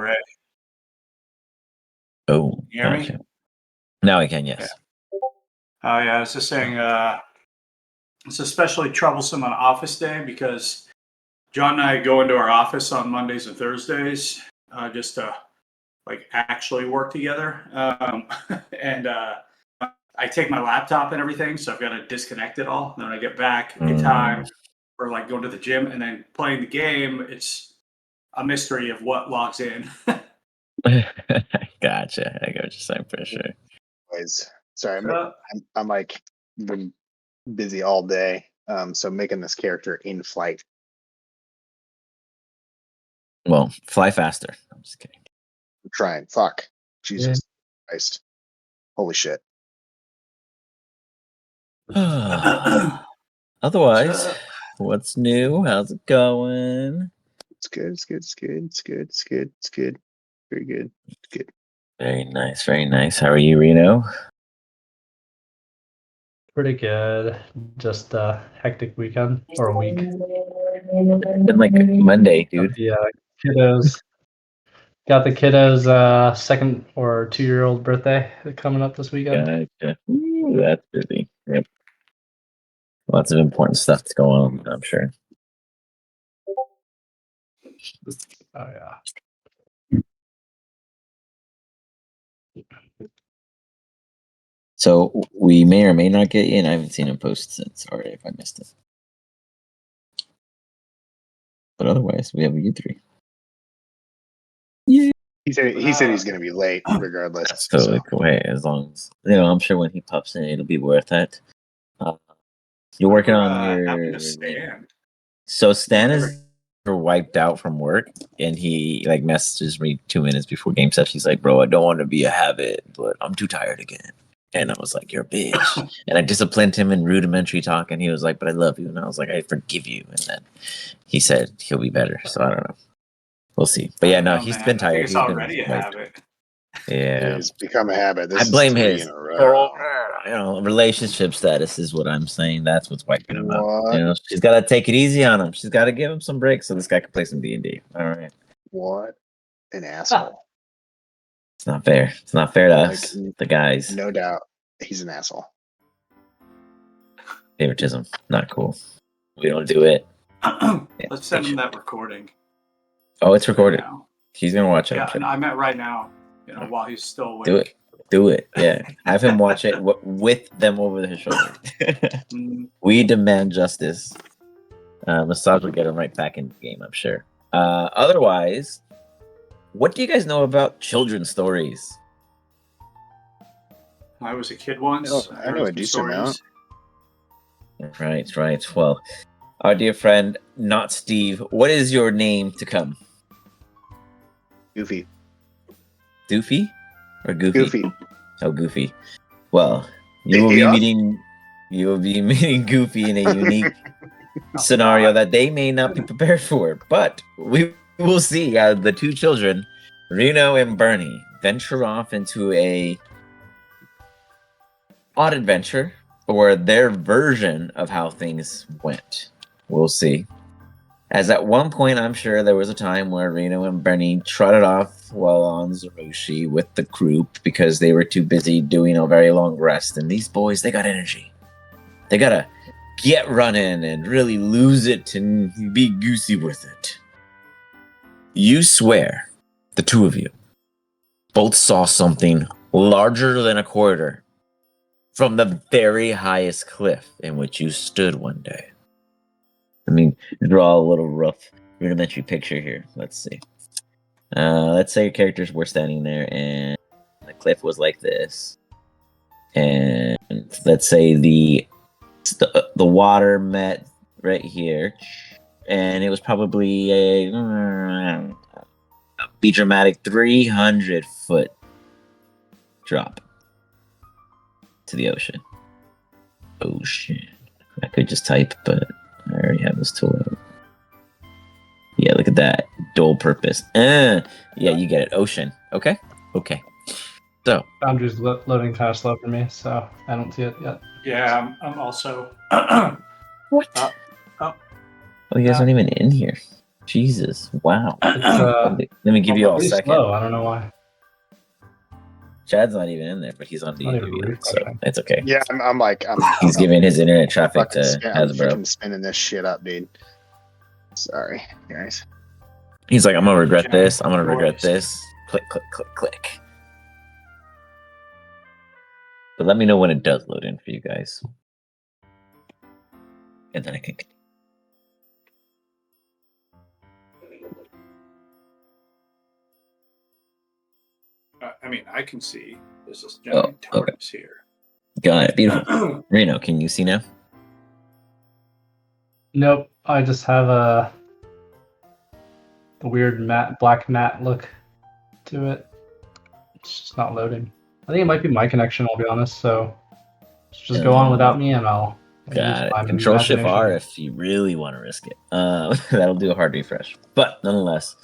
Ray. Oh, Can you hear gotcha. me? Now I can, yes. Yeah. Oh yeah, I was just saying it's especially troublesome on office day because John and I go into our office on Mondays and Thursdays just to like actually work together. And I take my laptop and everything, so I've got to disconnect it all. And then when I get back in time for like going to the gym and then playing the game, it's a mystery of what logs in. Gotcha. I got what you're saying for sure. Anyways, sorry, Uh, I'm like been busy all day, so making this character in flight. Well, fly faster. I'm just kidding. I'm trying. Fuck. Jesus Christ. Holy shit. Otherwise, what's new? How's it going? It's good. It's good. It's good. It's good. It's good. It's good. Very good. It's good. Very nice. Very nice. How are you, Reno? Pretty good. Just a hectic weekend or a week. It's been like Monday, dude. Yeah, kiddos. Got the kiddos' second or 2-year-old birthday coming up this weekend. Gotcha. Ooh, that's busy. Yep. Lots of important stuff to go on, I'm sure. Oh yeah. So we may or may not get you, and I haven't seen him post since. Sorry if I missed it. But otherwise, we have you three. Yeah. He said he's going to be late regardless. That's totally cool. Hey, as long as I'm sure when he pops in, it'll be worth it. You're working on your. So Stan is wiped out from work, and he like messages me 2 minutes before game session. He's like, "Bro, I don't want to be a habit, but I'm too tired again." And I was like, "You're a bitch." And I disciplined him in rudimentary talk, and he was like, "But I love you." And I was like, "I forgive you." And then he said he'll be better. So I don't know. We'll see. But yeah, no, he's been tired. It's already a habit. Yeah, it's become a habit. I blame his relationship status is what I'm saying. That's what's wiping him out. She's got to take it easy on him. She's got to give him some breaks so this guy can play some D&D. All right. What an asshole! It's not fair. It's not fair to us, the guys. No doubt, he's an asshole. Favoritism, not cool. We don't do it. Let's send him that recording. Oh, it's recorded. Now. He's gonna watch it. Yeah, I meant right now. While he's still awake. Do it. Yeah, have him watch it with them over his shoulder. We demand justice. Massage will get him right back in the game, I'm sure. Otherwise, what do you guys know about children's stories? I was a kid once. I know a decent amount. Right. Well, our dear friend, not Steve, what is your name to come? Goofy. Doofy? Or Goofy? Goofy. Oh, Goofy. Well, you will be meeting Goofy in a unique scenario that they may not be prepared for. But we will see the two children, Reno and Bernie, venture off into a odd adventure, or their version of how things went. We'll see. As at one point, I'm sure there was a time where Reno and Bernie trotted off while on Zeroshi with the group because they were too busy doing a very long rest. And these boys, they got energy. They gotta get running and really lose it and be goosey with it. You swear, the two of you, both saw something larger than a quarter from the very highest cliff in which you stood one day. I mean, draw a little rough rudimentary picture here. Let's see. Let's say your characters were standing there and the cliff was like this. And let's say the water met right here. And it was probably be dramatic 300-foot drop to the ocean. I could just type, but I already have this tool out. Yeah, look at that. Dual purpose. Yeah, you get it. Ocean. Okay. So Boundary's loading kind of slow for me, so I don't see it yet. Yeah, I'm also. What? Oh, you guys aren't even in here. Jesus, wow. It's Let me give you all a pretty second. slow. I don't know why. Chad's not even in there, but he's on the Not even interview, so refreshing. it's okay. Yeah, I'm He's giving his internet traffic to I'm Hasbro. freaking spinning this shit up, dude. Sorry, guys. He's like, I'm gonna regret Chad, this. I'm gonna regret voice. this. Click, click, click, click. But let me know when it does load in for you guys, and then I can. I mean, I can see. There's this giant tortoise here. Got it. Beautiful. Reno, can you see now? Nope. I just have the weird black matte look to it. It's just not loading. I think it might be my connection. I'll be honest. So just go on without me, and I'll Got use it. my Control Shift R imagination. if you really want to risk it. That'll do a hard refresh, but nonetheless.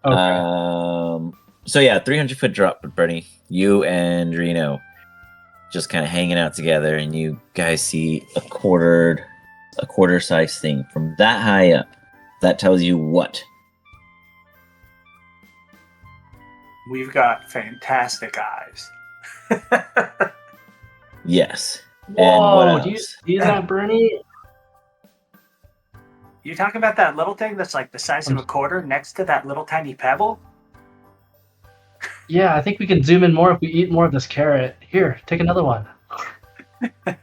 Okay. So yeah, 300-foot drop with Bernie. You and Reno just kind of hanging out together, and you guys see a quarter size thing from that high up. That tells you what? We've got fantastic eyes. Yes. And Whoa! what Do you else? see that, Bernie? You talking about that little thing that's like the size of a quarter next to that little tiny pebble? Yeah, I think we can zoom in more if we eat more of this carrot. Here, take another one. Whoa!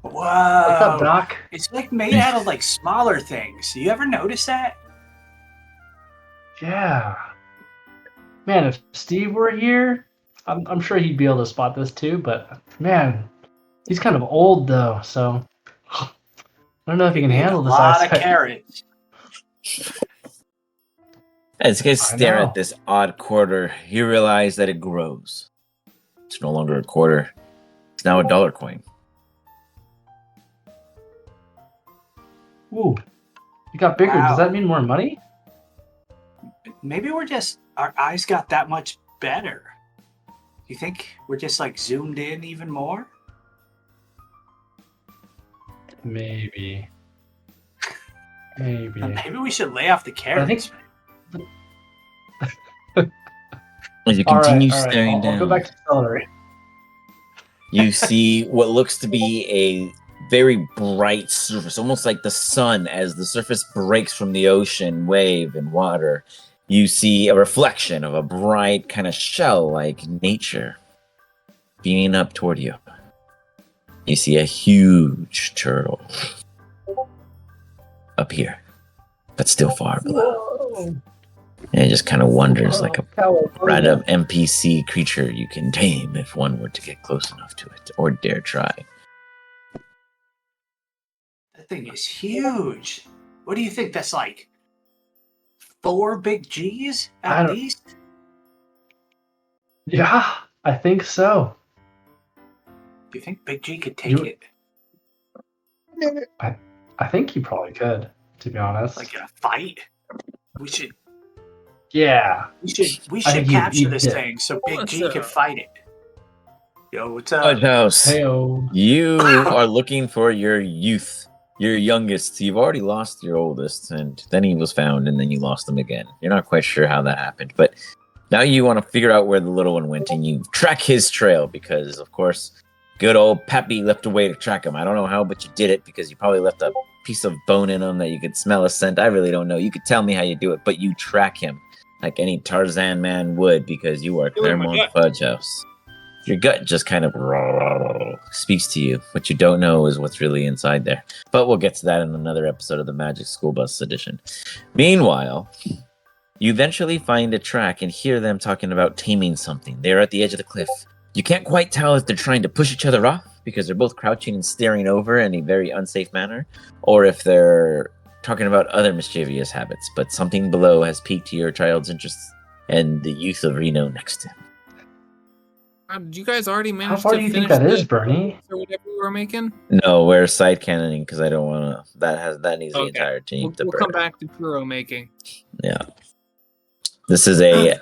What's up, Doc? It's like made out of like smaller things. You ever notice that? Yeah. Man, if Steve were here, I'm sure he'd be able to spot this too. But man, he's kind of old though, so I don't know if he can Eat handle a this lot of eyesight. carrots. As you guys I stare know. at this odd quarter, you realize that it grows. It's no longer a quarter. It's now a dollar coin. Ooh, it got bigger. Wow. Does that mean more money? Maybe our eyes got that much better. You think we're just like zoomed in even more? Maybe. Maybe. Maybe we should lay off the I think. carrots. As you All continue right. staring I'll down, go back to celery. you see what looks to be a very bright surface, almost like the sun as the surface breaks from the ocean, wave, and water. You see a reflection of a bright kind of shell like nature beaming up toward you. You see a huge turtle up here, but still far below. Whoa. And it just kind of wonders like a California. random NPC creature you can tame if one were to get close enough to it or dare try. That thing is huge. What do you think? That's like 4 big G's I at don't- least? Yeah, I think so. Do you think Big G could take You- it? I think he probably could, to be honest. Like in a fight? We should Yeah. we I should think capture you'd this get- thing so Big What's G could up? fight it. Yo, what's up? Fudge House, Heyo. you are looking for your youth, your youngest. You've already lost your oldest, and then he was found, and then you lost him again. You're not quite sure how that happened, but now you want to figure out where the little one went, and you track his trail because, of course, good old Pappy left a way to track him. I don't know how, but you did it because you probably left a piece of bone in him that you could smell a scent. I really don't know. You could tell me how you do it, but you track him like any Tarzan man would because you are Doing my Claremont gut. Fudge House. Your gut just kind of speaks to you. What you don't know is what's really inside there. But we'll get to that in another episode of the Magic School Bus Edition. Meanwhile, you eventually find a track and hear them talking about taming something. They're at the edge of the cliff. You can't quite tell if they're trying to push each other off because they're both crouching and staring over in a very unsafe manner, or if they're talking about other mischievous habits. But something below has piqued your child's interest and the youth of Reno next to him. Did you guys already manage far to do you finish think that is, the Bernie? or whatever we were making? No, we're side cannoning because I don't want to. That needs the Okay. entire team to We'll burn. come back to Puro making. Yeah. This is a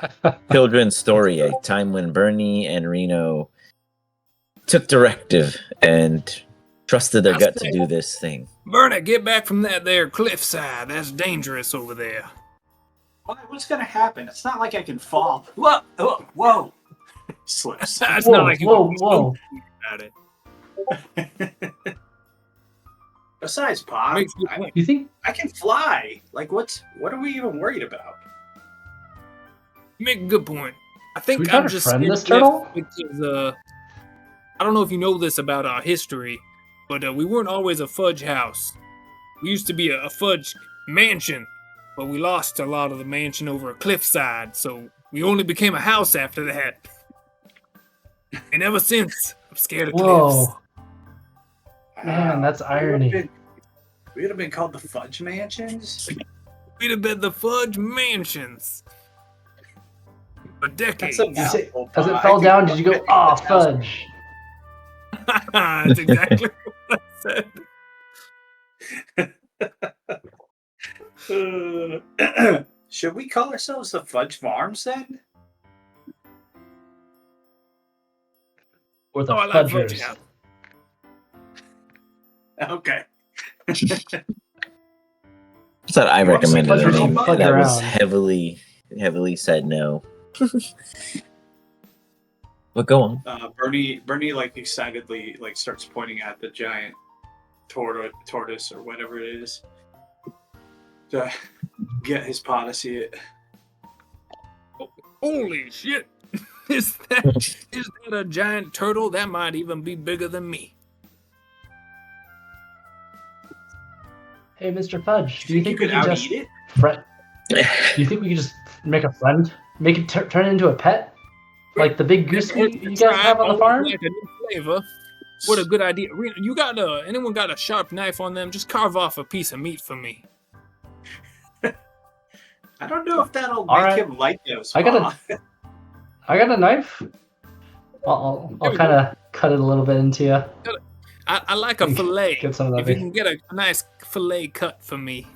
children's story, a time when Bernie and Reno took directive and trusted their gut to do this thing. Burnett, get back from that there cliffside. That's dangerous over there. What's gonna happen? It's not like I can fall. Whoa! Oh, whoa! Slips. That's Whoa, not like you whoa, can do whoa. something about it. Besides, Pop, Makes good point. You think? I can fly. Like, what are we even worried about? You make a good point. I think we try I'm to just friend scared this to death turtle? because I don't know if you know this about our history, but we weren't always a fudge house. We used to be a fudge mansion, but we lost a lot of the mansion over a cliffside, so we only became a house after that. And ever since, I'm scared of cliffs. Whoa, man, that's We would've irony. been- We would have been called the Fudge Mansions. We'd have been the fudge mansions for decades. That's a You say- mouthful, As it Pop. fell I think- down, did you I go, think "Ah, that sounds- fudge"? That's exactly what I said. Should we call ourselves the Fudge Farms then? Or the Oh, I like fudgers? fudge house. Okay. So I You want some recommended a fudge name roll? that was Around. heavily said no. But go on. Bernie like excitedly like starts pointing at the giant tortoise or whatever it is to get his paw to see it. Holy shit! Is that a giant turtle? That might even be bigger than me. Hey, Mr. Fudge, do you think we could can out just eat it? friend? Do you think we could just make a friend? Make it turn it into a pet? Like the big goose you guys have on the farm? Like a new flavor. What a good idea. Rena, you got anyone got a sharp knife on them? Just carve off a piece of meat for me. I don't know if that'll All make right. him like those. I got a- paw. I got a knife. I'll There we kind of cut it a little bit into you. I like a fillet. Get some of that. If you Big. can get a nice fillet cut for me.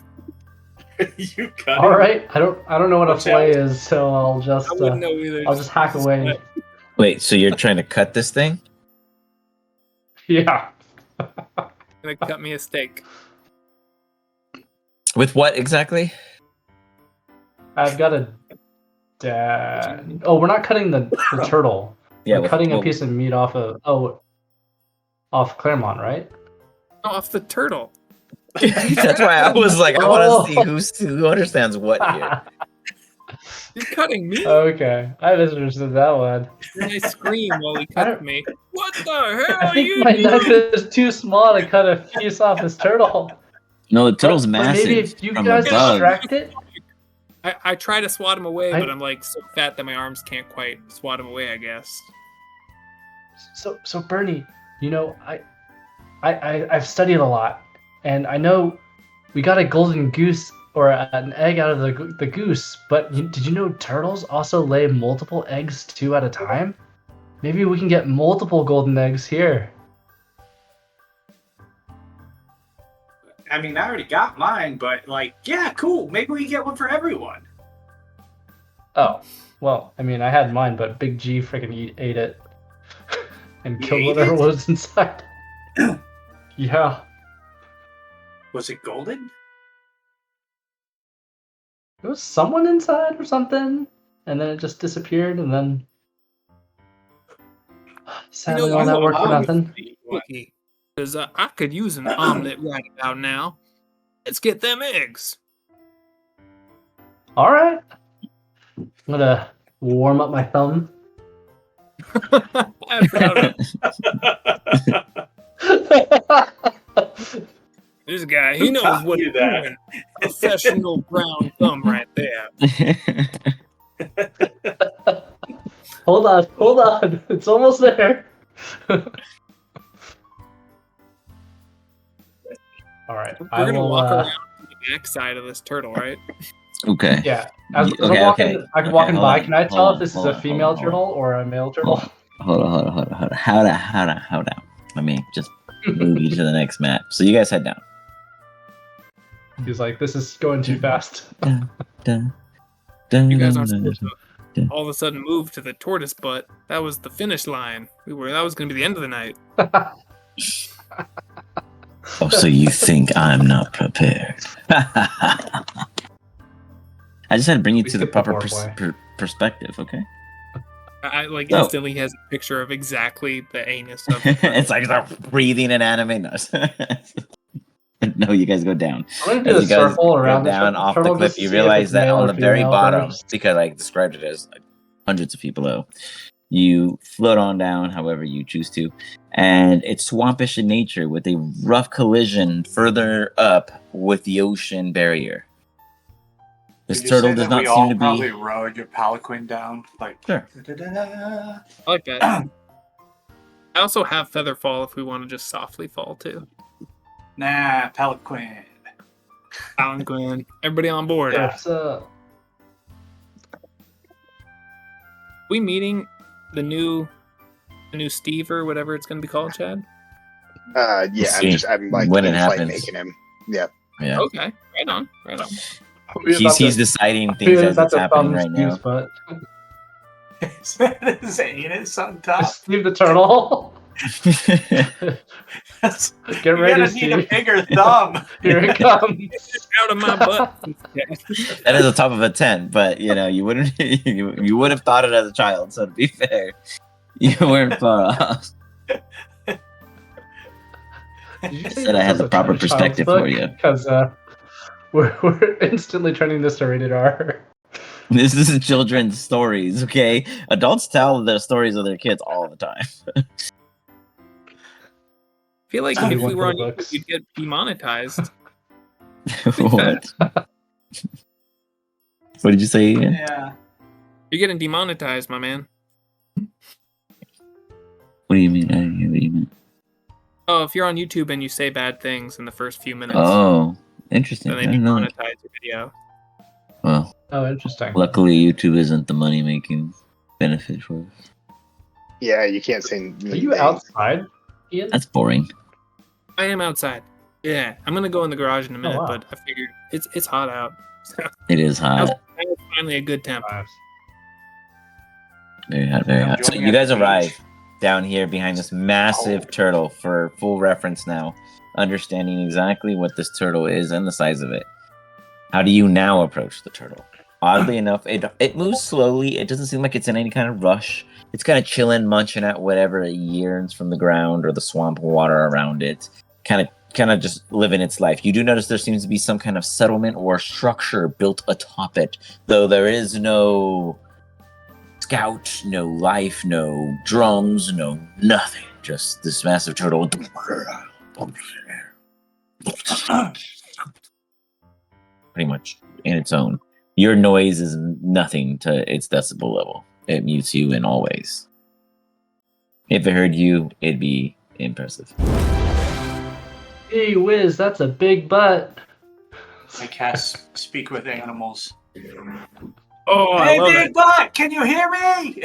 You cut All it. right. I don't know what a Watch fillet out. is, so I'll just I wouldn't know either. I'll just hack away. Wait, so you're trying to cut this thing? Yeah. Gonna cut me a steak. With what exactly? I've got a. Oh, we're not cutting the turtle. Yeah, We're cutting a well, piece of meat off Claremont, right? Off the turtle. That's why I was like, I Oh. want to see who understands what here. You're cutting me. Okay, I misunderstood that one. And I scream while he I cuts don't- me. What the hell I are think you my knife doing? is too small to cut a piece off this turtle. No, the turtle's But massive. maybe if you from guys above. distract it. I try to swat him away, I- but I'm like so fat that my arms can't quite swat him away, I guess. So Bernie, you know, I've studied a lot, and I know we got a golden goose or an egg out of the goose. But did you know turtles also lay multiple eggs 2 at a time? Maybe we can get multiple golden eggs here. I mean, I already got mine, but like, yeah, cool. Maybe we get one for everyone. Oh, well, I mean, I had mine, but Big G freaking ate it and He killed ate whatever it? was inside. Yeah. Was it golden? There was someone inside or something, and then it just disappeared, and then sadly all you that know, worked for I'm- nothing. Cookie. Because I could use an omelet right about now. Let's get them eggs. All right, I'm gonna warm up my thumb. I found it. This guy, he knows what he's Copy that. doing. Professional brown thumb right there. Hold on, it's almost there. All right, We're I gonna will. walk around to the back side of this turtle, right? Okay. Yeah, as Okay, I'm walking, okay. I can Okay, walking hold by. on, Can I hold tell on, if this is hold a on, female hold on, turtle or a male turtle? Hold on. Hold on. Let me just move you to the next map. So you guys head down. He's like, this is going too fast. Dun, You guys aren't dun, supposed dun, to dun. all of a sudden move to the tortoise butt. That was the finish line. That was gonna be the end of the night. Oh, so you think I'm not prepared? I I just had to bring you We to the skipped the proper foreplay. perspective, okay? I like So- instantly has a picture of exactly the anus of. It's like they're breathing in anime. No. No, you guys go down. I'm gonna As do a you guys circle around go the down off the turtle cliff, just to you see if realize it's that male on or the very female bottom, first. because I described it as like hundreds of feet below, you float on down however you choose to, and it's swampish in nature with a rough collision further up with the ocean barrier. This Did you turtle say does that we not seem all to probably be. rode your palanquin down? Like, Sure. da-da-da-da. I like that. I also have feather fall if we want to just softly fall too. Nah, palanquin. Alan Glenn, everybody on board. It's, We meeting the new Steve or whatever it's gonna be called, Chad? Yeah, See, I'm like when it in flight happens. making him. Yeah. Yeah. Okay, right on, right on. He's deciding things as it's happening right now. But Is that his anus on top? Steve the turtle. That's- Get You're ready, gonna need a Steve. bigger thumb. Here it comes. Out of my butt. That is the top of a tent, but you wouldn't you would have thought it as a child. So to be fair, you weren't far off. I said I had the proper perspective for you. Because we're instantly turning this to rated R. This is children's stories, okay? Adults tell their stories of their kids all the time. I feel like if One we for were the on books. YouTube, we'd get demonetized. What? What did you say again? Yeah. You're getting demonetized, my man. What do you mean? I didn't hear what you meant. Oh, if you're on YouTube and you say bad things in the first few minutes, Oh, interesting. then I they didn't know. demonetize your video. Well, Oh, interesting. luckily YouTube isn't the money-making benefit for us. Yeah, you can't say. Are you outside, Ian? That's boring. I am outside. Yeah, I'm gonna go in the garage in a minute, wow. but I figured it's hot out. So It is hot. that was finally a good temp. Nice. Very hot, very hot. So Enjoying you guys it, beach. arrive down here behind this massive Oh. turtle for full reference now, understanding exactly what this turtle is and the size of it. How do you now approach the turtle? Oddly enough, it moves slowly. It doesn't seem like it's in any kind of rush. It's kind of chilling, munching at whatever it yearns from the ground or the swamp water around it. Kind of just living its life. You do notice there seems to be some kind of settlement or structure built atop it, though there is no scout, no life, no drums, no nothing. Just this massive turtle. Pretty much in its own. Your noise is nothing to its decibel level. It mutes you in all ways. If it heard you, it'd be impressive. Gee whiz, that's a big butt. I cast Speak with Animals. Oh, I Hey, love big it. butt, can you hear me?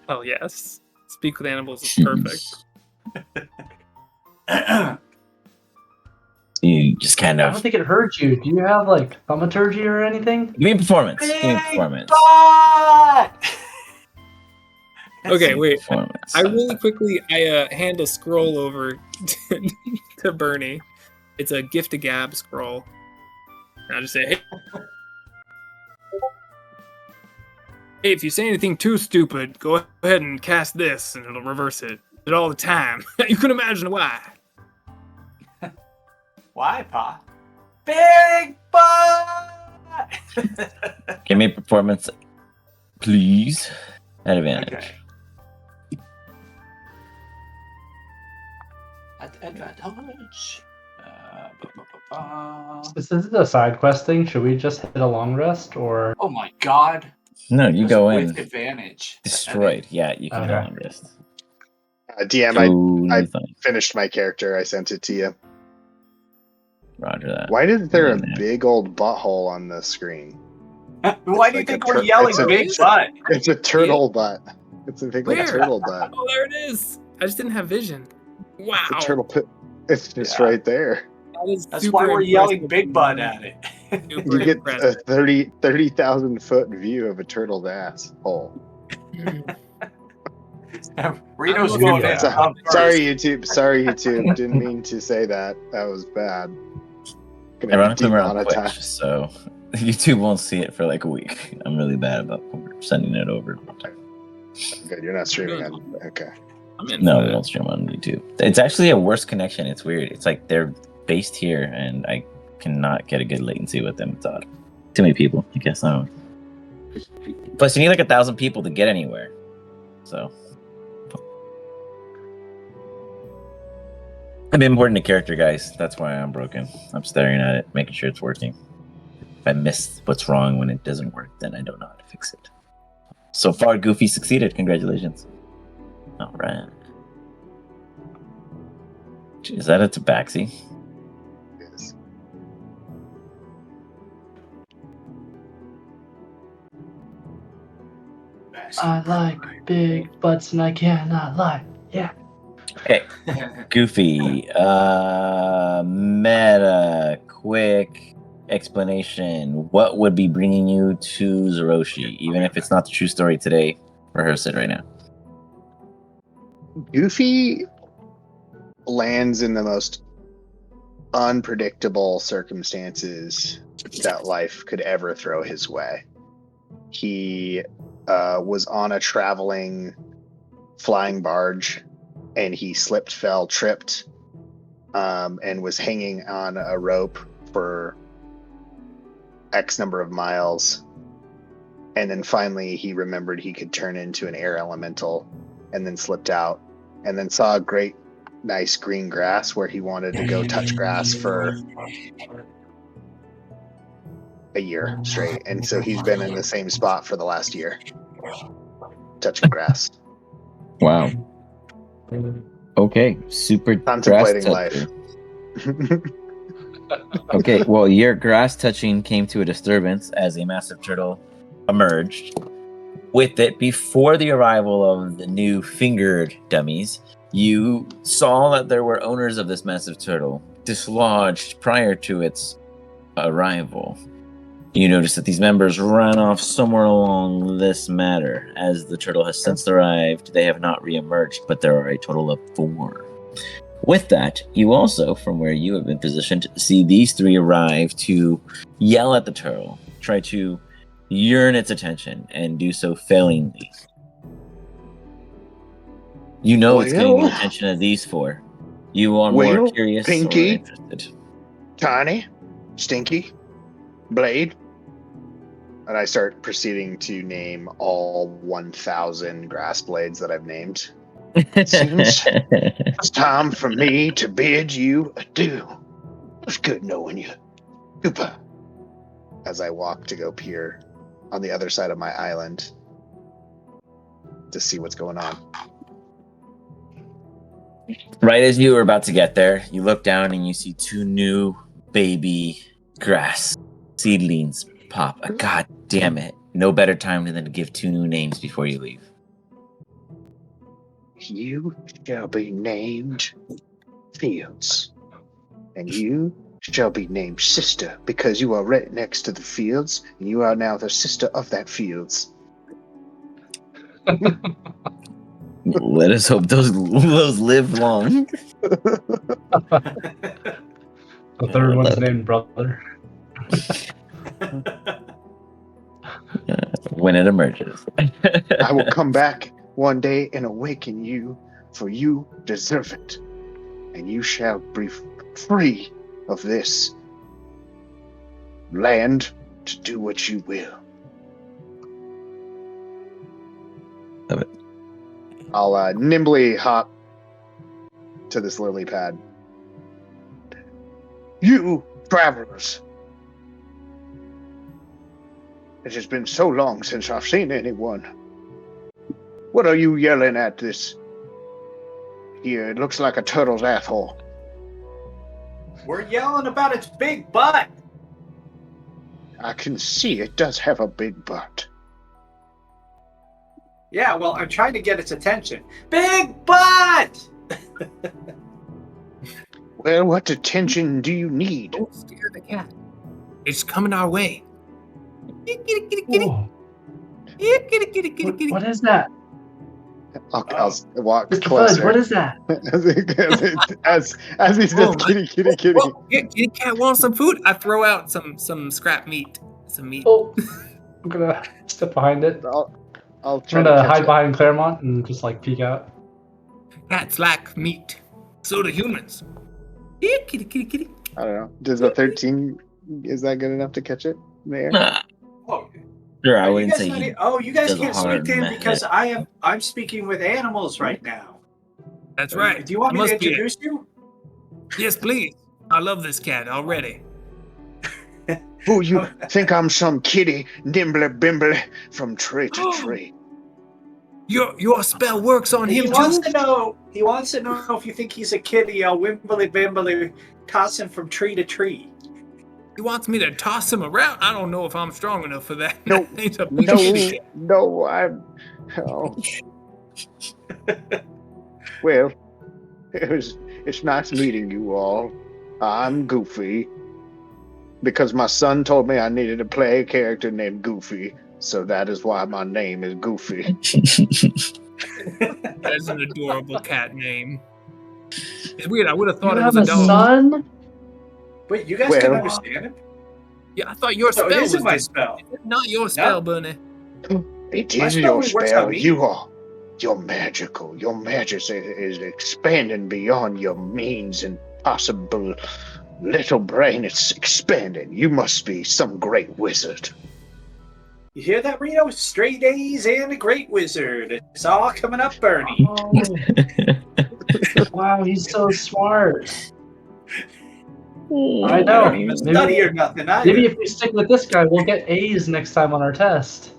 Oh yes, Speak with Animals is perfect. You just kind I of don't think it hurt you. Do you have like thaumaturgy or anything? give me a performance. Give me a Big performance. butt! Okay, wait. Performance. I really quickly hand a scroll over to Bernie. It's a gift to gab scroll. And I just say, hey, if you say anything too stupid, go ahead and cast this, and it'll reverse it. Do it all the time. You can imagine why. Why, Pa? Big butt! Give me a performance, please. At advantage. Okay. At advantage. This is a side quest thing. Should we just hit a long rest or? Oh my god. No, you go With in. advantage. Destroyed. Yeah, you can Okay. go on wrist. DM, I finished my character. I sent it to you. Roger that. Why is there a Yeah. big old butthole on the screen? Why do you like think a we're tur- yelling it's a- big butt? It's a turtle butt. It's a big old Where? turtle butt. Oh, there it is. I just didn't have vision. Wow. It's a turtle pit. It's just Yeah. right there. That is That's super why we're yelling impressive. big butt at it. Super You get impressive. a 30,000 foot view of a turtle's ass hole. Reno's I'm going looking in. for Sorry, YouTube. Sorry, YouTube. Didn't mean to say that. That was bad. Gonna Ironically, we're on demonetize. Twitch, so YouTube won't see it for like a week. I'm really bad about sending it over. Good, you're not streaming on. Okay. I'm in No, for we that. don't stream on YouTube. It's actually a worse connection. It's weird. It's like they're based here, and I cannot get a good latency with them. It's odd. Too many people, I guess. I don't know. Plus, you need like 1,000 people to get anywhere. So, I'm importing a character, guys. That's why I'm broken. I'm staring at it, making sure it's working. If I miss what's wrong when it doesn't work, then I don't know how to fix it. So far, Goofy succeeded. Congratulations. All right. Is that a tabaxi? Yes. I like big butts and I cannot lie. Yeah. Okay. Goofy. Meta. Quick explanation. What would be bringing you to Zeroshi, even if it's not the true story today? Rehearse it right now. Goofy lands in the most unpredictable circumstances that life could ever throw his way. He was on a traveling flying barge and he slipped, fell, tripped, and was hanging on a rope for X number of miles. And then finally he remembered he could turn into an air elemental and then slipped out and then saw a great nice green grass where he wanted to go touch grass for a year straight. And so he's been in the same spot for the last year, touching grass. Wow. Okay. Super Contemplating grass life. toucher. Okay, well, your grass touching came to a disturbance as a massive turtle emerged. With it, before the arrival of the new fingered dummies, you saw that there were owners of this massive turtle dislodged prior to its arrival. You notice that these members ran off somewhere along this matter. As the turtle has since arrived, they have not re-emerged, but there are a total of 4. With that, you also, from where you have been positioned, see these 3 arrive to yell at the turtle, try to yearn its attention, and do so failingly. You know it's getting the Well- attention of these 4. You are more Well, curious or Pinky. interested. Tiny, Stinky, Blade. And I start proceeding to name all 1,000 grass blades that I've named. Seems it's time for me to bid you adieu. It's good knowing you. Goodbye. As I walk to go peer on the other side of my island to see what's going on. Right as you were about to get there, you look down and you see 2 new baby grass seedlings pop. God damn it. No better time than to give 2 new names before you leave. You shall be named Fields, and you shall be named Sister because you are right next to the fields, and you are now the sister of that fields. Let us hope those live long. The third one's named Brother. When it emerges. I will come back one day and awaken you, for you deserve it, and you shall be free of this land to do what you will. Love it. I'll nimbly hop to this lily pad. You travelers! It has been so long since I've seen anyone. What are you yelling at this? Here, it looks like a turtle's asshole. We're yelling about its big butt. I can see it does have a big butt. Yeah, well, I'm trying to get its attention. Big butt! Well, what attention do you need? Don't scare the cat. It's coming our way. Whoa. What is that? I'll walk Mr. Fudge, closer. what is that? as he says, kitty. Oh, yeah, kitty cat wants some food. I throw out some scrap meat. Some meat. Oh, I'm gonna step behind it. I'll I'm try to gonna catch hide it. behind Claremont and just like peek out. Cats like meat. So do humans. Yeah, kitty. I don't know. Does a 13, is that good enough to catch it there? Oh, Sure, I you wouldn't guys say not he e- oh, you guys does a can't speak hard to him method. because I'm speaking with animals right now. That's right. Do you want I me to must be a- introduce you? Yes, please. I love this cat already. Oh, you think I'm some kitty nimbly bimbly from tree to tree? Your spell works on him He wants too. to know. He wants to know if you think he's a kitty. I'll wimbly bimbly toss him from tree to tree. He wants me to toss him around. I don't know if I'm strong enough for that. No, He's a big kitty cat. No, I'm. Oh. Well, it's nice meeting you all. I'm Goofy. Because my son told me I needed to play a character named Goofy, so that is why my name is Goofy. That's an adorable cat name. It's weird. I would have thought You it was have a a dog. son? Wait, you guys Well- can understand him? Yeah, I thought your So spell it was isn't my the- spell. not your spell, Bunny. It My is spell your only works spell. on me. You're magical. Your magic is expanding beyond your means and possible little brain. It's expanding. You must be some great wizard. You hear that, Reno? Straight A's and a great wizard. It's all coming up, Bernie. Oh, wow, he's so smart. I I know. don't even study or nothing either. Maybe if we stick with this guy, we'll get A's next time on our test.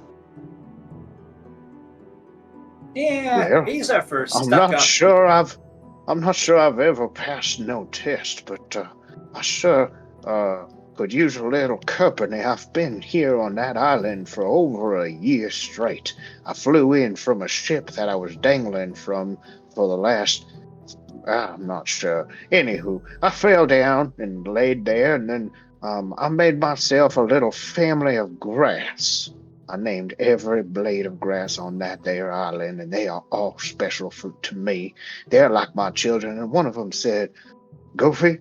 Yeah, Well, he's our first I'm stuck not up. sure I've ever passed no test, but I sure could use a little company. I've been here on that island for over a year straight. I flew in from a ship that I was dangling from for the last, I'm not sure. Anywho, I fell down and laid there, and then I made myself a little family of grass. I named every blade of grass on that there island, and they are all special to me. They're like my children, and one of them said, Goofy,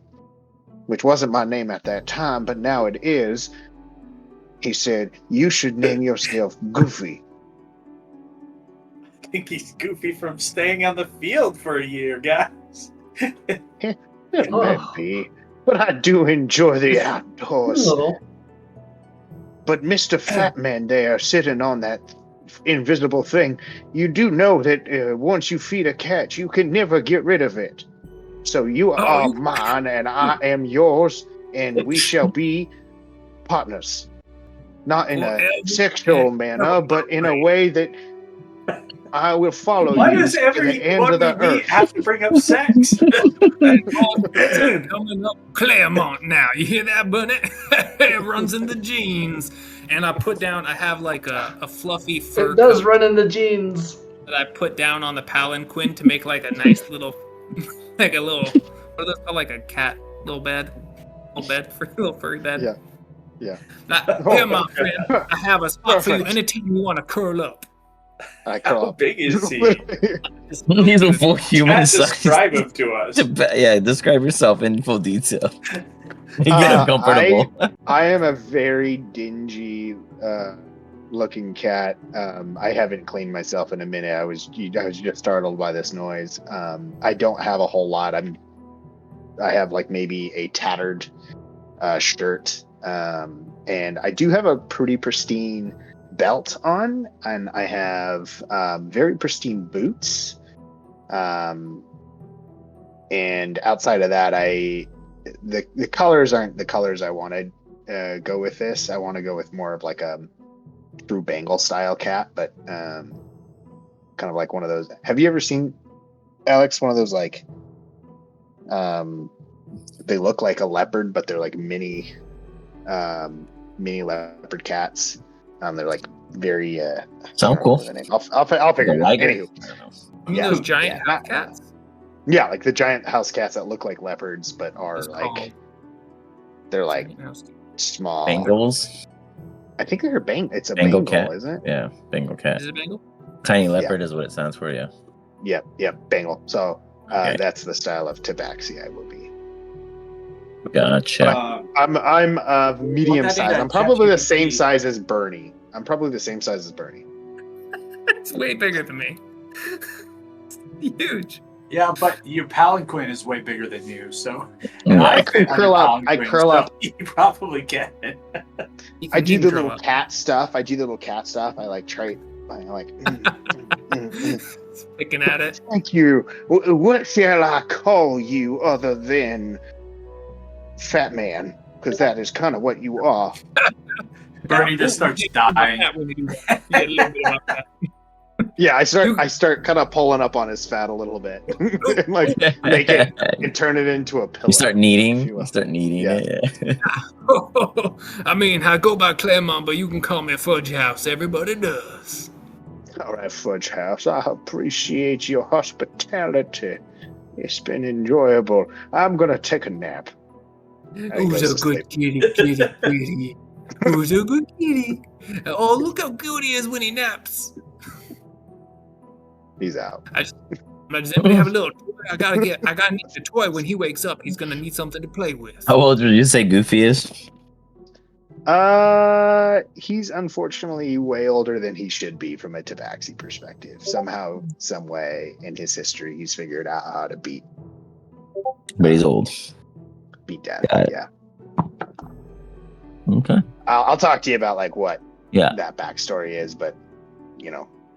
which wasn't my name at that time, but now it is. He said, you should name yourself Goofy. I think he's goofy from staying on the field for a year, guys. It may be, but I do enjoy the A outdoors. little. But Mr. Fatman there, sitting on that invisible thing, you do know that once you feed a cat, you can never get rid of it. So you are mine, and I am yours, and we shall be partners. Not in a sexual manner, but in a way that I will follow Why you does to every the end one of the we meet earth. have to bring up sex? Coming up Claremont now. You hear that, Bunny? It runs in the genes. And I have like a fluffy fur It does coat run in the genes. that I put down on the palanquin to make like a nice little, like a little, what are those called? Like a cat little bed for a little furry bed. Yeah. Now, here, my friend, I have a spot for you Perfect. anytime you want to curl up. I How call big is he? He's a full human Matt, size. describe him to us. Yeah, describe yourself in full detail. Get uncomfortable. I am a very dingy looking cat. I haven't cleaned myself in a minute. I was just startled by this noise. I don't have a whole lot. I have like maybe a tattered shirt, and I do have a pretty pristine belt on, and I have very pristine boots. And outside of that, the colors aren't the colors I want to go with this. I want to go with more of like a true Bengal style cat, but kind of like one of those. Have you ever seen, Alex, one of those like they look like a leopard, but they're like mini leopard cats. They're like very Sound I don't cool. know the name. I'll figure it out. Liger? Anywho, I don't know. You Yeah, know those giant yeah. house cats? yeah, like the giant house cats that look like leopards, but are It's like called they're like giant house cat. small. Bengals? I think they're it's a Bengal Bengal, cat. isn't it? Yeah, Bengal cat. Is it a Bengal? Tiny leopard is what it sounds for you. Yep, Bengal. So Okay. that's the style of tabaxi I will be. Gotcha. I'm medium Well, that size. ain't I'm a probably the ChatGPT. same size as Bernie. It's way bigger than me. It's huge. Yeah, but your palanquin is way bigger than you, so. Yeah. And I fit on curl your up. palanquin, so You probably get it. You I can do even the curl little up. cat stuff. I like try. I like. Picking at it. Thank you. What shall I call you other than fat man? Because that is kind of what you are. Bernie just starts dying. When you do that. You get a little bit about that. Yeah, I start kind of pulling up on his fat a little bit, and like make it and turn it into a pillow. You start kneading. if you will. You start kneading Yeah. it. I mean, I go by Claremont, but you can call me Fudge House. Everybody does. All right, Fudge House. I appreciate your hospitality. It's been enjoyable. I'm gonna take a nap. And he Who's goes a to good sleep. kitty? Who's a good kitty? Oh, look how cute he is when he naps. He's out. Does anybody have a little toy? I gotta need the toy when he wakes up. He's gonna need something to play with. How old did you say Goofy is? He's unfortunately way older than he should be from a tabaxi perspective. Somehow, some way in his history, he's figured out how to beat But he's old. Dad. Got it. Yeah. Okay. I'll talk to you about like what Yeah. that backstory is, but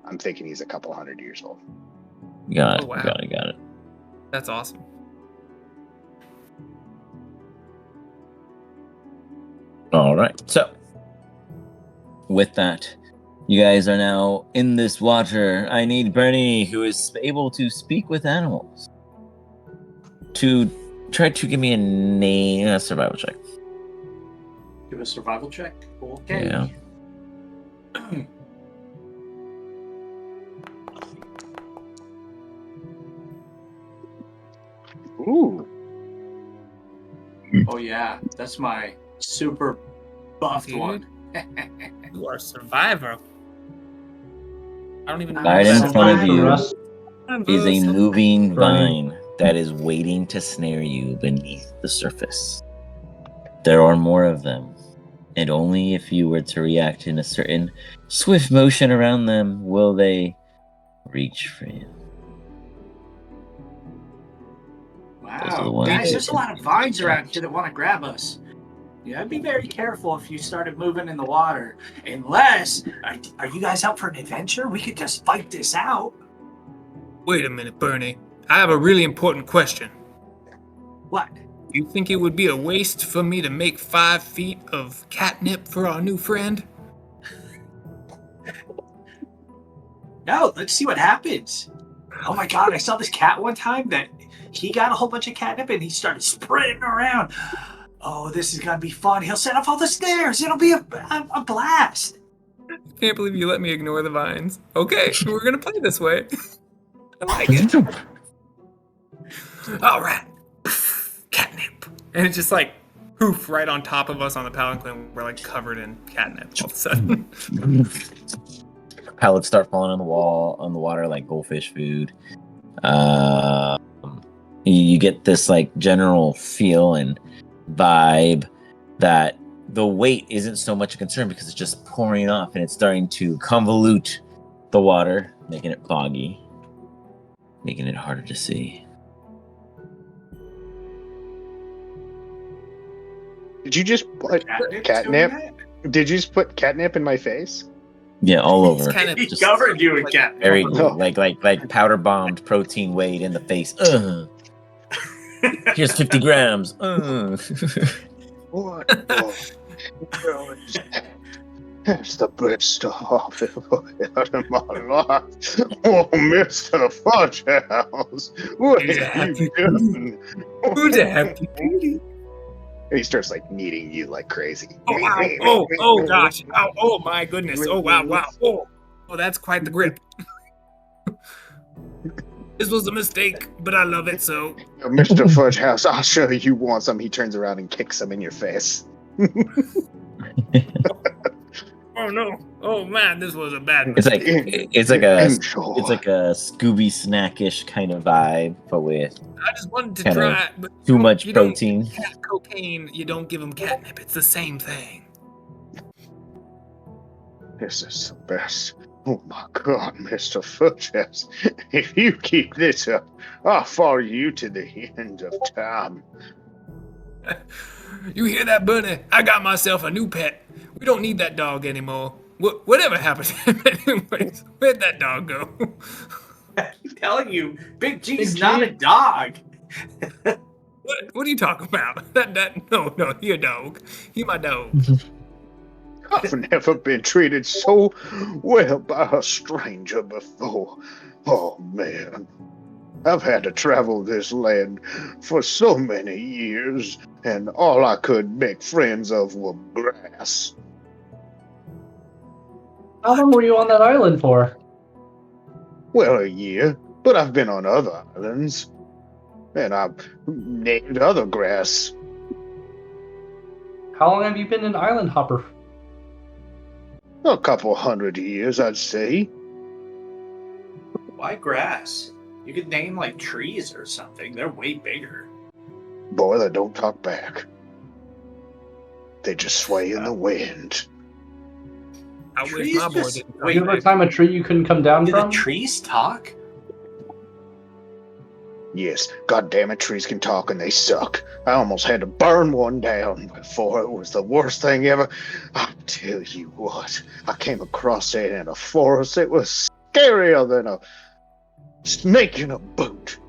I'm thinking he's a couple 100 years old. Got it. Oh, wow. Got it. That's awesome. All right. So, with that, you guys are now in this water. I need Bernie, who is able to speak with animals, to try to give me a name, a survival check. Give a survival check. Okay. Yeah. Ooh. Oh yeah, that's my super buffed Dude. one. You are a survivor. I don't even know. Right in front of you Russ, is a moving Bernie. vine that is waiting to snare you beneath the surface. There are more of them, and only if you were to react in a certain swift motion around them will they reach for you. Those are the Wow, ones guys, that there's a can- lot of vines around here that want to grab us. Yeah, be very careful if you started moving in the water. Unless, are you guys up for an adventure? We could just fight this out. Wait a minute, Bernie. I have a really important question. What? You think it would be a waste for me to make 5 feet of catnip for our new friend? No, let's see what happens. Oh my god, I saw this cat one time that he got a whole bunch of catnip and he started sprinting around. Oh, this is gonna be fun. He'll set up all the snares. It'll be a blast. Can't believe you let me ignore the vines. Okay, we're gonna play this way. I like it. All right, catnip, and it's just like poof right on top of us on the palanquin. We're like covered in catnip all of a sudden. Pellets start falling on the water like goldfish food. You get this like general feel and vibe that the weight isn't so much a concern because it's just pouring off and it's starting to convolute the water, making it foggy, making it harder to see. Did you just put Catnip's catnip? doing Did you just put catnip in my face? Yeah, all over. It's kind of that? He Just covered you in catnip. Very No. like powder bombed protein weight in the face. Here's 50 grams. What? It's the best stuff out of my life. Oh, Mr. Fudge House, what have you done? Who's a happy baby? He starts like kneading you like crazy. Oh gosh. Oh my goodness. Oh wow. Oh, that's quite the grip. This was a mistake, but I love it so. Mr. Fudge House, I'll show you want some. He turns around and kicks him in your face. Oh no. Oh man, this was a bad It's like mistake. it's like a Enjoy. it's like a Scooby Snackish kind of vibe, but with I just wanted to kind of try, but too much you don't protein. give cat cocaine. You don't give them catnip. It's the same thing. This is the best. Oh my God, Mr. Fudgehouse. If you keep this up, I'll follow you to the end of time. You hear that, Bunny? I got myself a new pet. We don't need that dog anymore. Whatever happened to him anyways? Where'd that dog go? I'm telling you, Big G's Big G? not a dog. What are you talking about? No, he a dog. He my dog. I've never been treated so well by a stranger before. Oh man. I've had to travel this land for so many years, and all I could make friends of were grass. How long were you on that island for? Well, a year, but I've been on other islands, and I've named other grass. How long have you been an island hopper? A couple 100 years, I'd say. Why grass? You could name like trees or something. They're way bigger. Boy, they don't talk back. They just sway in the wind. I wish Trees my boy just- didn't. wait, You ever climb a tree you couldn't come down Do the from? trees talk? Yes, goddammit, trees can talk and they suck. I almost had to burn one down before it was the worst thing ever. I tell you what, I came across it in a forest. It was scarier than a snake in a boot.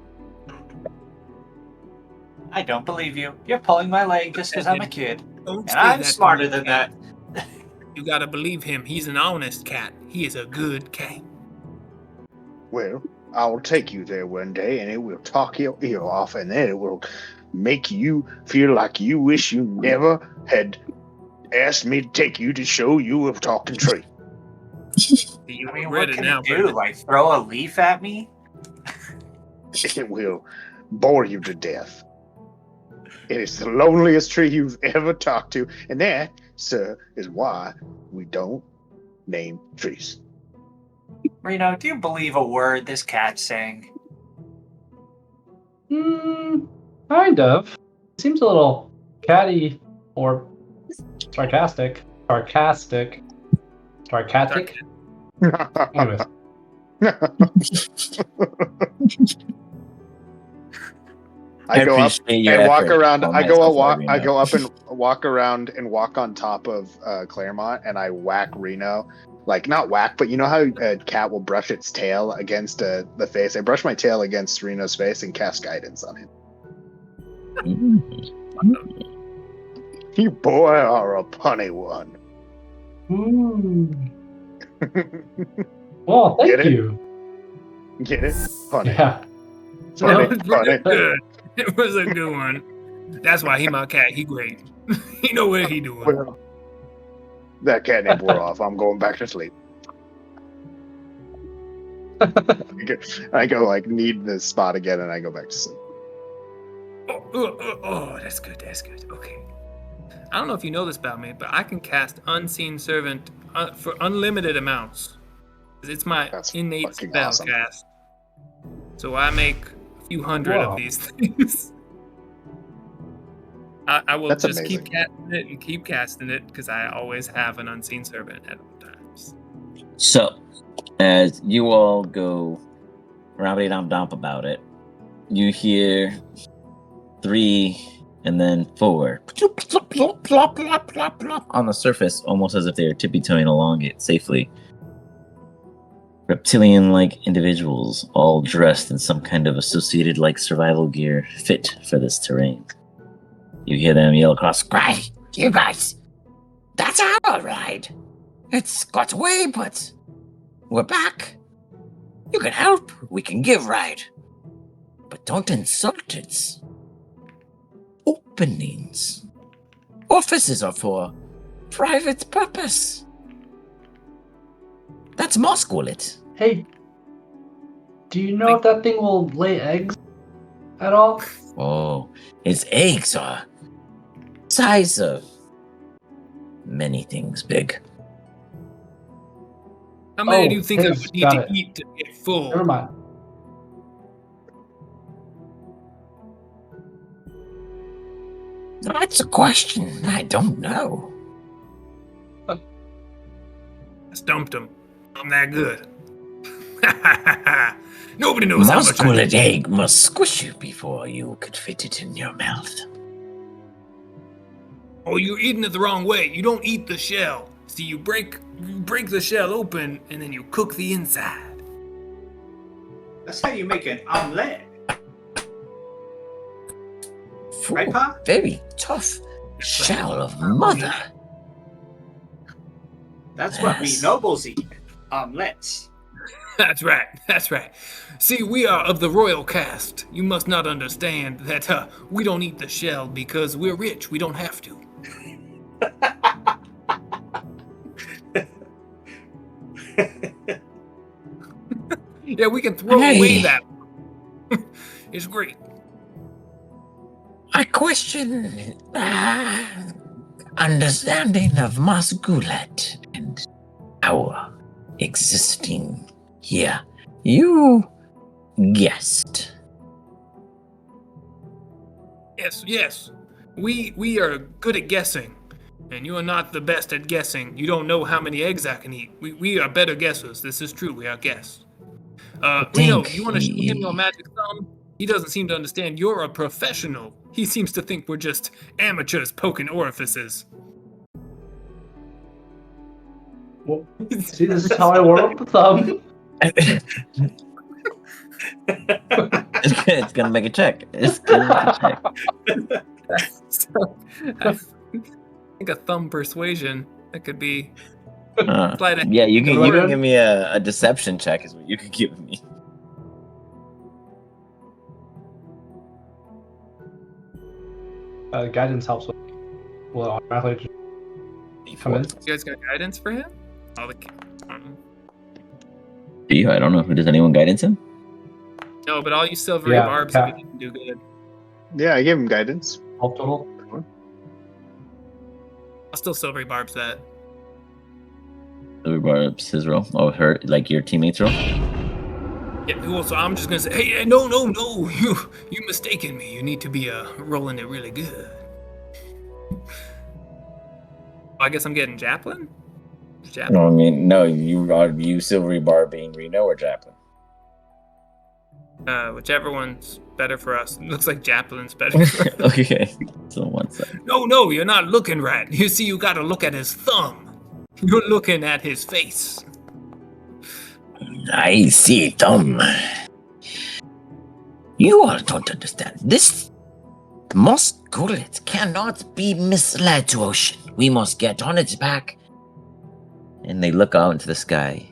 I don't believe you. You're pulling my leg just because I'm a kid. Don't And say I'm that to smarter me, than cat. that. You gotta believe him. He's an honest cat. He is a good cat. Well, I will take you there one day and it will talk your ear off, and then it will make you feel like you wish you never had asked me to take you to show you a talking tree. I mean, Read what it can now, it do? Brendan. Like throw a leaf at me? It will bore you to death. It is the loneliest tree you've ever talked to, and that, sir, is why we don't name trees. Reno, do you believe a word this cat's saying? Kind of. Seems a little catty or sarcastic. Sarcastic. Sarcastic? Anyways. I go up appreciate your and walk effort around. on I that go so up, far, walk. I Reno. go up and walk around and walk on top of Claremont, and I whack Reno. Like not whack, but you know how a cat will brush its tail against the face. I brush my tail against Reno's face and cast guidance on him. You boy are a punny one. Ooh. Well, thank Get it? you. Get it? Punny. Yeah. That Funny, was pretty funny. good. It was a good one. That's why he my cat. He great. He know what he doing. Well, that catnip wore off. I'm going back to sleep. I go like need the spot again, and I go back to sleep. Oh, that's good. That's good. Okay. I don't know if you know this about me, but I can cast Unseen Servant for unlimited amounts. It's my That's innate fucking spell awesome. cast. So I make a few hundred Wow. of these things. I will That's just amazing. keep casting it and keep casting it because I always have an Unseen Servant at all times. So, as you all go rompity-domp about it, you hear 3 and then 4 on the surface, almost as if they are tippy-toeing along it safely. Reptilian-like individuals, all dressed in some kind of associated-like survival gear fit for this terrain. You hear them yell across, "Cry, you guys! That's our ride! It's got away, but we're back. You can help, we can give ride. But don't insult its openings. Offices are for private purpose. That's Mosquolit. Hey, do you know if that thing will lay eggs at all? Oh, its eggs are size of many things big. How many Oh, do you think I his, would need got to it. eat to get full? Never mind. That's a question I don't know. I stumped him. I'm that good. Nobody knows how much I Musculate egg must squish you before you could fit it in your mouth. Oh, you're eating it the wrong way. You don't eat the shell. See, you break the shell open and then you cook the inside. That's how you make an omelet. Right, Ooh, Pa? very tough shell of mother. That's what we Yes. nobles eat. Omelets. That's right. That's right. See, we are of the royal caste. You must not understand that we don't eat the shell because we're rich. We don't have to. Yeah, we can throw away Hey. that. It's great. I question understanding of Masgulet and our existing here. You guessed. Yes. We are good at guessing. And you are not the best at guessing. You don't know how many eggs I can eat. We are better guessers. This is true. We are guests. Reno, think you want to show him he- your magic thumb? He doesn't seem to understand you're a professional. He seems to think we're just amateurs poking orifices. Well, see, this is how I warm up the thumb. It's gonna make a check. It's gonna make a check. So, I think a thumb persuasion, that could be Uh, sleight of yeah, you Good can one. give me a deception check is what you could give me. Guidance helps with. Will it automatically come in? You guys got guidance for him? All the Do you? I don't know. Does anyone guidance him? No, but all you silvery Yeah, barbs yeah. can do good. Yeah, I gave him guidance. 12 total. I'll still silvery barbs that. Silver Barb's his roll. Oh, her, like your teammates roll? Yeah, well, so I'm just gonna say, hey, no, you mistaken me. You need to be rolling it really good. I guess I'm getting Japlin? Japlin? No, I mean, no, you Silvery Bar being Reno or Chaplin? Whichever one's better for us. Looks like Japlin's better for us. Okay. So one second. No, you're not looking right. You see, you gotta look at his thumb. You're looking at his face. I see, Tom. You all don't understand. This Musculate cannot be misled to ocean. We must get on its back. And they look out into the sky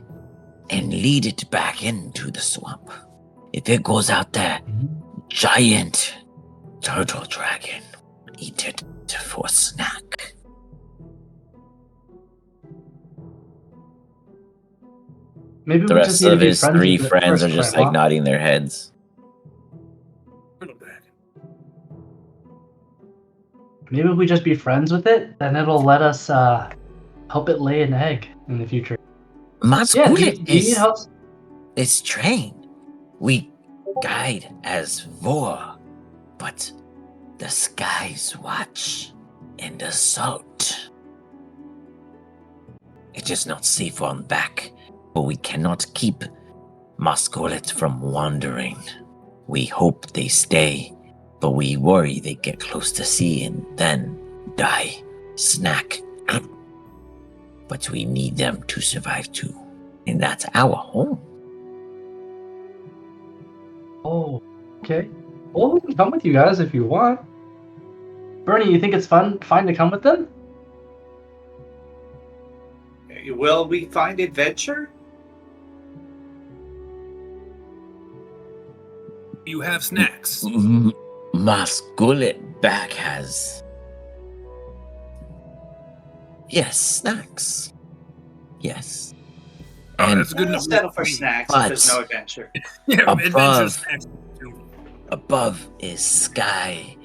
and lead it back into the swamp. If it goes out there, giant turtle dragon eat it for snack. Maybe The we just rest need to of be his friends three with it friends first, are just Grandma. like nodding their heads. Maybe if we just be friends with it, then it'll let us help it lay an egg in the future. Yeah, Musculate do you need help? is trained. We guide as Vor, but the skies watch and assault. It is not safe on back, but we cannot keep Musculate from wandering. We hope they stay, but we worry they get close to sea and then die. Snack. But we need them to survive too. And that's our home. Oh, okay. Well, we can come with you guys if you want. Bernie, you think it's fine to come with them? Will we find adventure? You have snacks. Musculate back has... Yes, snacks. Yes. Oh, And that's good I'll enough. settle for snacks if there's no adventure. Yeah, Above. adventure snacks. too. above is sky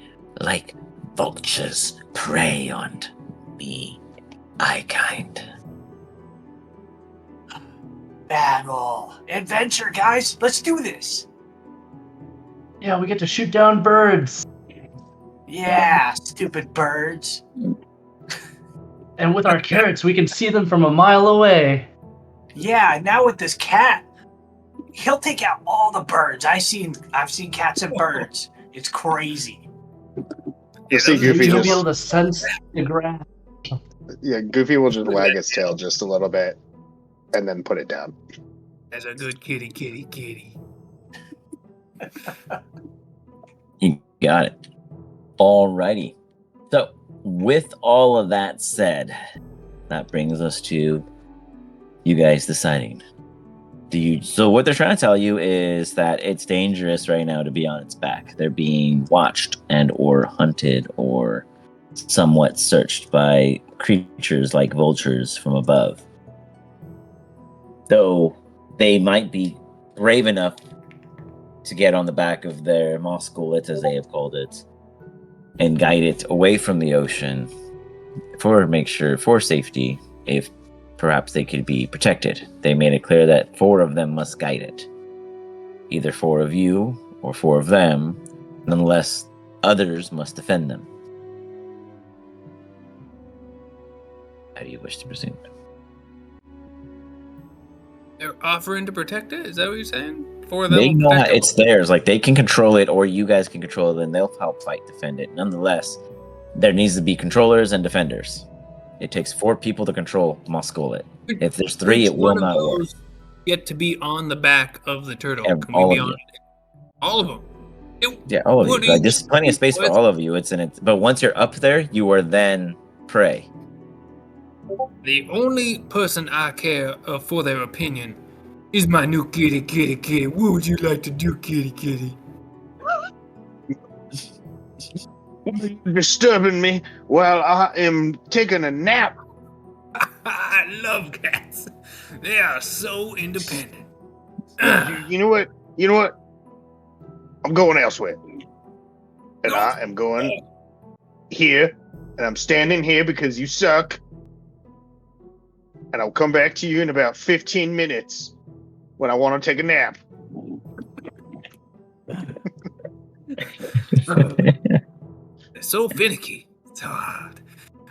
like vultures prey on me, I kind. battle. Adventure, guys. Let's do this. Yeah, we get to shoot down birds. Yeah, stupid birds. And with our carrots, we can see them from a mile away. Yeah, now with this cat, he'll take out all the birds. I've seen cats and birds. It's crazy. You see Goofy You'll be able just, to sense the grass. yeah, Goofy will just wag its tail just a little bit and then put it down. That's a good kitty. You got it. Alrighty. So, with all of that said, that brings us to you guys deciding. So what they're trying to tell you is that it's dangerous right now to be on its back. They're being watched and or hunted or somewhat searched by creatures like vultures from above. Though they might be brave enough to get on the back of their moskulet, as they have called it, and guide it away from the ocean for safety, if perhaps they could be protected. They made it clear that 4 of them must guide it. Either 4 of you or 4 of them, nonetheless, others must defend them. How do you wish to proceed? They're offering to protect it? Is that what you're saying? For them? They know it's theirs. Like, they can control it, or you guys can control it, and they'll help fight, defend it. Nonetheless, there needs to be controllers and defenders. It takes 4 people to control Moskulet. If there's 3, it will not work. Get to be on the back of the turtle. Yeah, Can all we be of on you. it? All of them. Yeah, all of What you. do Like, there's plenty of space for all of you. But once you're up there, you are then prey. The only person I care for their opinion is my new kitty. What would you like to do, kitty? Disturbing me while I am taking a nap. I love cats. They are so independent. You know what? I'm going elsewhere. And I am going here. And I'm standing here because you suck. And I'll come back to you in about 15 minutes when I want to take a nap. They're so finicky. It's hard.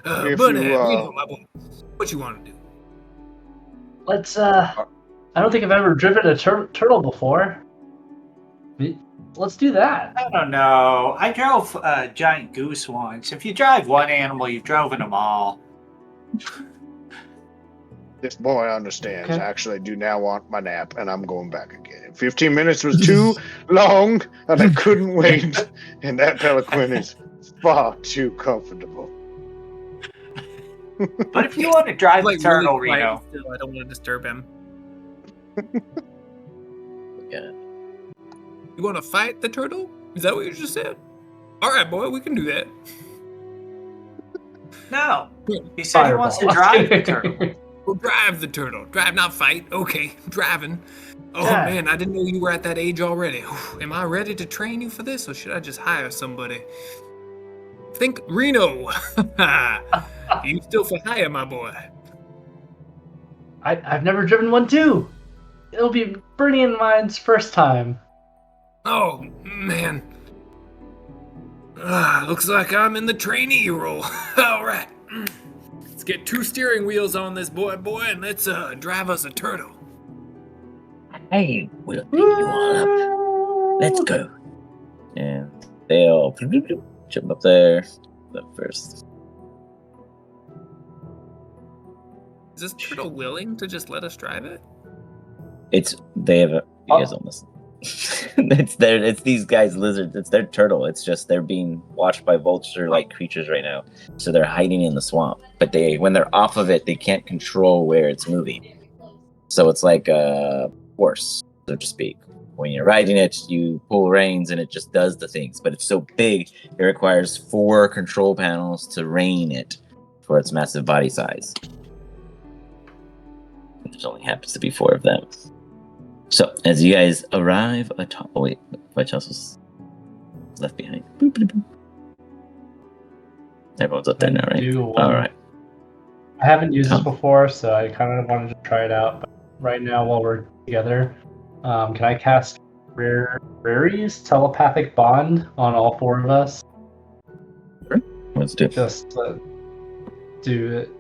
If But you, Reno, my boy, what you want to do? Let's, I don't think I've ever driven a turtle before. Let's do that. I don't know. I drove a giant goose once. If you drive one animal, you've driven them all. This boy understands. Okay. I actually do now want my nap, and I'm going back again. 15 minutes was too long, and I couldn't wait. And that pelican is far too comfortable. But if you want to drive Like, the turtle, really quiet Reno, still, I don't want to disturb him. Yeah. You want to fight the turtle? Is that what you just said? All right, boy, we can do that. no. He said he wants to drive the turtle. We'll drive the turtle. Drive, not fight. Okay, driving. Oh, Yeah. man, I didn't know you were at that age already. Am I ready to train you for this, or should I just hire somebody? Think Reno. You still for hire, my boy. I've never driven one too. It'll be Bernie and mine's first time. Oh, man. Looks like I'm in the trainee role. All right. Let's get 2 steering wheels on this boy, and let's drive us a turtle. Hey, we'll pick you all up. Let's go. And they all jump up there. Up first. Is this turtle willing to just let us drive it? They have you guys don't listen. It's these guys lizards. It's their turtle. It's just they're being watched by vulture-like creatures right now. So they're hiding in the swamp. But when they're off of it, they can't control where it's moving. So it's like a horse, so to speak. When you're riding it, you pull reins and it just does the things. But it's so big, it requires 4 control panels to rein it for its massive body size. There only happens to be 4 of them. So, as you guys arrive atop... Oh, wait. Which house was left behind? Boop, boop, boop. Everyone's up there now, right? All right. I haven't used this before, so I kind of wanted to try it out. right now while we're together. Can I cast Rary's telepathic bond on all four of us? Let's do it. Just do it.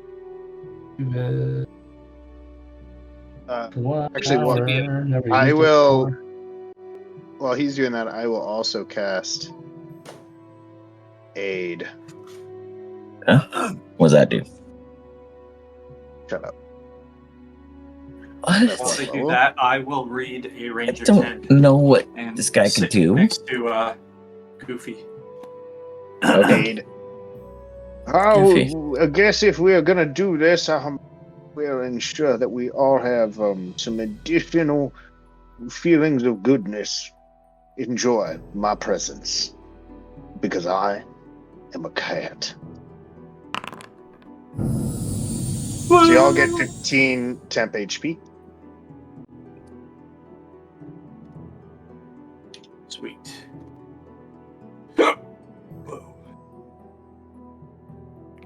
Actually, what- I will. While he's doing that, I will also cast Aid. Huh? What does that do? Shut up. What? While they do that, I will read a I Ranger's don't Head. know what And this guy can sit do. next to Goofy. Okay. Aid. Goofy. I guess if we are gonna do this, we'll ensure that we all have some additional feelings of goodness. Enjoy my presence, because I am a cat. So y'all get 15 temp HP. Sweet.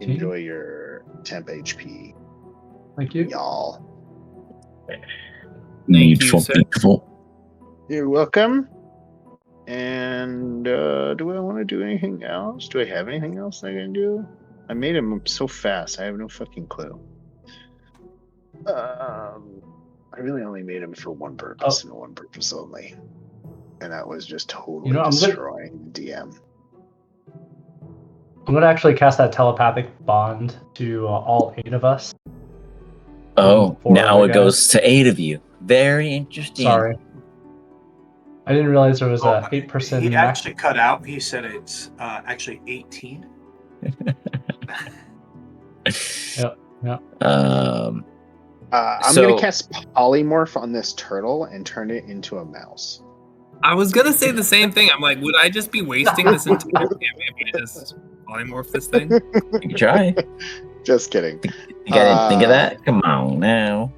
Enjoy your temp HP, Thank you. y'all. Needful sir. people. You're welcome. And do I want to do anything else? Do I have anything else I can do? I made him so fast. I have no fucking clue. I really only made him for one purpose and one purpose only, and that was just totally I'm destroying the DM. I'm gonna actually cast that telepathic bond to all 8 of us. Oh, Four now other it guys. goes to 8 of you. Very interesting. Sorry, I didn't realize there was a He 8% max. actually cut out. He said it's actually 18. Um, I'm So- gonna cast polymorph on this turtle and turn it into a mouse. I was gonna say the same thing. I'm like, would I just be wasting this entire campaign if I just polymorph this thing? you can try. Just kidding. You gotta think of that? Come on now.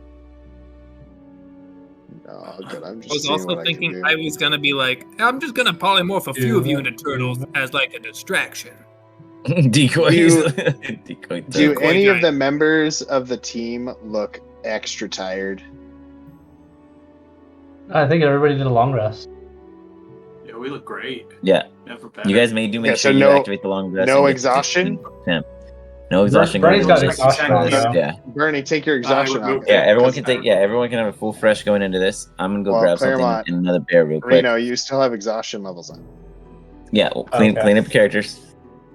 Oh, good. I'm just I was seeing also what I can thinking do. I was gonna be like, I'm just gonna polymorph a few of you into turtles as like a distraction. Decoys. Decoy Do Decoy any of giant. the members of the team look extra tired? I think everybody did a long rest. Yeah, we look great. Yeah, Never better. you guys may do make Yeah, sure so you no- activate the long rest. no and get exhaustion? 15 temp. No exhaustion. Bernie's going got into this. exhaustion on, Yeah. though. Yeah, Bernie, take your exhaustion off. removed yeah. it. Everyone because can take. Yeah, everyone can have a full fresh going into this. I'm gonna go Well, grab something Claremont, and another bear real quick. Reno, you still have exhaustion levels on. Yeah, we'll clean Okay. clean up your characters,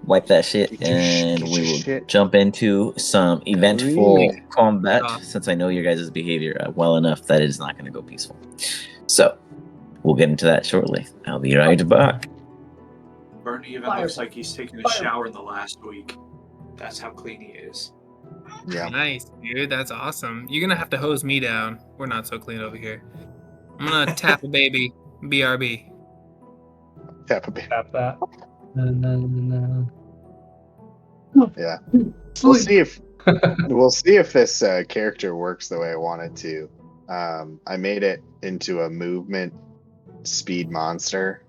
wipe that shit, Get your and get we your will shit. jump into some eventful Clean. combat. Yeah. Since I know your guys' behavior well enough that it's not going to go peaceful. So we'll get into that shortly. I'll be right back. Bernie even Fire. looks like he's taken a Fire. shower in the last week. That's how clean he is. Yeah. Nice, dude. That's awesome. You're gonna have to hose me down. We're not so clean over here. I'm gonna tap a baby. BRB. Tap a bit. Tap that. And then, Yeah. We'll see if this character works the way I want it to. I made it into a movement speed monster,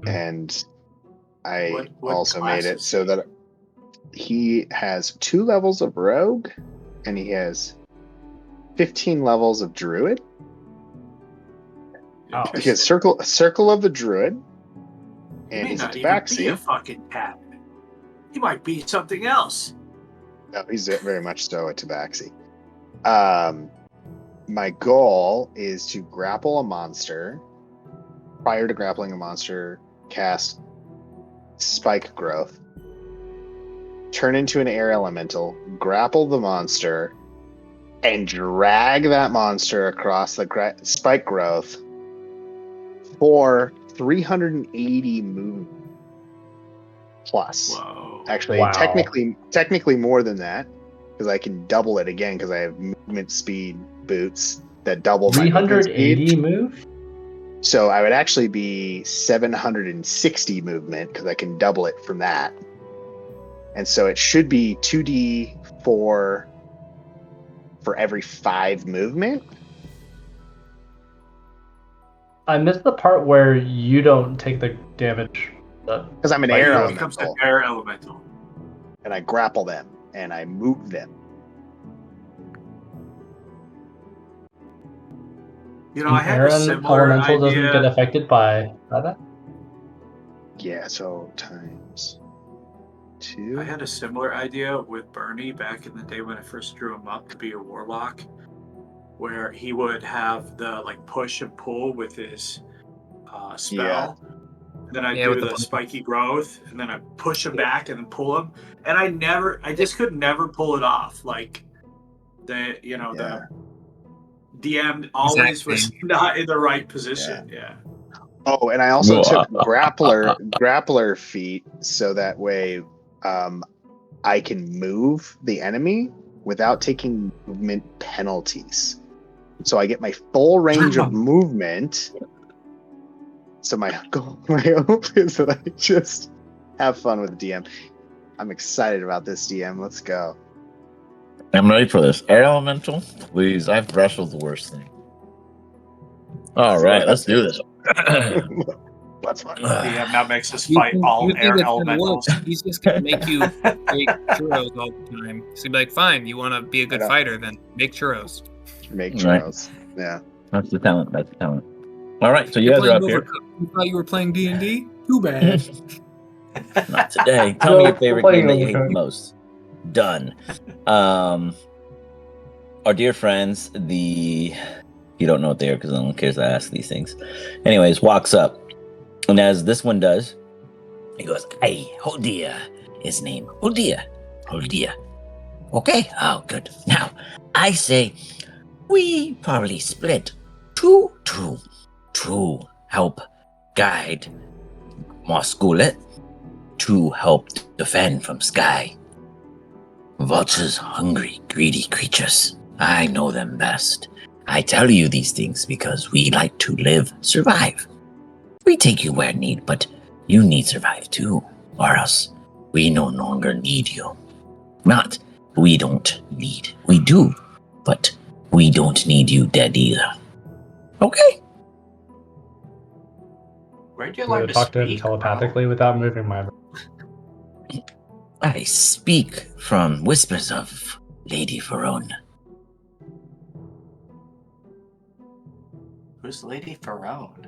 and I What also made it classes? so that he has 2 levels of rogue, and he has 15 levels of druid. Oh. Because circle of the druid, He and may he's a not even be a tabaxi. fucking cat. He might be something else. No, he's very much so a tabaxi. My goal is to grapple a monster. Prior to grappling a monster, cast spike growth, turn into an air elemental, grapple the monster, and drag that monster across the spike growth for 380 move plus. Whoa. Actually, Wow. technically more than that, because I can double it again because I have movement speed boots that double my movement speed. 380 move? So I would actually be 760 movement because I can double it from that. And so it should be 2d4 for every 5 movement. I missed the part where you don't take the damage. Because I'm an Like, air he becomes an elemental, air elemental. and I grapple them and I move them. I had a Aaron similar Elemental doesn't get idea. affected by that? Yeah, so times 2. I had a similar idea with Bernie back in the day when I first drew him up to be a warlock, where he would have the push and pull with his spell. Then I do with the spiky growth, and then I push him back and then pull him. And I just could never pull it off. The DM always was not in the right position. Yeah. Oh, and I also took grappler feet so that way I can move the enemy without taking movement penalties. So I get my full range of movement. So my hope is that I just have fun with the DM. I'm excited about this DM. Let's go. I'm ready for this. Air Elemental, please. I've wrestled the worst thing. All right, let's do this. Let's fun. DM now makes us fight all air elementals. He's just gonna make you make churros all the time. So he'd be like, fine, you want to be a good fighter, then make churros. Make churros. Right. Yeah. That's the talent. All right, so you guys are up here. You thought you were playing D&D? Too bad. Not today. Tell me your favorite game that you hate the most. Done. Our dear friends, you don't know what they are because no one cares to ask these things. Anyways, walks up. And as this one does, he goes, hey, oh dear. His name, oh dear. Okay, oh good. Now, I say we probably split two to help guide Moskulet to help defend from Sky. Vultures, hungry, greedy creatures. I know them best. I tell you these things because we like to live, survive. We take you where need, but you need survive too, or else we no longer need you. Not, we don't need. We do, but we don't need you dead either. Okay? Where'd you I'm learn going to to talk to him speak, telepathically without moving my. I speak from whispers of Lady FERONE. Who's Lady FERONE?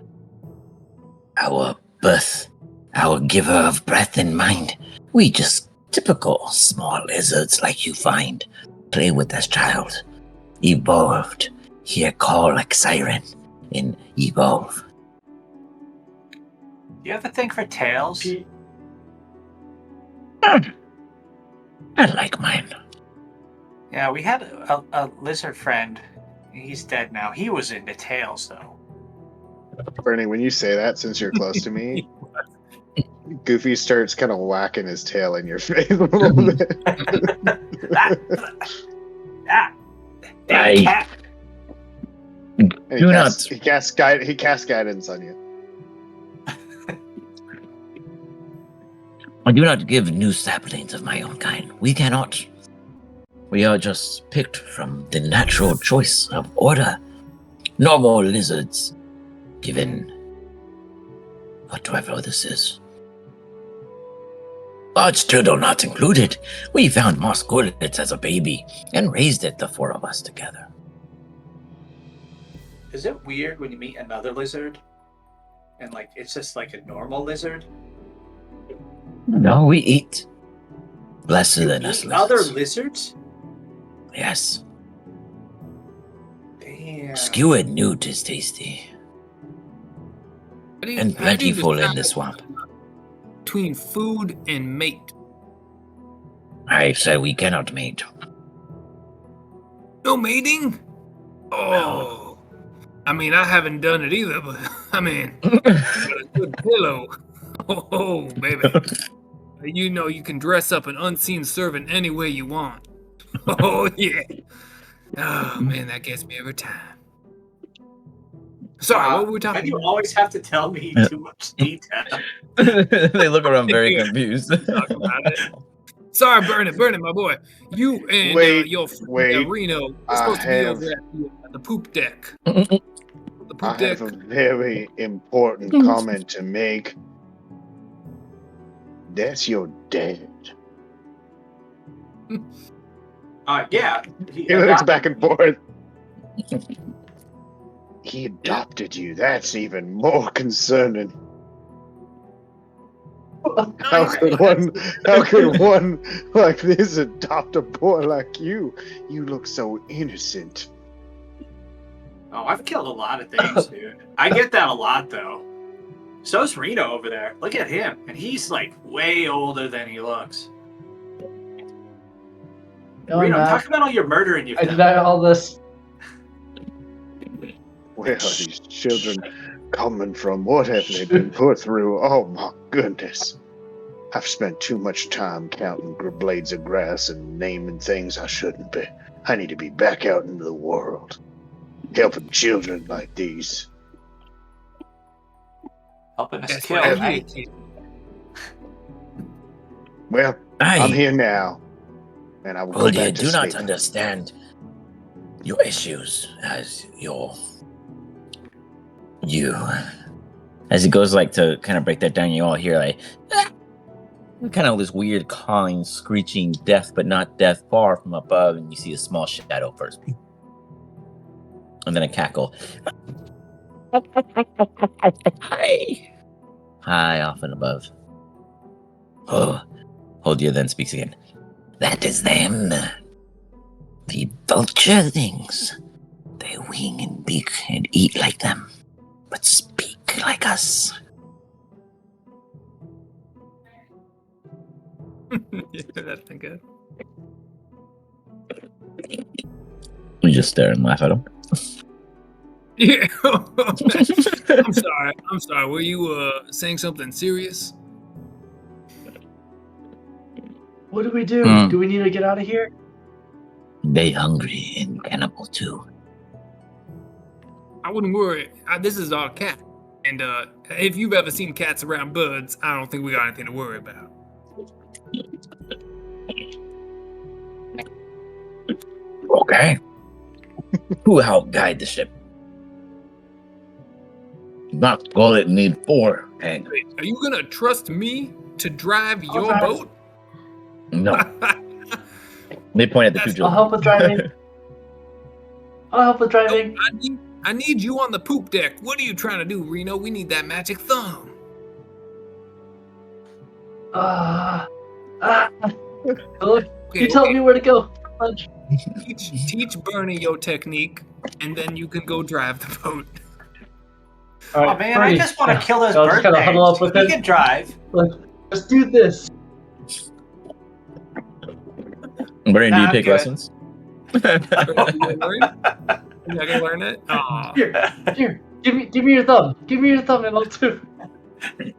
Our birth, our giver of breath and mind. We just typical small lizards like you find. Play with as child. Evolved. Hear call like siren. And evolve. You have a thing for tails? I like mine. Yeah, we had a lizard friend. He's dead now. He was into tails, though. Bernie, when you say that, since you're close to me, Goofy starts kind of whacking his tail in your face a little bit. Damn cat. And he casts guidance on you. I do not give new saplings of my own kind. We cannot. We are just picked from the natural choice of order. Normal lizards, given whatever this is. Large turtle not included. We found Moskulet as a baby and raised it, the four of us together. Is it weird when you meet another lizard? And it's just like a normal lizard? No, we eat lesser than us. Other lizards? Yes. Damn. Skewered newt is tasty. And plentiful in the swamp. Between food and mate. I said we cannot mate. No mating? Oh. I mean, I haven't done it either, but I mean, a good pillow. Oh, baby. You know you can dress up an unseen servant any way you want. Oh, yeah. Oh, man, that gets me every time. Sorry, what were we talking Why do you about? always have to tell me too much detail? They look around very confused. Talk about it. Sorry, Burning, my boy. You and your friend Reno are supposed to be over at the poop deck. The poop deck. have a very important comment to make. That's your dad. Yeah. He looks back and forth. He adopted you. That's even more concerning. How could one like this adopt a boy like you? You look so innocent. Oh, I've killed a lot of things, dude. I get that a lot, though. So's Reno over there. Look at him. And he's, like, way older than he looks. No, Reno, Matt. talk about all your murdering you've I done. deny all this. Where are these children coming from? What have they been put through? Oh my goodness. I've spent too much time counting blades of grass and naming things I shouldn't be. I need to be back out into the world, helping children like these. Helping us That's kill, what right? Well, I'm I, here now, and I will go Goldie, I back to do not sleep. understand your issues as you. As he goes like to kind of break that down, you all hear like kind of this weird cawing, screeching death, but not death far from above, and you see a small shadow first. And then a cackle. High off and above. Oh, Holdia then speaks again. That is them. The vulture things. They wing and beak and eat like them, but speak like us. Yeah, that's been good. We just stare and laugh at him. Yeah. I'm sorry. I'm sorry. Were you saying something serious? What do we do? Hmm. Do we need to get out of here? They hungry and cannibal too. I wouldn't worry. This is our cat. And if you've ever seen cats around birds, I don't think we got anything to worry about. Okay. Who helped guide the ship? Not all it need for, and Wait, are you gonna trust me to drive I'll your drive. boat? no. They point at the two That's- children. I'll help with driving. I'll help with driving. I need you on the poop deck. What are you trying to do, Reno? We need that magic thumb. Look, Okay, you tell okay. me where to go. Fudge. Teach Bernie your technique, and then you can go drive the boat. All right, Oh, man, Bernie, I just want to kill those I'll just bird kinda huddle up things. with He him. can drive. Let's do this. Brandon, do Nah, you I'm take good. lessons? You're not gonna learn it? Aw. Here, give me your thumb. Give me your thumb, and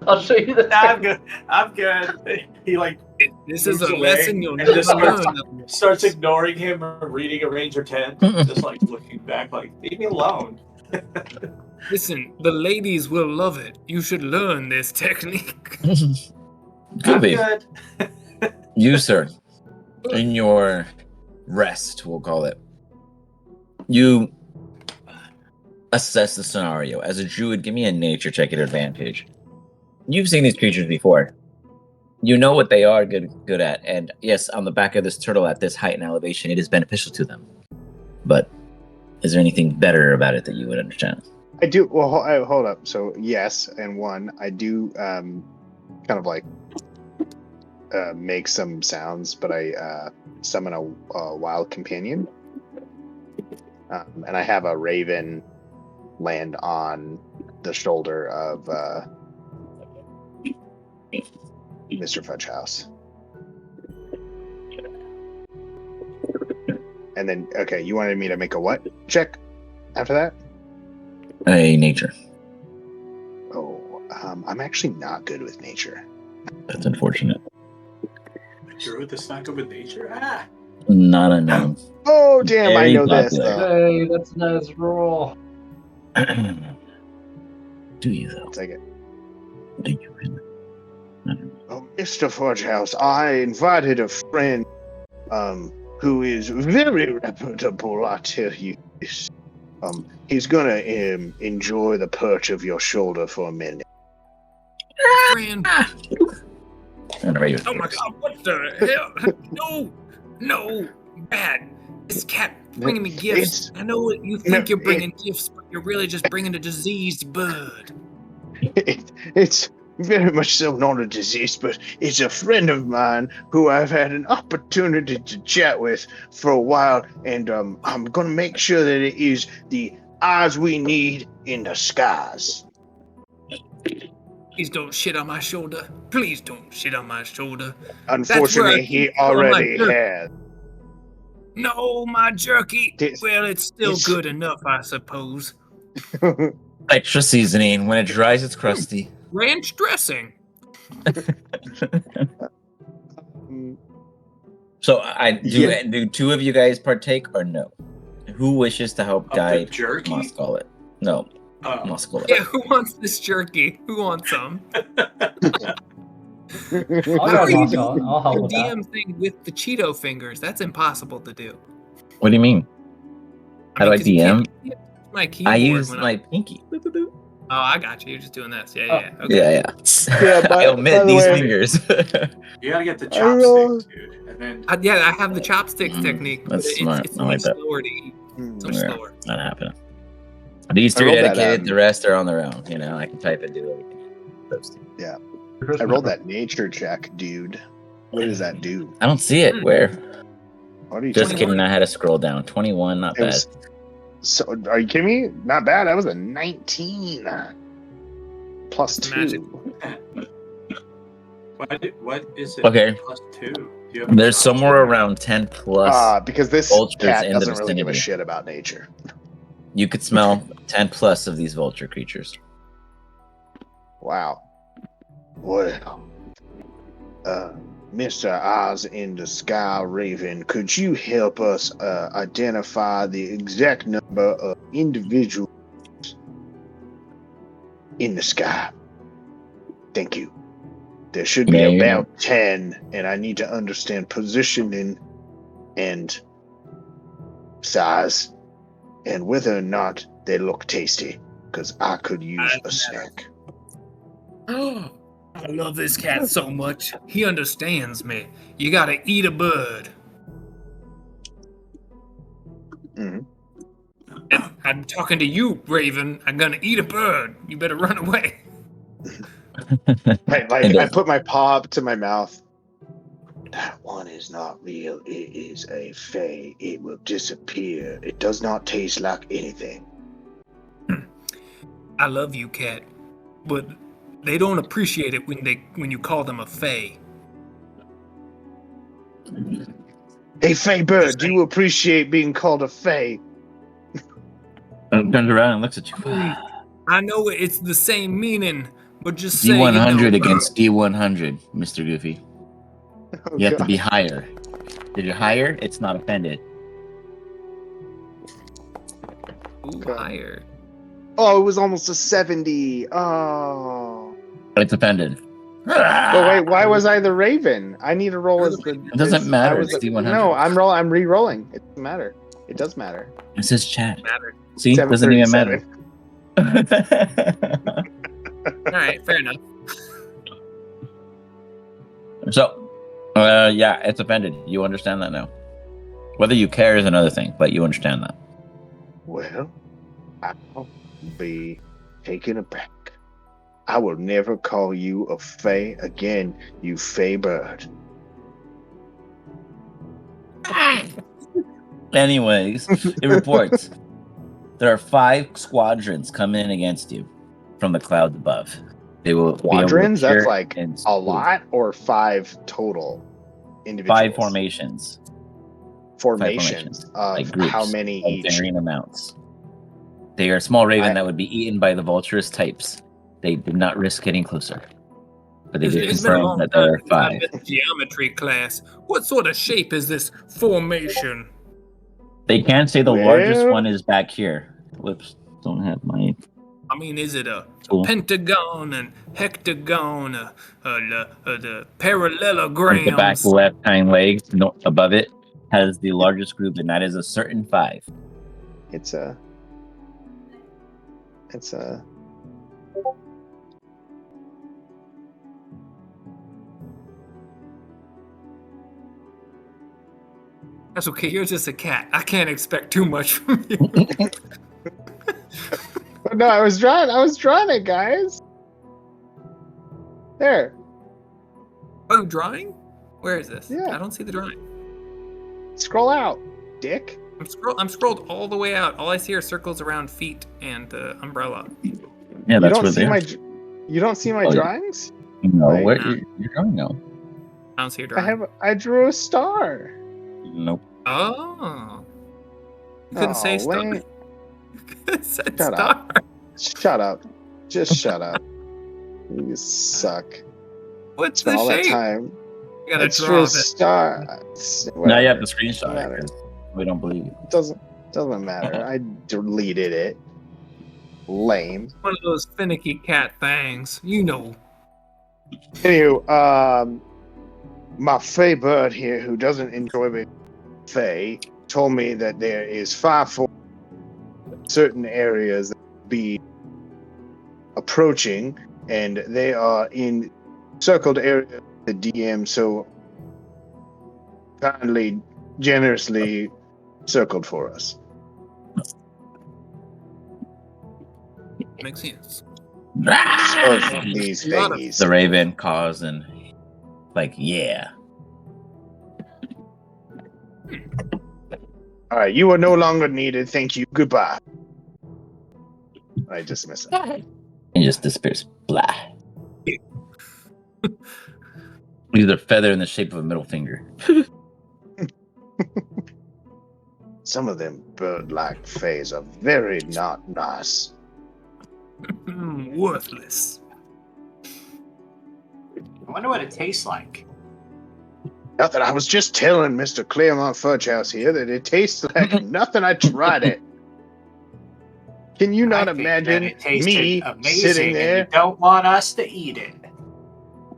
I'll show you the. Nah, I'm good. I'm good. He like This is moves a away lesson you'll and never just starts, learn. starts ignoring him or reading a Ranger 10. Just like looking back like, leave me alone. Listen, the ladies will love it. You should learn this technique. Could I'm be. good. You, sir, in your rest, we'll call it, you assess the scenario. As a druid, give me a nature check at advantage. You've seen these creatures before. You know what they are good at. And yes, on the back of this turtle at this height and elevation, it is beneficial to them. But is there anything better about it that you would understand? I do. Well, hold up. So yes, and one, I do kind of like make some sounds, but I summon a wild companion, and I have a raven land on the shoulder of Mr. Fudge House. And then, okay, you wanted me to make a what check after that? A nature. Oh, I'm actually not good with nature. That's unfortunate. Druid that's not good with nature? Ah. Not unknown. Oh, damn, I Very know this, popular. though. Hey, that's a nice roll. Do you, though? Take it. Do you really? I don't know. Oh, Mr. Forgehouse, I invited a friend who is very reputable, I tell you this. He's gonna enjoy the perch of your shoulder for a minute. Friend. I'm gonna write you a Oh my text. god, what the hell? No! Bad. This cat bringing me gifts. I know what you think you're bringing gifts, but you're really just bringing a diseased bird. It's very much so not a disease, but it's a friend of mine who I've had an opportunity to chat with for a while, and I'm gonna make sure that it is the eyes we need in the skies. Please don't shit on my shoulder. Please don't shit on my shoulder. Unfortunately, he already has. No, my jerky. This- Well, it's still this- good enough, I suppose. Extra seasoning. When it dries, it's crusty. Ranch dressing. So do two of you guys partake or no? Who wishes to help Of the guide jerky? Moscolet? No, Oh. Moscolet. Yeah, who wants this jerky? Who wants some? I'll How go are you Moscow. doing I'll help the with that. DM thing with the Cheeto fingers? That's impossible to do. What do you mean? How do I 'cause you DM? can't use my keyboard I use when my pinky. Oh, I got you. You're just doing this. Yeah. Okay. Yeah. Yeah, I by omit the these way- fingers. You gotta get the I roll- chopsticks, dude. And then Yeah, I have the chopsticks technique. But that's smart. It's I much like that. slower to eat. It's much Yeah, slower. not happening. These I three rolled that, dedicated, the rest are on their own. You know, I can type and do everything. Those two. I rolled that nature check, dude. What does that do? I don't see it. Where? What are you Just talking kidding. about? I had to scroll down. 21, not It bad. was- So, are you kidding me? Not bad. That was a 19 plus It's 2. magic. what is it? Okay. Plus 2. Do you have There's a somewhere around 10 plus. Because this vultures cat in the doesn't really give a vicinity. shit about nature. You could smell 10 plus of these vulture creatures. Wow. Well, Mr. Eyes in the Sky Raven, could you help us identify the exact number of individuals in the sky? Thank you. There should be Yeah, you about 10, and I need to understand positioning and size, and whether or not they look tasty, because I could use a snack. I love this cat so much. He understands me. You gotta eat a bird. Mhm. I'm talking to you, Raven. I'm gonna eat a bird. You better run away. I put my paw up to my mouth. That one is not real. It is a fae. It will disappear. It does not taste like anything. I love you, cat, but they don't appreciate it when you call them a fae. A fae bird, do you appreciate being called a fae? Turns around and looks at you. I know it's the same meaning, but just say D100 you know. against D100, Mr. Goofy. Oh, You have to God. be higher. If you're higher, it's not offended. Ooh, Okay. higher. Oh, it was almost a 70. Oh. It's offended. But wait, why was I the Raven? I need to roll as the. It doesn't as- matter, I was it's the- D100. No, I'm re-rolling. It doesn't matter. It does matter. It says chat. Matter. See, it doesn't even matter. 737. All right, fair enough. So, yeah, it's offended. You understand that now. Whether you care is another thing, but you understand that. Well, I'll be taken aback. I will never call you a fae again, you fae bird. Anyways, it reports there are 5 squadrons coming in against you from the clouds above. They will be able to Quadrants? That's appear like in a lot, or 5 total individuals? 5 formations. Formations of like groups how many of each? varying amounts. They are a small raven I- that would be eaten by the vulturous types. They did not risk getting closer, but they did It's been a confirm long that time there are since I 5. missed geometry class. What sort of shape is this formation? They can say the largest Well- one is back here. Whoops, don't have my I mean, is it a tool. pentagon and hectagon, the Like the back parallelograms? left hind leg above it has the largest group, and that is a certain 5. It's a. That's okay. You're just a cat. I can't expect too much from you. No, I was drawing it, guys. There. Oh, drawing? Where is this? Yeah. I don't see the drawing. Scroll out, dick. I'm scrolled all the way out. All I see are circles around feet and the umbrella. Yeah, that's where You don't see my Oh, yeah. drawings? No, Like- what you're drawing now? I don't see a drawing. I drew a star. Nope. Oh. You couldn't say Oh, star. Lane. You could've said Shut star. up. Shut up. Just shut up. You suck. What's Spent the all that shape? time. You gotta It's draw for a this. star. Now you have Whatever. to screenshot Matter. it. 'Cause we don't believe you. Doesn't matter. I deleted it. Lame. One of those finicky cat things. You know. Anywho, my Fey bird here, who doesn't enjoy being Fey, told me that there is 5-4 certain areas that will be approaching, and they are in circled area. The DM so kindly, generously circled for us. Makes sense. Of these Lot of- thingies. The Raven caws and like, yeah. All right, you are no longer needed. Thank you. Goodbye. I dismiss it. And just disappears. Blah. Leaves a feather in the shape of a middle finger. Some of them bird-like fays are very not nice. Worthless. I wonder what it tastes like. Nothing. I was just telling Mr. Claremont Fudge House here that it tastes like nothing. I tried it. Can you not I think imagine that it tasted me amazing sitting and there? you don't want us to eat it.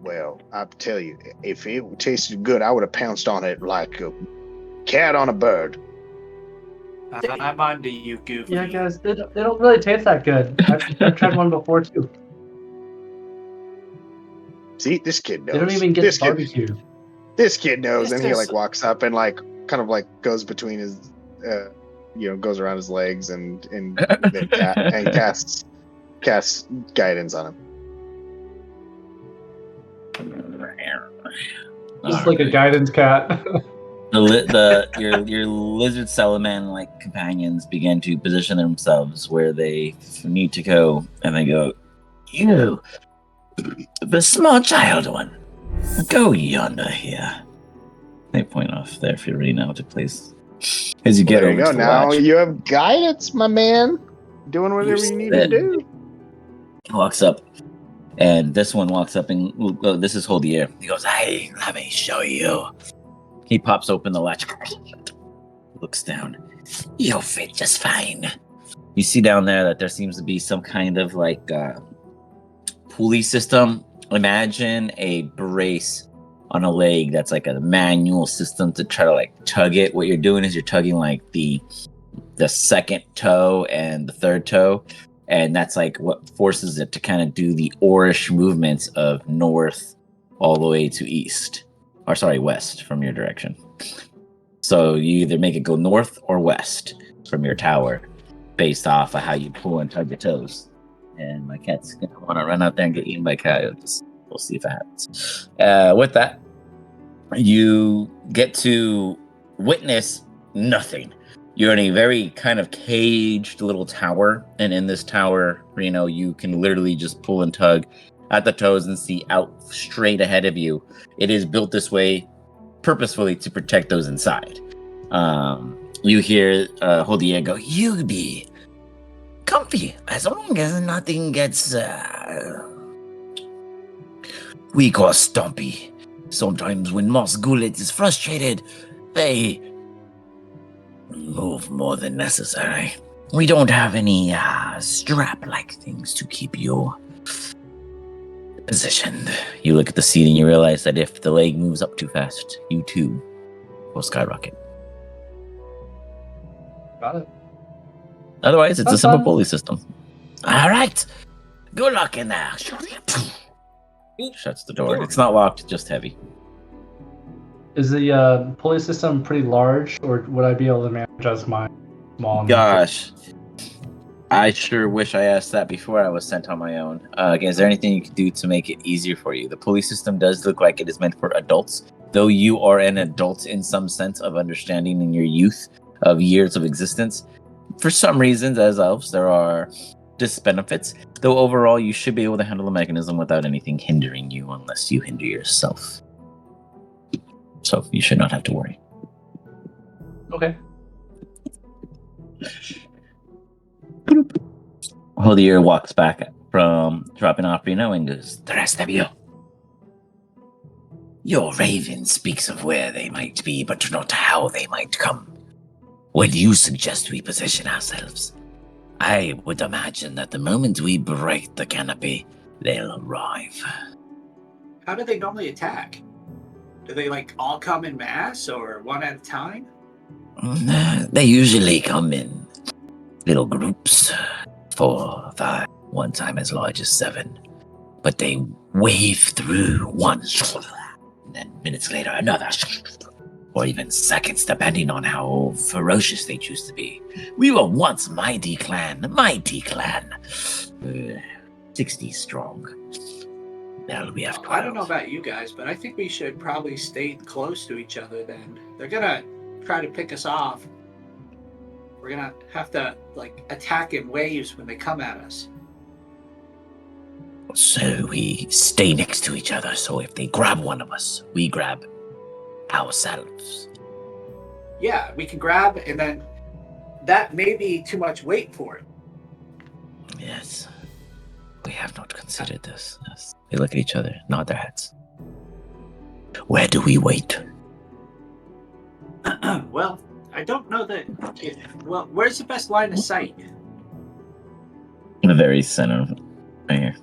Well, I tell you, if it tasted good, I would have pounced on it like a cat on a bird. I'm onto you, Goofy. Yeah, guys, they don't really taste that good. I've tried one before too. See, this kid knows. They don't even get this kid, barbecued. this kid knows, This and he is- like walks up and like kind of like goes between his, goes around his legs and then and casts guidance on him. Just like a guidance cat. Your lizard salamander like companions begin to position themselves where they need to go, and they go, "You, the small child one, go yonder here." They point off there for you right now to place. As you get There over you go. to the Now latch, you have guidance, my man. Doing whatever you need to said- do. he walks up, and this one walks up, and this is Holdier. He goes, "Hey, let me show you." He pops open the latch, looks down. You'll fit just fine. You see down there that there seems to be some kind of like pulley system. Imagine a brace on a leg that's like a manual system to try to like tug it. What you're doing is you're tugging like the second toe and the third toe, and that's like what forces it to kind of do the oarish movements of north all the way to east. Or sorry, west from your direction. So you either make it go north or west from your tower based off of how you pull and tug your toes. And my cat's gonna want to run out there and get eaten by coyotes. We'll see if it happens. With that, you get to witness nothing. You're in a very kind of caged little tower, and in this tower, Reno, you can literally just pull and tug at the toes and see out straight ahead of you. It is built this way purposefully to protect those inside. You hear Holdier go, "You be comfy as long as nothing gets weak or stumpy. Sometimes when Moss Gullet is frustrated, they move more than necessary. We don't have any strap-like things to keep you positioned." You look at the seat and you realize that if the leg moves up too fast, you too will skyrocket. Got it. Otherwise, it's a That's simple fine. pulley system. All right, good luck in there. Shuts the door. It's not locked, just heavy. Is the pulley system pretty large, or would I be able to manage as my small? Gosh, I sure wish I asked that before I was sent on my own. Again, is there anything you could do to make it easier for you? The pulley system does look like it is meant for adults, though you are an adult in some sense of understanding in your youth of years of existence. For some reasons, as elves, there are disbenefits, though overall you should be able to handle the mechanism without anything hindering you unless you hinder yourself. So you should not have to worry. Okay. Hodier walks back from dropping off Reno and goes, "The rest of you. Your raven speaks of where they might be, but not how they might come. When you suggest we position ourselves, I would imagine that the moment we break the canopy, they'll arrive." How do they normally attack? Do they like all come in mass or one at a time? They usually come in little groups, 4, 5, one time as large as 7. But they wave through one, and then minutes later another, or even seconds, depending on how ferocious they choose to be. We were once mighty clan, 60 strong. Now we have 12. I don't know about you guys, but I think we should probably stay close to each other then. They're gonna try to pick us off. We're gonna have to like attack in waves when they come at us. So we stay next to each other, so if they grab one of us, we grab ourselves. Yeah, we can grab, and then that may be too much weight for it. Yes. We have not considered this. Yes. They look at each other, nod their heads. Where do we wait? Well, I don't know that. Well, where's the best line of sight? In the very center, right here.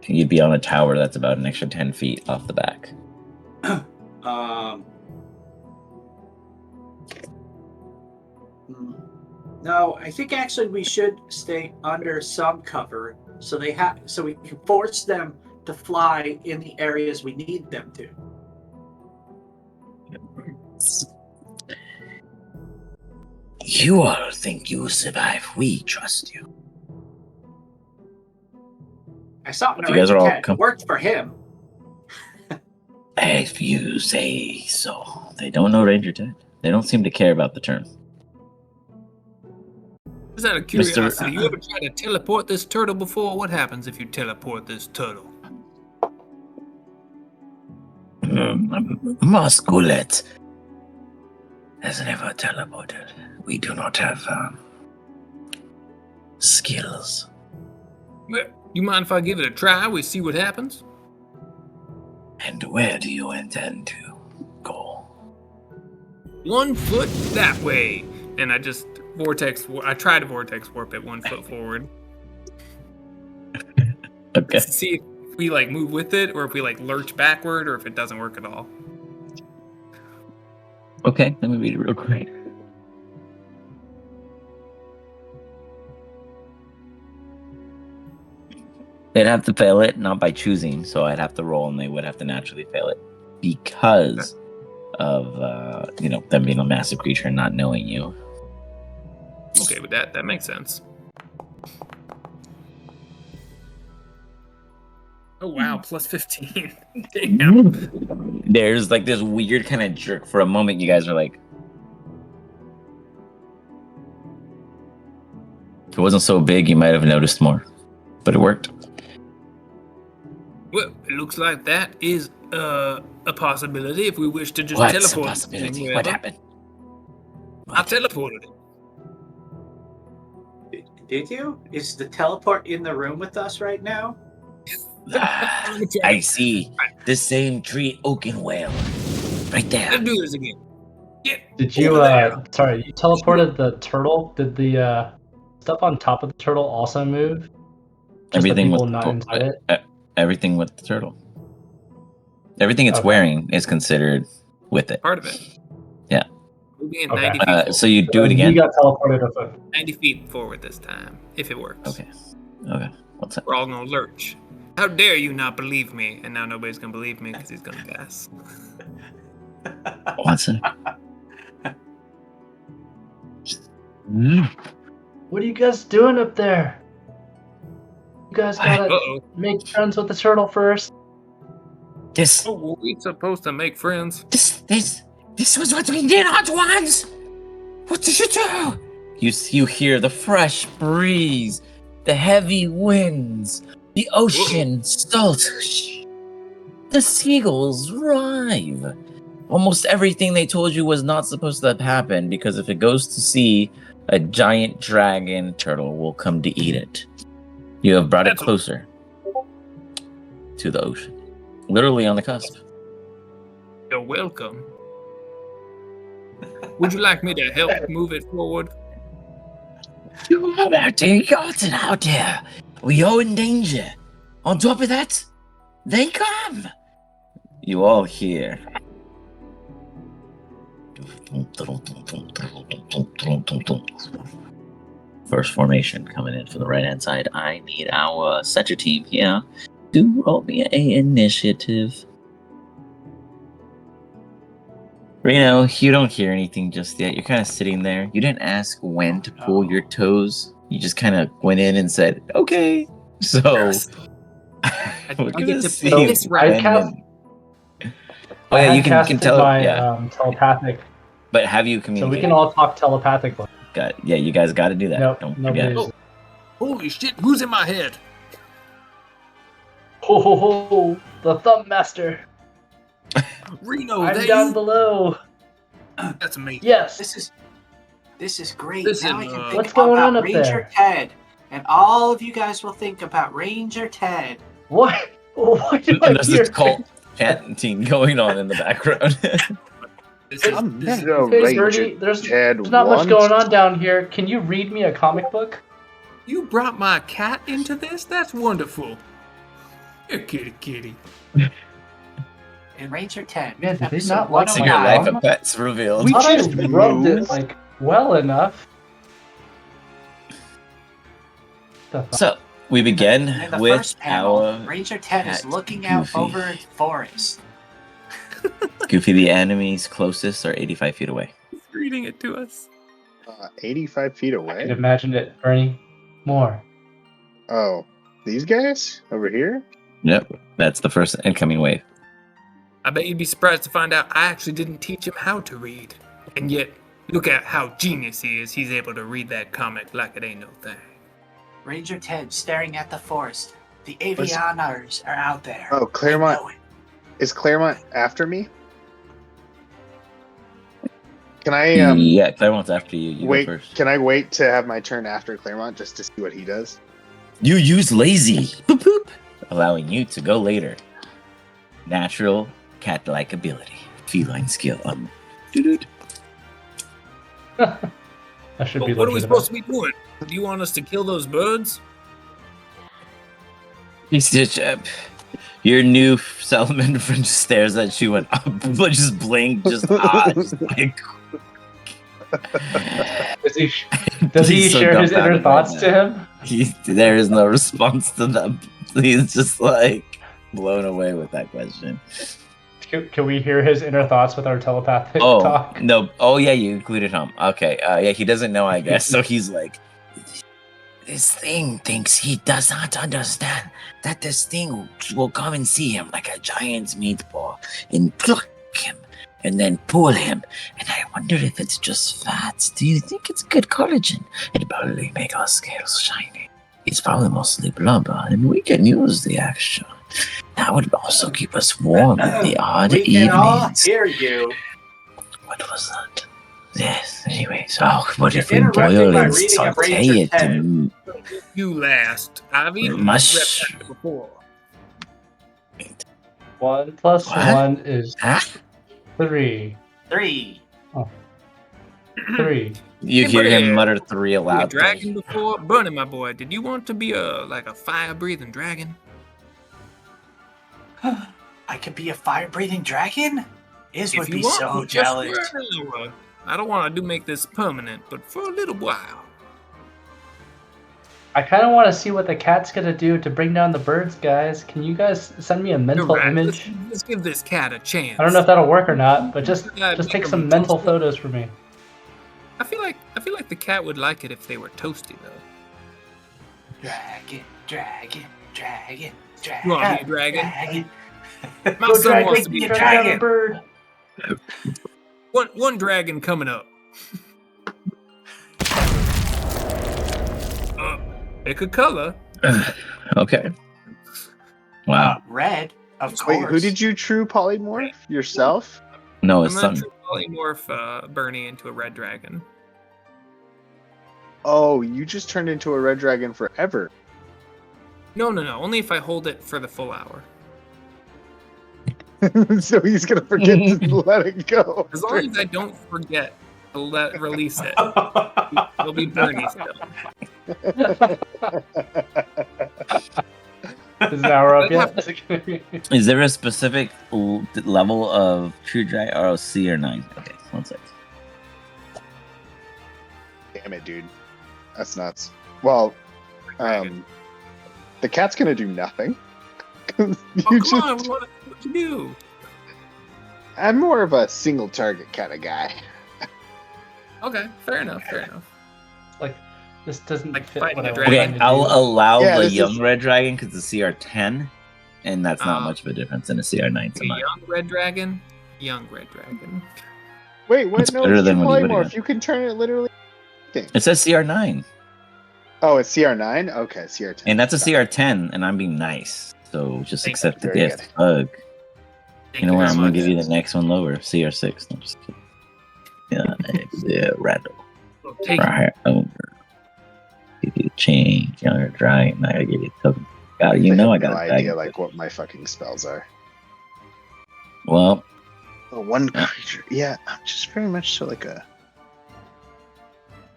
You'd be on a tower that's about an extra 10 feet off the back. No, I think actually we should stay under some cover so we can force them to fly in the areas we need them to. You all think you will survive. We trust you. I saw You guys are all it worked for him. If you say so. They don't know Ranger Ted. They don't seem to care about the term. Just out of curiosity, you ever tried to teleport this turtle before? What happens if you teleport this turtle? Musculet has never teleported. We do not have skills. You mind if I give it a try? We see what happens? And where do you intend to go? 1 foot that way. And I just I try to vortex warp it 1 foot forward. Okay. See if we like move with it, or if we like lurch backward, or if it doesn't work at all. Okay, let me read it real quick. They'd have to fail it, not by choosing, so I'd have to roll and they would have to naturally fail it. Because of them being a massive creature and not knowing you. Okay, but that makes sense. Oh wow, plus 15. Damn. There's like this weird kind of jerk. For a moment, you guys are like, if it wasn't so big, you might have noticed more. But it worked. Well, it looks like that is a possibility if we wish to just What's teleport. a possibility? What happened? I teleported it. Did you? Is the teleport in the room with us right now? I see the same tree oaken whale right there. Let's do this again. Did you sorry, you teleported the turtle? Did the stuff on top of the turtle also move? Just Everything the people with not inside it? Everything with the turtle. Everything it's wearing is considered with it. Part of it. Yeah. We'll be in Okay. 90 feet forward. So you do it again? You got teleported a foot. 90 feet forward this time, if it works. Okay. What's that? We're all gonna lurch. How dare you not believe me? And now nobody's gonna believe me because he's gonna pass. Watson. What are you guys doing up there? You guys gotta Uh-oh. make friends with the turtle first. This Oh, were we supposed to make friends? this was what we did, Hot Ones! What did you do? You hear the fresh breeze, the heavy winds, the ocean salt. The seagulls rive. Almost everything they told you was not supposed to have happened, because if it goes to sea, a giant dragon turtle will come to eat it. You have brought it closer to the ocean. Literally on the cusp. You're welcome. Would you like me to help move it forward? You have gotten out there. We are in danger. On top of that, they come. You all hear. First formation coming in from the right hand side. I need our center team here to roll me an initiative. Reno, you don't hear anything just yet. You're kind of sitting there. You didn't ask when to pull your toes. You just kind of went in and said, "Okay." So we're gonna see. this right. Oh yeah, you can casted tell. my Yeah, telepathic, but have you so communicated? we can all talk telepathically. Got it. Yeah, you guys got to do that. Nope, Don't nobody's. forget. Holy shit, who's in my head? Ho ho ho! The Thumb Master. Reno, I'm that down you? below. That's amazing. Yes. This is great. Listen, now I can think what's going about on up Ranger there? Ted, and all of you guys will think about Ranger Ted. What? Why do And I there's hear? this cult chanting going on in the background. This is, I'm this is- mega Hey, Ranger Bernie, there's Ted not much once. going on down here. Can you read me a comic book? you brought my cat into this? That's wonderful. Here, kitty. And Ranger Ted. Man, did they episode not like So my your life 105. of pets revealed. We Thought I just rubbed it moved. like well enough. So we begin In the with first panel, our Ranger Ted is cat, looking out Goofy. over the forest. Goofy. The enemies closest are 85 feet away. He's reading it to us. 85 feet I can away. imagine it, Bernie. More. Oh, these guys over here? Yep, that's the first incoming wave. I bet you'd be surprised to find out I actually didn't teach him how to read. And yet, look at how genius he is. He's able to read that comic like it ain't no thing. Ranger Ted staring at the forest. The avianars are out there. Oh, Claremont. I know it. Is Claremont after me? Can I Yeah, Claremont's after you. You wait? go first. Can I wait to have my turn after Claremont just to see what he does? You use lazy, boop, boop, allowing you to go later. Natural cat-like ability, feline skill. Doo-doo. That should be What are we legitimate. supposed to be doing? Do you want us to kill those birds? He's just, your new settlement friend just stares at you and just blink, just like. Does he He's so share his inner dumbfounded thoughts right to now. him? There is no response to them. He's just like blown away with that question. Can we hear his inner thoughts with our telepathic Oh talk? no! Oh yeah, you included him. Okay, yeah, he doesn't know, I guess. So he's like, this thing thinks he does not understand that this thing will come and see him like a giant's meatball and pluck him and then pull him. And I wonder if it's just fat. Do you think it's good collagen? It'd probably make our scales shiny. It's probably mostly blubber, and we can use the action. That would also keep us warm in the odd We can all evenings. hear you. What was that? Yes, anyways. Oh, what if we You're interrupting boil my and reading of saute Ranger it? Ted. And You last. I've eaten Mush- reptiles before. 1 plus What? 1 is Huh? 3. 3. 3. You Hey, hear buddy. him mutter 3 You a aloud. dragon before? Bernie, my boy, did you want to be like a fire-breathing dragon? I could be a fire-breathing dragon? Iz would If you be want, so just jealous. for an hour. I don't want to make this permanent, but for a little while. I kind of want to see what the cat's gonna do to bring down the birds, guys. Can you guys send me a You're mental right. image? Let's give this cat a chance. I don't know if that'll work or not, but just Yeah, take make some them mental toasty. photos for me. I feel like the cat would like it if they were toasty though. Dragon, dragon, dragon, dragon. You want to be a dragon? Dragon. My Go son dragon, wants to be a go Try to grab a dragon. bird. One dragon coming up. Pick a color. Okay. Wow. Red, of course. Wait, who did you true polymorph? Yourself? No, I'm it's gonna something. polymorph Bernie into a red dragon. Oh, you just turned into a red dragon forever. No. Only if I hold it for the full hour. So he's gonna forget to let it go. As long as I don't forget to release it, it'll be Bernie still. Is an hour up I'd yet? Is there a specific level of true dragon? Oh, C or 9. Okay, 1 sec. Damn it, dude. That's nuts. Well, the cat's gonna do nothing. Oh, come on, what you do? I'm more of a single target kind of guy. Okay, fair enough. Like, this doesn't Like fit fighting what a I dragon. Okay, wanted to I'll do. allow Yeah, the this young is- red dragon because it's CR 10, and that's not Oh. much of a difference in a CR 9 to A mine. young red dragon. Wait, what? It's No, better it's than true what he would've polymorph. got. You can turn it literally. It says CR 9, Oh, it's CR9? Okay, CR10. and that's a Got it. CR 10, and I'm being nice. So just Thank accept the Very gift. good. Hug. Thank You know what? very I'm gonna much. give you the next one lower. CR 6. No, just kidding. Yeah, random. Take Right over. Give you a change. Younger dragon. I gotta give you a token. God, you I know I have got no a idea dragon. like what my fucking spells are. Well, Oh, one creature. Yeah, I'm just very much so like a.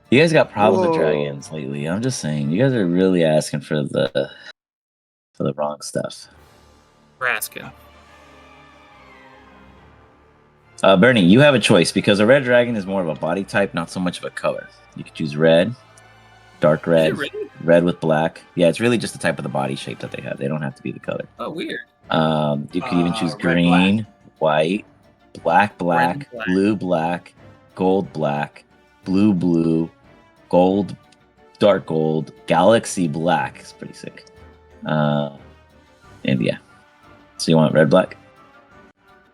you guys got problems with Whoa. dragons lately. I'm just saying, you guys are really asking for the wrong stuff. Raskin. Bernie, you have a choice because a red dragon is more of a body type, not so much of a color. You could choose red, dark Is red, it really? red with black. Yeah, it's really just the type of the body shape that they have. They don't have to be the color. Oh, weird. You could even choose Red, green, white, black, black. blue, black, gold, black, blue, gold, dark gold, galaxy black. It's pretty sick. And yeah. So you want red, black?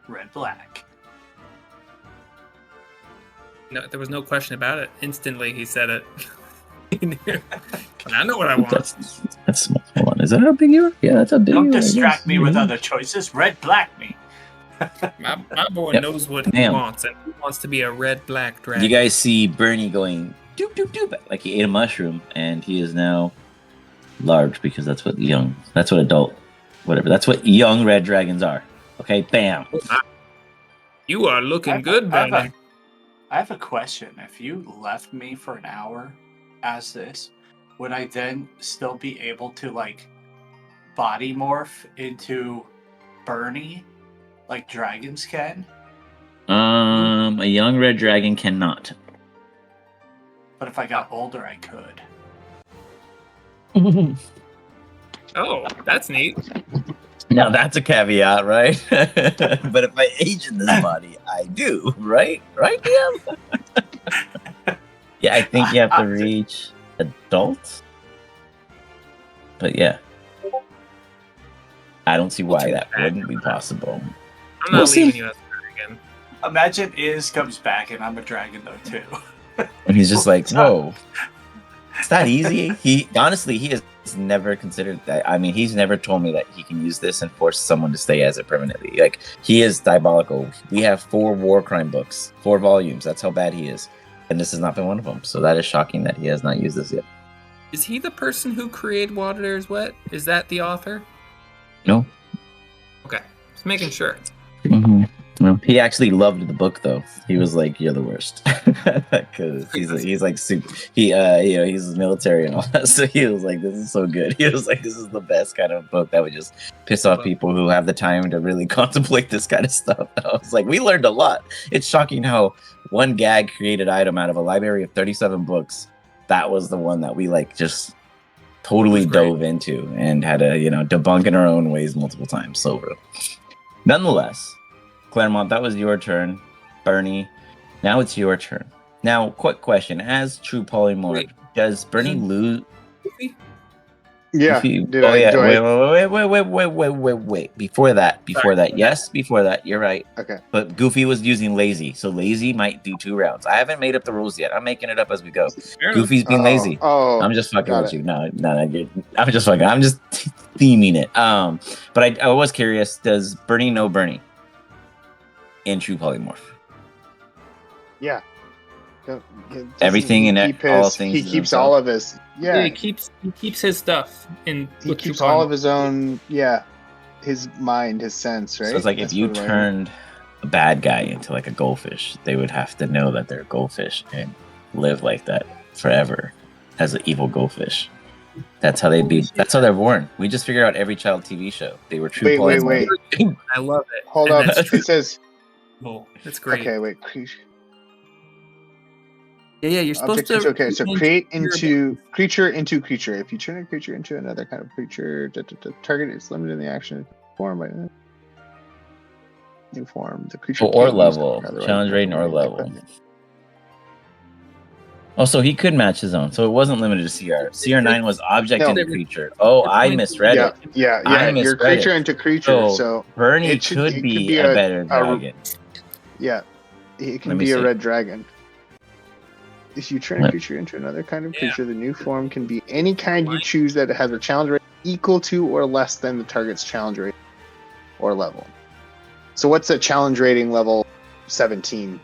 Red, black. No, there was no question about it. Instantly, he said it. He knew. I know what I want. That's small. Hold on. Is that how big you are? Yeah, that's how big Don't you are. distract Yes. me with other choices. Red, black me. My boy Yep. knows what he Damn. wants, and he wants to be a red-black dragon. You guys see Bernie going doop doop doop like he ate a mushroom, and he is now large because that's what adult, whatever. That's what young red dragons are. Okay, bam. You are looking good, Bernie. I have a question. If you left me for an hour as this, would I then still be able to like body morph into Bernie like dragons can? A young red dragon cannot. But if I got older, I could. Oh, that's neat. Now that's a caveat, right? But if I age in this body, I do, right? Right, DM? Yeah, I think you have to reach adult. But yeah. I don't see why that wouldn't be possible. I'm not We'll see. leaving you as a dragon. Imagine Iz comes back and I'm a dragon though too. And he's just like, whoa. It's not easy. He has never considered that. I mean, he's never told me that he can use this and force someone to stay as it permanently. Like, he is diabolical. We have 4 war crime books, 4 volumes. That's how bad he is. And this has not been one of them. So that is shocking that he has not used this yet. Is he the person who created Water is Wet? Is that the author? No. Okay, just making sure. Mm-hmm. No. He actually loved the book, though. He was like, "You're the worst," because he's like super. He's military and all that. So he was like, "This is so good." He was like, "This is the best kind of book that would just piss off people who have the time to really contemplate this kind of stuff." I was like, "We learned a lot." It's shocking how one gag created item out of a library of 37 books. That was the one that we like just totally It was great. dove into and had to, debunk in our own ways multiple times. So, nonetheless, Claremont, that was your turn. Bernie, now it's your turn. Now, quick question: as true polymorph, Wait. does Bernie lose? Goofy? Yeah. Goofy- Did oh I? yeah. Do Wait, I? wait. Before that. Yes, before that. You're right. Okay. But Goofy was using lazy, so lazy might do 2 rounds. I haven't made up the rules yet. I'm making it up as we go. Fair enough. Goofy's being lazy. Oh. I'm just fucking got with it. you. No, I'm just fucking. I'm just theming it. But I was curious. Does Bernie know Bernie in True Polymorph? Yeah. Doesn't Everything he and keep all his, things He is keeps himself? all of his. Yeah. He keeps his stuff in. He with keeps True all of Polymorph. his own. Yeah. His mind, his sense, right? So it's like That's if you what I- turned a bad guy into like a goldfish, they would have to know that they're a goldfish and live like that forever as an evil goldfish. That's how they'd be. That's how they're born. We just figured out every child TV show. They were true. Wait. polymorph. I love it. Hold And up. that's true. It says. Oh, that's great. Okay. Wait. Yeah, you're supposed Object to. into, okay, so change create your into creature into creature. If you turn a creature into another kind of creature, target is limited in the action form by new form. The creature Or can't use level. another Challenge item rating or like level. that. Oh, so he could match his own. So it wasn't limited to CR. CR9 was object No. into creature. Oh, I misread Yeah, it. yeah. I Your misread creature it. into creature. So Bernie it could could be be a a- better dragon. yeah, it Let can me be a see. red dragon. If you turn a Let- creature into another kind of Yeah. creature, the new form can be any kind you choose that has a challenge rate equal to or less than the target's challenge rate or level. So what's a challenge rating level 17?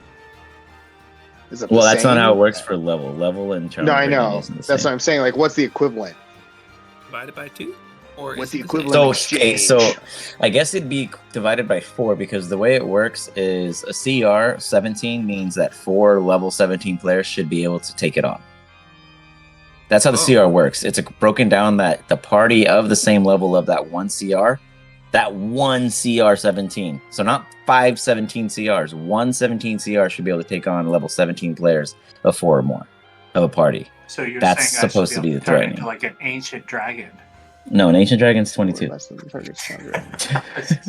Is it the Well, that's not same? how it works for level. Level and challenge No, I rating know. isn't the That's same. what I'm saying. Like, what's the equivalent? divided by 2, or What's is the it same? equivalent? So, okay, so I guess it'd be divided by 4 because the way it works is a CR 17 means that 4 level 17 players should be able to take it on. That's how the Oh. CR works. It's broken down that the party of the same level of that one CR, that one CR 17. So not 5 17 CRs. 1 17 CR should be able to take on level 17 players of 4 or more of a party. So you're That's saying I should supposed to be able the turn threatening. into like an ancient dragon? No, an Ancient Dragon's Or 22. less than the target's challenge rating.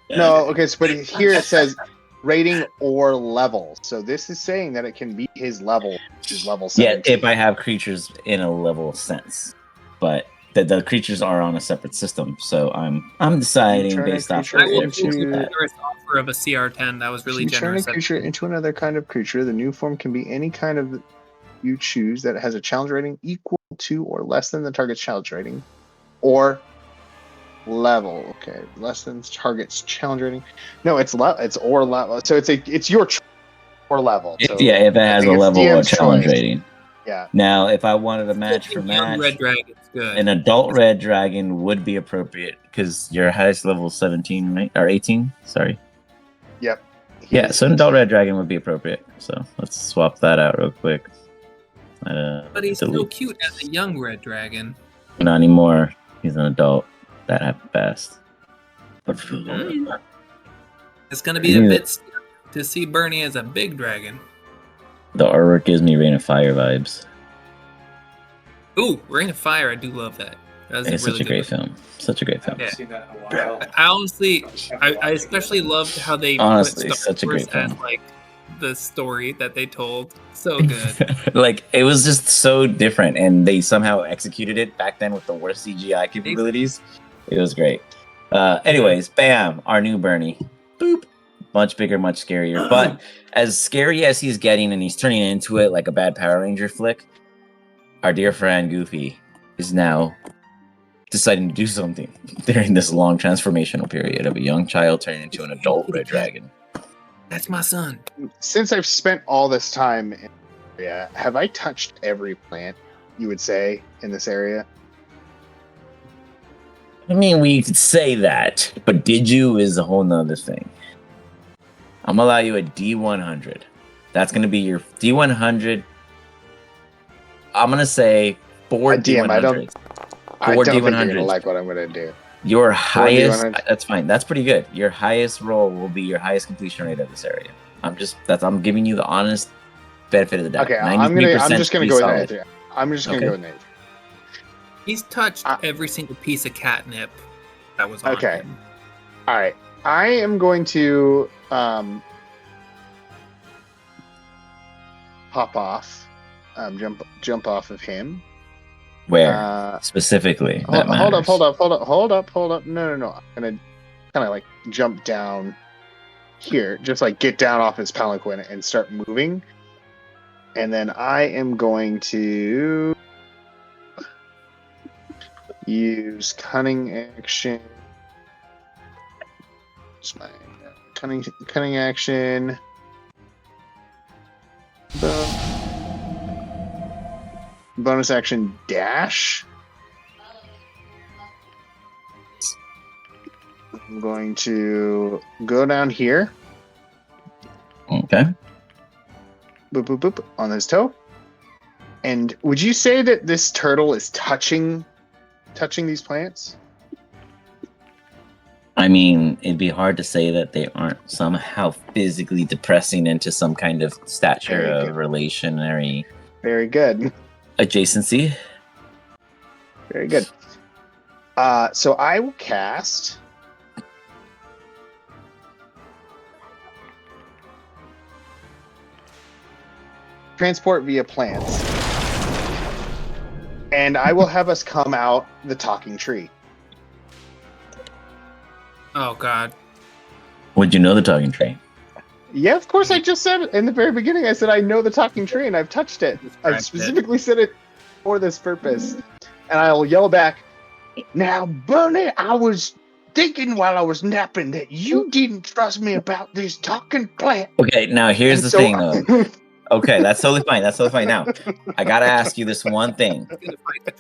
No, okay, so but here it says rating or level. So this is saying that it can be his level, which is level Yeah, 17. if I have creatures in a level sense, but the creatures are on a separate system, so I'm deciding turn a based off creature of I will their take into- a generous offer of a CR10. That was really if you turn a generous. creature into another kind of creature, the new form can be any kind of you choose that has a challenge rating equal to or less than the target's challenge rating, or level. Okay, less than target's challenge rating. No, it's or level. So it's your or level. So if it I has think a it's level or DM's challenge choice. rating. Yeah. Now, if I wanted a match for Young match, Red Dragon's good. an adult red dragon would be appropriate because your highest level is 17, right? Or 18? Sorry. Yep. Yeah, so an adult red dragon would be appropriate. So let's swap that out real quick. But he's so delete. cute as a young Red Dragon. Not anymore. He's an adult. That happened fast. But It's gonna be a bit scary to see Bernie as a big dragon. the artwork gives me Rain of Fire vibes. Ooh, Rain of Fire! I do love that. That was It's really such a great good. film. Such a great film. I haven't seen that in a while. I honestly, I especially loved how they Honestly, put Star such a Wars great film. as like the story that they told. So good. Like it was just so different, and they somehow executed it back then with the worst CGI capabilities. It was great. Anyways, bam, our new Bernie. Boop. Much bigger, much scarier. But as scary as he's getting, and he's turning into it like a bad Power Ranger flick, our dear friend Goofy is now deciding to do something during this long transformational period of a young child turning into an adult red dragon. That's my son. Since I've spent all this time in the area, have I touched every plant you would say in this area? I mean, we could say that, but did you is a whole nother thing. I'm gonna allow you a D100. That's gonna be your D100. I'm gonna say 4 DM, I don't- D100s. I Four don't think you're D100s. gonna like what I'm gonna do. Your highest. D100s. That's fine. That's pretty good. Your highest roll will be your highest completion rate of this area. I'm giving you the honest benefit of the doubt. Okay, I'm 93% just gonna be go with solid. 93. I'm just gonna Okay. go with 93. He's touched every single piece of catnip that was on him. All right. I am going to hop off, jump off of him. Where specifically? Hold up. No. I'm gonna kind of like jump down here, just like get down off his palanquin and start moving. And then I am going to use cunning action. It's my cunning action. Bonus action dash. I'm going to go down here. Okay. Boop, boop, boop, on his toe. And would you say that this turtle is touching these plants? I mean, it'd be hard to say that they aren't somehow physically depressing into some kind of stature of relationary Very good. adjacency. Very good. So I will cast transport via plants. And I will have us come out the talking tree. Oh God. Would you know the talking tree? Yeah, of course. I just said it in the very beginning. I said I know the talking tree, and I've touched it. I specifically said it for this purpose. And I'll yell back, "Now, Bernie, I was thinking while I was napping that you didn't trust me about this talking plant." Okay, now here's the thing, though. Okay, that's totally fine. That's totally fine. Now, I gotta ask you this one thing.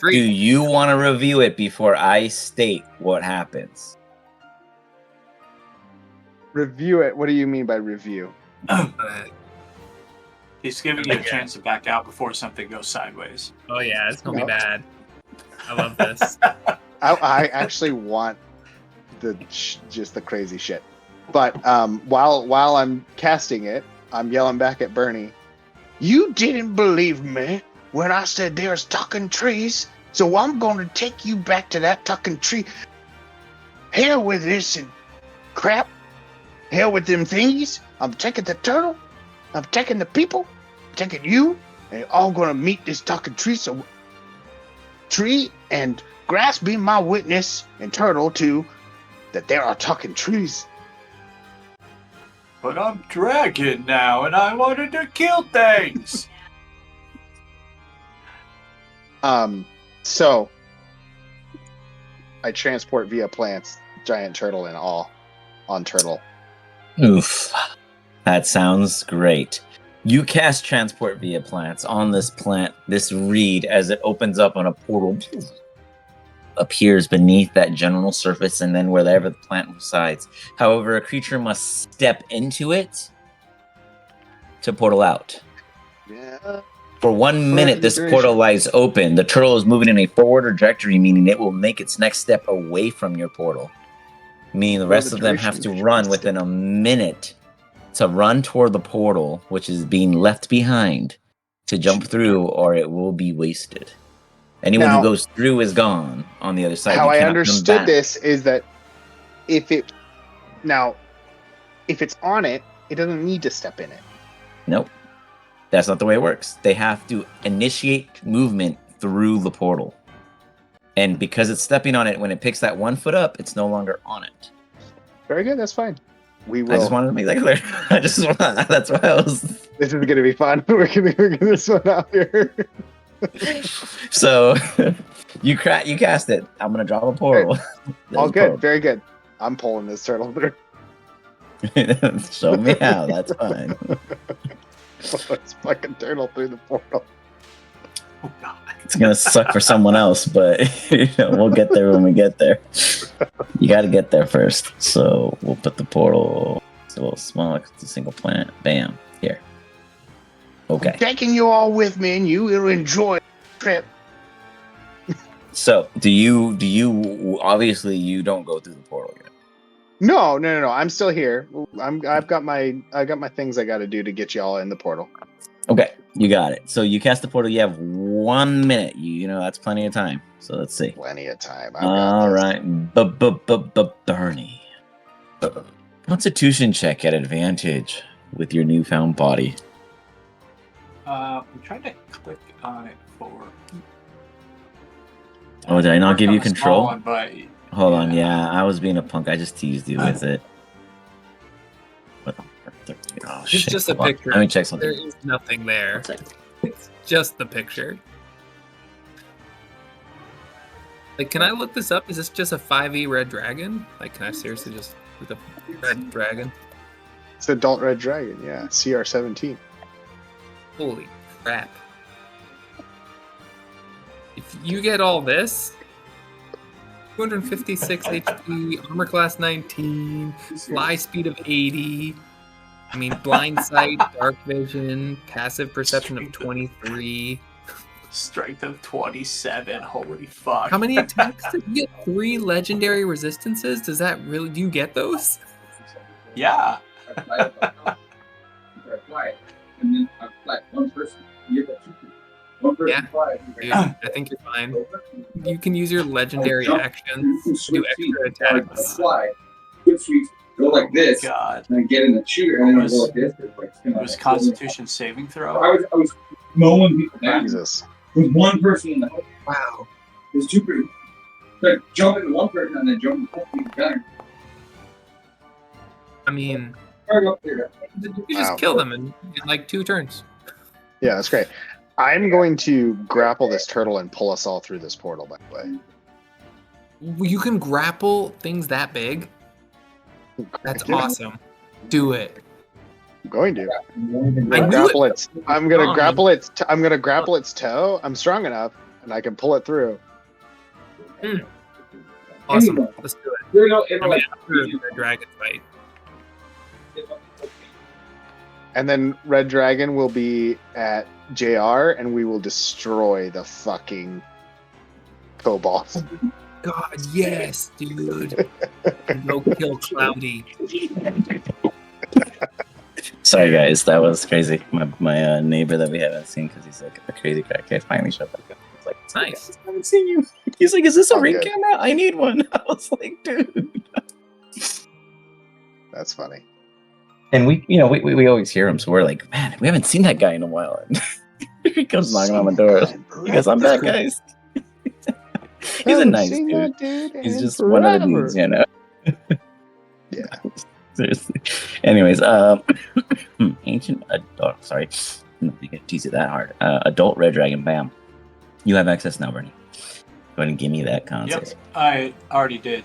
Do you want to review it before I state what happens? Review it. What do you mean by review? He's giving you a chance to back out before something goes sideways. Oh yeah, it's gonna be bad. I love this. I actually want just the crazy shit. But while I'm casting it, I'm yelling back at Bernie. You didn't believe me when I said there's talking trees, so I'm going to take you back to that talking tree. Hell with this and crap. Hell with them thingies. I'm taking the turtle. I'm taking the people. I'm taking you. And you're all going to meet this talking tree. So tree and grass be my witness, and turtle too, that there are talking trees. But I'm dragon now, and I wanted to kill things. So I transport via plants, giant turtle and all on turtle. Oof. That sounds great. You cast transport via plants on this plant, this reed, as it opens up on a portal appears beneath that general surface and then wherever the plant resides. However, a creature must step into it to portal out. Yeah. For 1 minute, this portal lies open. The turtle is moving in a forward trajectory, meaning it will make its next step away from your portal. Meaning the rest of them have to run within a minute to run toward the portal, which is being left behind, to jump through, or it will be wasted. Anyone who goes through is gone on the other side. How I understood this is that if it's on it, it doesn't need to step in it. Nope. That's not the way it works. They have to initiate movement through the portal. And because it's stepping on it, when it picks that 1 foot up, it's no longer on it. Very good. That's fine. We will. I just wanted to make that clear. That's why I was. This is going to be fun. We're going to get this one out here. So you cast it. I'm going to drop a portal. All good. Portal. Very good. I'm pulling this turtle through. Show me how. That's fine. Let's fucking turtle through the portal. Oh, God. It's gonna suck for someone else, but we'll get there when we get there. You got to get there first. So we'll put the portal. It's a little small. It's a single plant. Bam. Here. Okay. I'm taking you all with me, and you will enjoy the trip. So do you? Obviously, you don't go through the portal yet. No. I'm still here. I've got my things I got to do to get y'all in the portal. Okay, you got it. So you cast the portal. You have 1 minute. You know that's plenty of time. So let's see. Plenty of time. All right, Bernie. Constitution check at advantage with your newfound body. I'm trying to click on it for. Oh, did I not Worked give on you the small control? one, but Hold on, yeah, I was being a punk. I just teased you with it. Oh, It's shit. just a Hold on. picture. Let me check something. There is nothing there. One second. It's just the picture. Like, can I look this up? Is this just a 5e red dragon? Like, can I seriously just look up red dragon? It's adult red dragon. Yeah, CR17. Holy crap. If you get all this, 256 HP, armor class 19, fly speed of 80, I mean, blind sight, dark vision, passive perception of 23. strength of 27. Holy fuck! How many attacks did you get? 3 legendary resistances? Does that really, do you get those? Yeah. Yeah. Dude, I think you're fine. You can use your legendary actions to do extra attacks. Go like this, God. and then get in the shooter, and then go like this. It was Constitution saving throw. I was mowing people down. Jesus. With one person in the house. Wow. There's 2 people. Like, jump into one person and then jump into the other. I mean, Right up there. you just Wow. kill them in like 2 turns. Yeah, that's great. I'm going to grapple this turtle and pull us all through this portal, by the way. You can grapple things that big? That's Yeah. awesome. Do it. I'm going to. I knew Grapple it. its. I'm gonna Fine. grapple its. I'm gonna grapple its toe. I'm strong enough, and I can pull it through. Awesome. Let's do it. You know, I mean, after the dragon fight. And then Red Dragon will be at JR, and we will destroy the fucking kobolds. God, yes, dude. Go kill Cloudy. Sorry, guys, that was crazy. My neighbor that we haven't seen because he's like a crazy crackhead finally showed back up. It's like, Nice. I haven't seen you. He's like, is this a Oh, ring good. camera? I need one. I was like, dude. That's funny. And we always hear him, so we're like, man, we haven't seen that guy in a while. And he comes knocking on the door. He goes, I'm back, guys. He's a nice dude. He's just one of the dudes, you know. Yeah. Seriously. Anyways, ancient adult. Sorry, I'm not gonna tease it that hard. Adult red dragon. Bam. You have access now, Bernie. Go ahead and give me that Yep, concept. I already did.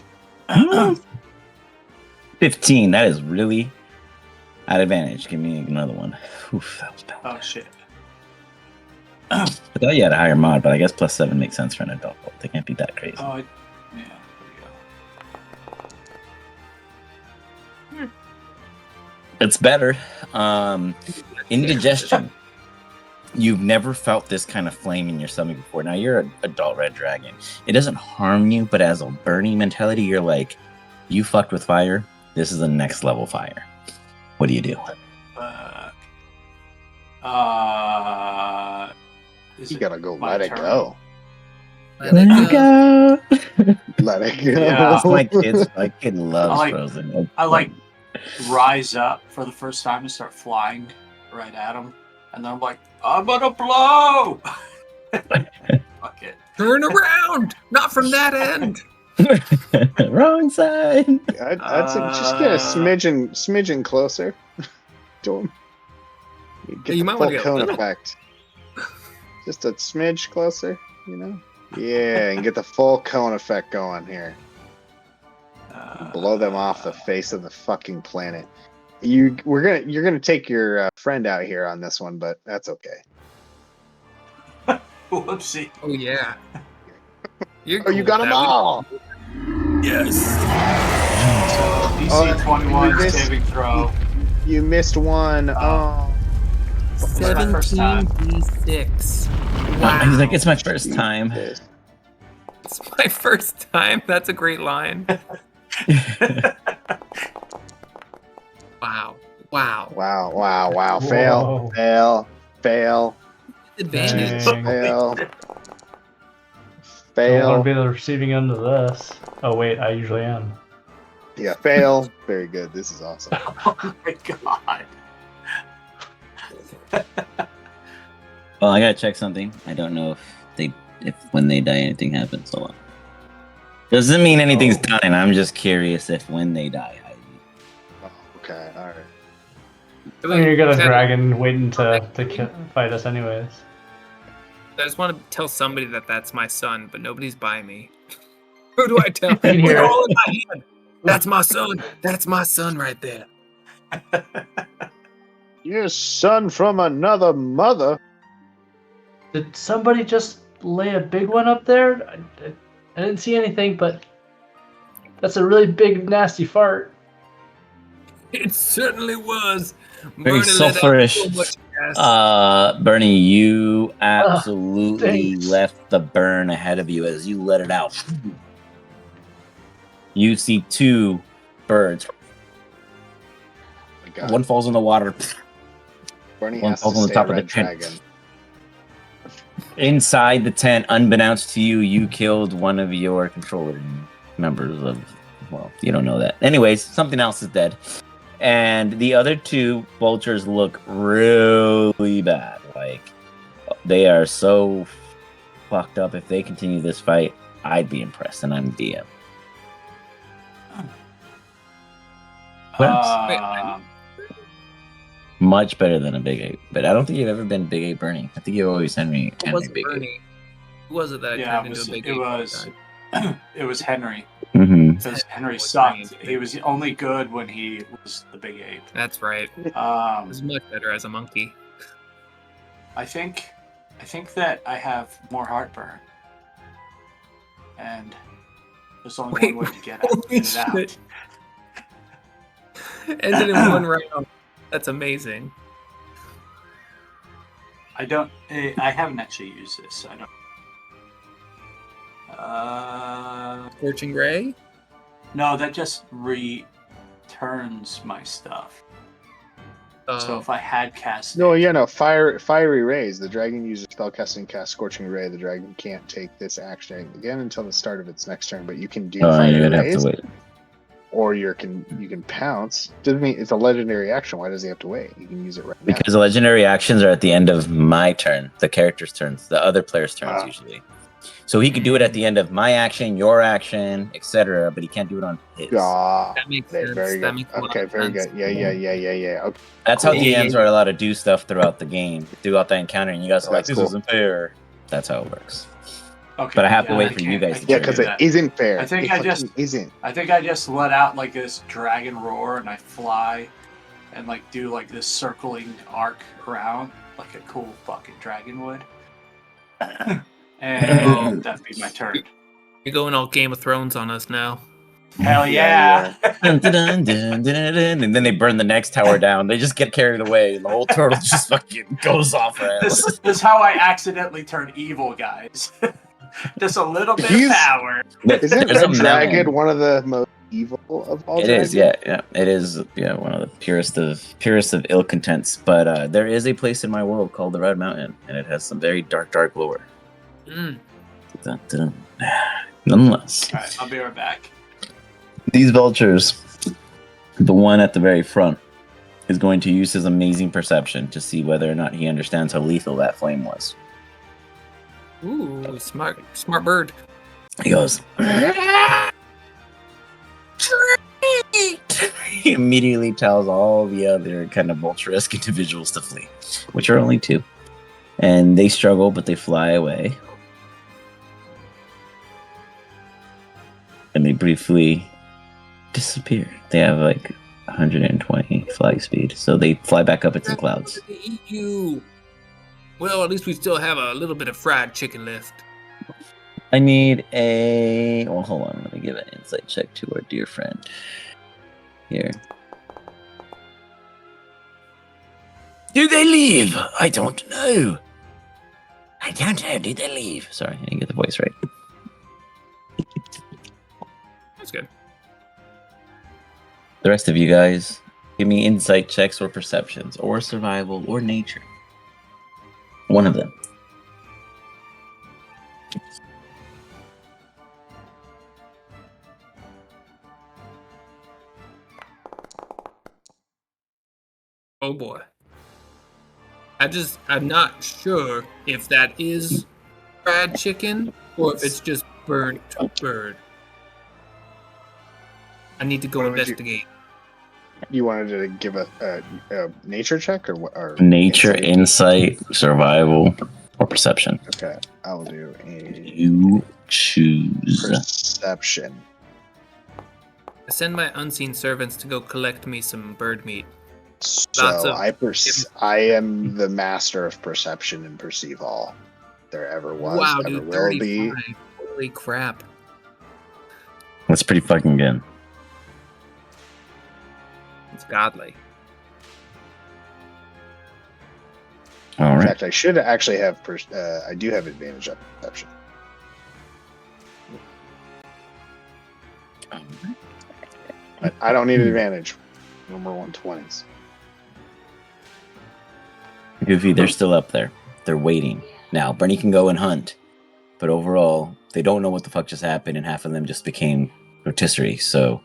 15. That is really at advantage. Give me another one. Oof, that was bad. Oh shit. I thought you had a higher mod, but I guess +7 makes sense for an adult. They can't be that crazy. Oh, yeah. There we go. It's better. Indigestion. You've never felt this kind of flame in your stomach before. Now you're an adult red dragon. It doesn't harm you, but as a burning mentality, you're like, you fucked with fire. This is the next level fire. What do you do? Is You it gotta go. my Let it turn? go. Let it go. Let it go. Yeah. My kid loves I like- Frozen. I like rise up for the first time and start flying right at him, and then I'm like, I'm gonna blow. Fuck it. Turn around! Not from that end! Wrong side. Just get a smidgen closer to him. You get You the might full wanna get a cone little. effect. Just a smidge closer, you know? Yeah, and get the full cone effect going here. Blow them off the face of the fucking planet. You're gonna take your friend out here on this one, but that's okay. Whoopsie. Oh, yeah. You're Oh, you cool got with them that. all! Yes! So DC Oh, 21 you missed- saving throw. You missed one. Oh. It's my first time. 17d6. He's Wow. like, it's my first time. Jesus. It's my first time. That's a great line. Wow. Wow. Wow. Whoa. Fail. Advantage. Dang. Fail. I don't want to Fail. be the receiving end of this. Oh wait, I usually am. Yeah, fail. Very good. This is awesome. Oh my god. Well, I gotta check something. I don't know if when they die anything happens. Hold on. Doesn't mean anything's Oh. done. I'm just curious if when they die. Oh, okay, all right. I mean, you got a Ted, dragon waiting to fight us anyways. I just want to tell somebody that that's my son, but nobody's by me. Who do I tell? You can hear They're it. all in my hand. That's my son. That's my son right there. Your son from another mother. Did somebody just lay a big one up there? I didn't see anything, but that's a really big, nasty fart. It certainly was. Very Bernie let out sulfurish. so much gas. Bernie, you absolutely thanks. left the burn ahead of you as you let it out. You see two birds. Oh my God. One falls in the water. Bernie one has to falls on the say top of the red tent. dragon. Inside the tent, unbeknownst to you, you killed one of your controller members of. Well, you don't know that. Anyways, something else is dead. And the other two vultures look really bad. Like, they are so fucked up. If they continue this fight, I'd be impressed, and I'm DM. Much better than a Big Ape. But I don't think you've ever been Big Ape Bernie. I think you've always Henry It wasn't Big Ape. Bernie. Who was it that I Yeah, turned into a big it ape was guy? it was Henry. Mm-hmm. Because Henry Was sucked. Bernie. He was only good when he was the big ape. That's right. It Um, was much better as a monkey. I think that I have more heartburn, and there's only Wait, one way to get holy it out. shit. Ended in one round. That's amazing. I haven't actually used this. I don't. Scorching Ray? No, that just returns my stuff. So if I had cast No, it, yeah, no. Fiery rays. The dragon uses spellcasting cast Scorching Ray. The dragon can't take this action again until the start of its next turn. But you can do Oh, fiery you're gonna have rays, to wait. or you can pounce. Doesn't mean it's a legendary action. Why does he have to wait? You can use it right now. Because the legendary actions are at the end of my turn, the character's turns, the other player's turns Ah. usually. So he could do it at the end of my action, your action, etc., but he can't do it on his. God, That makes very sense. very That good. makes a lot Okay, of very sense. good. Yeah. Okay. That's how Cool. DMs are allowed to do stuff throughout the game, throughout the encounter, and you guys are like, That's this cool. isn't fair. That's how it works. okay, But I have to wait for can't- you guys I to Yeah, can't because do it that. isn't fair. I think It I just- fucking isn't. I think I just let out like this dragon roar and I fly and like do like this circling arc around like a cool fucking dragon would. And that'd be my turn. You're going all Game of Thrones on us now. Hell Yeah, yeah. Dun, dun, dun, dun, dun, dun, and then they burn the next tower down. They just get carried away, and the whole turtle just fucking goes off rails. This is how I accidentally turn evil, guys. Just a little bit of He's- power. Isn't There's a Red Dragon mountain. one of the most evil of all It dragons? is, yeah, it is, one of the purest of ill contents. But there is a place in my world called the Red Mountain, and it has some very dark lore. Mm. Dun, dun, dun. Nonetheless, Alright, I'll be right back. these vultures, the one at the very front, is going to use his amazing perception to see whether or not he understands how lethal that flame was. Ooh, smart bird. He goes. He immediately tells all the other kind of vulture-esque individuals to flee, which are only two. And they struggle, but they fly away. And they briefly disappear. They have like 120 fly speed, so they fly back up into the clouds. They eat you. Well, at least we still have a little bit of fried chicken left. I need a... Well, hold on. Let me give an insight check to our dear friend. Here. Did they leave? I don't know. I don't know. Did they leave? Sorry, I didn't get the voice right. That's good. The rest of you guys, give me insight checks or perceptions or survival or nature. One of them. Oh boy. I'm not sure if that is fried chicken or if it's just burnt bird. I need to go Why would you- investigate. You wanted to give a nature check or what? Or Nature, insight, survival, or perception. Okay, I'll do a You choose. perception. I send my unseen servants to go collect me some bird meat. Lots So of- I am the master of perception and perceive all there ever was, Wow, ever dude, will be. 35. Holy crap. That's pretty fucking good. It's godly. All In right. fact, I should actually have. I do have advantage on perception. But I don't need advantage. Number 120s. Goofy, they're still up there. They're waiting. Now, Bernie can go and hunt, but overall, they don't know what the fuck just happened, and half of them just became rotisserie. So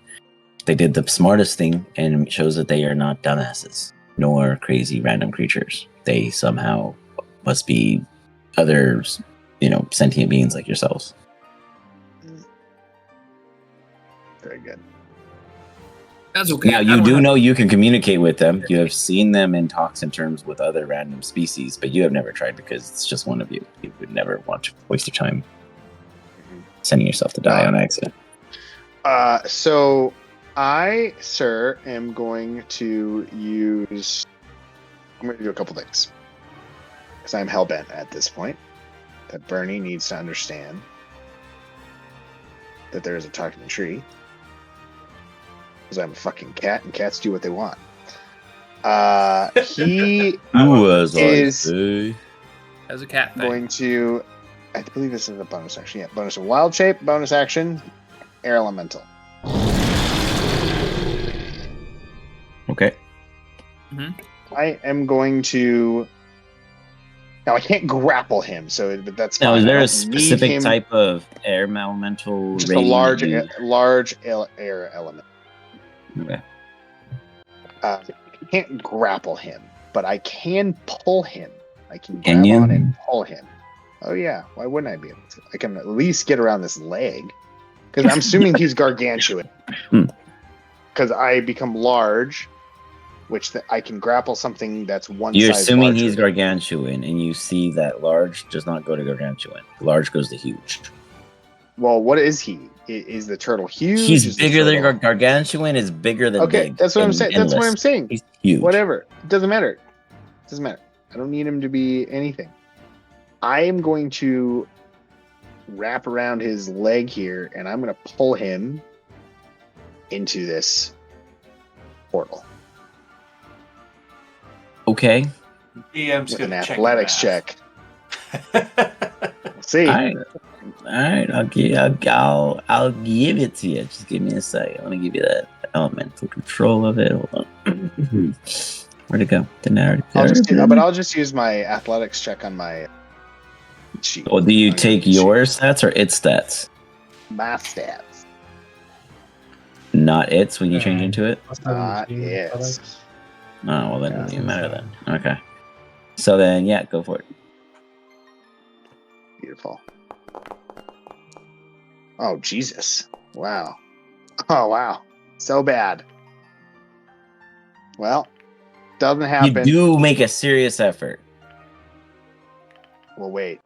they did the smartest thing, and it shows that they are not dumbasses, nor crazy random creatures. They somehow must be others, sentient beings like yourselves. Very good. That's okay. Now, I you don't do have- know you can communicate with them. You have seen them in talks and terms with other random species, but you have never tried because it's just one of you. You would never want to waste your time sending yourself to die on accident. So I, sir, am going to use. I'm going to do a couple things because I'm hellbent at this point that Bernie needs to understand that there is a talking tree. Because I'm a fucking cat, and cats do what they want. He is As a cat thing. going to. I believe this is a bonus action. Yeah, bonus of wild shape, bonus action, air elemental. Okay. I am going to. Now I can't grapple him, but that's fine. Now, is I there a don't need specific him- type of air elemental? Just a rating large, that you- large air element. Okay. I can't grapple him, but I can pull him. I can Can grab you? on and pull him. Oh yeah, why wouldn't I be able to? I can at least get around this leg, because I'm assuming he's gargantuan. Because I become large, which I can grapple something that's one. You're size assuming larger he's than me. gargantuan, and you see that large does not go to gargantuan. Large goes to huge. Well, what is he? Is the turtle huge? He's Is the bigger than turtle- gargantuan is bigger than Okay, big. that's what I'm and saying. That's what I'm endless. saying. He's huge. Whatever. It doesn't matter. It doesn't matter. I don't need him to be anything. I am going to wrap around his leg here, and I'm going to pull him into this portal Okay. DM's with an gonna check athletics your math. check. We'll see. All right. I'll give it to you. Just give me a second. Let me give you that elemental control of it. Hold on. Where'd it go? The narrative. I'll just use my athletics check on my sheet. Well, do you On take sheet. your stats or its stats? My stats? Not its when you change into it. Yes. Oh, well, that Yeah. doesn't even matter then. Okay. So then, yeah, go for it. Beautiful. Oh, Jesus. Wow. Oh, wow. So bad. Well, doesn't happen. You do make a serious effort. Well, wait.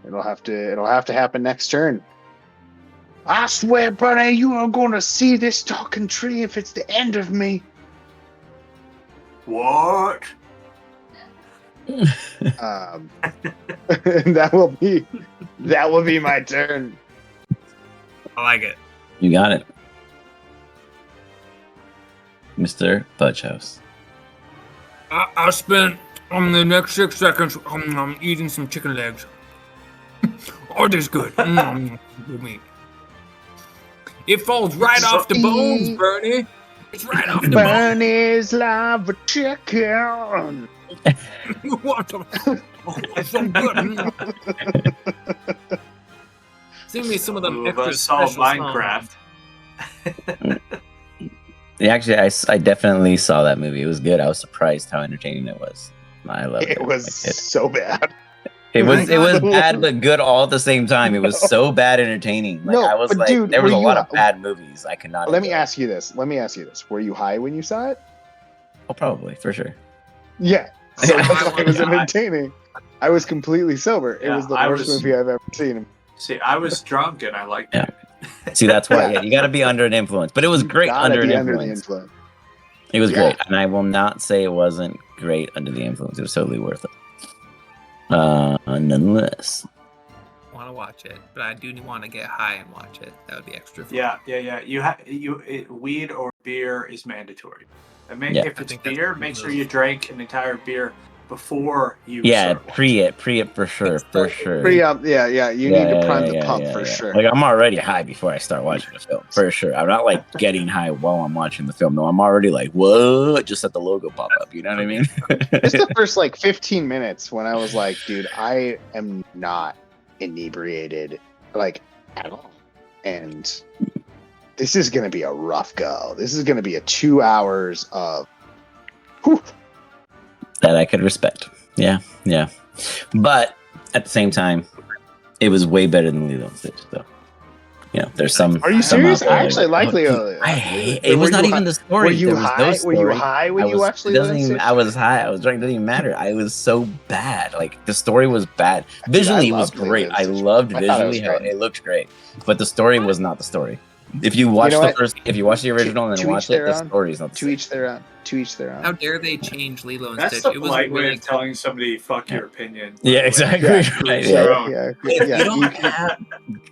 It'll have to happen next turn. I swear, Bernie, you are going to see this talking tree if it's the end of me. What? That will be my turn. I like it. You got it. Mr. Fudgehouse. I spent the next 6 seconds eating some chicken legs. Oh, this is good. Good meat. It falls right off the bones, Bernie. It's right off the bones. Bernie's love chicken. What? Oh, it's so good. Sing me some of them Who of extra us saw special Minecraft? songs. Yeah, actually, I definitely saw that movie. It was good. I was surprised how entertaining it was. I loved it. It was so bad. It was God. bad but good all at the same time. It was so bad entertaining. Like No, I was but like, dude, there was were a you lot of hi- bad movies I could not. Let me enjoy. ask you this. Were you high when you saw it? Oh, probably for sure. Yeah. So Yeah. that's why it was entertaining. I was completely sober. It Yeah, was the I worst was- movie I've ever seen. See, I was drunk and I liked Yeah. it. See, that's why. Yeah. Yeah, you got to be under an influence. But it was You great gotta under an be under the influence. influence. It was Yeah. great, and I will not say it wasn't great under the influence. It was totally worth it. Nonetheless, Want to watch it, but I do want to get high and watch it. That would be extra fun. Yeah. Weed or beer is mandatory. Yeah. If I it's think that's beer, the make sure move. you drink an entire beer before you. yeah, start watching. pre it for sure, for sure. Pretty up, yeah. You need to prime the pump for sure. Like I'm already high before I start watching the film, for sure. I'm not like getting high while I'm watching the film. No, I'm already like, what? Just let the logo pop up. You know what I mean? Just the first like 15 minutes when I was like, dude, I am not inebriated like at all. And this is gonna be a rough go. This is gonna be a 2 hours of whew. That I could respect. Yeah. But at the same time, it was way better than Lilo and Stitch. So, there's some. Are you some serious? out there I actually like Leo. I hate it. Was not even the story. Were you There was no high? Were you story. high when I you was- watched it Lilo doesn't and even, Stitch? I was high. I was drunk. It doesn't even matter. I was so bad. Like the story was bad. Visually, it was loved Lilo great. and I Stitch. loved I thought it visually was how great. it looked great, but the story was not the story. If you watch know the what? first, if you watch the original and To then each watch it, their the own. story is not the To same. each their own. To each their own. How dare they change Lilo and That's Stitch? the It was polite way really of telling somebody "fuck your opinion." Yeah, exactly. Yeah. Right, Their yeah. own. If you You don't can- have,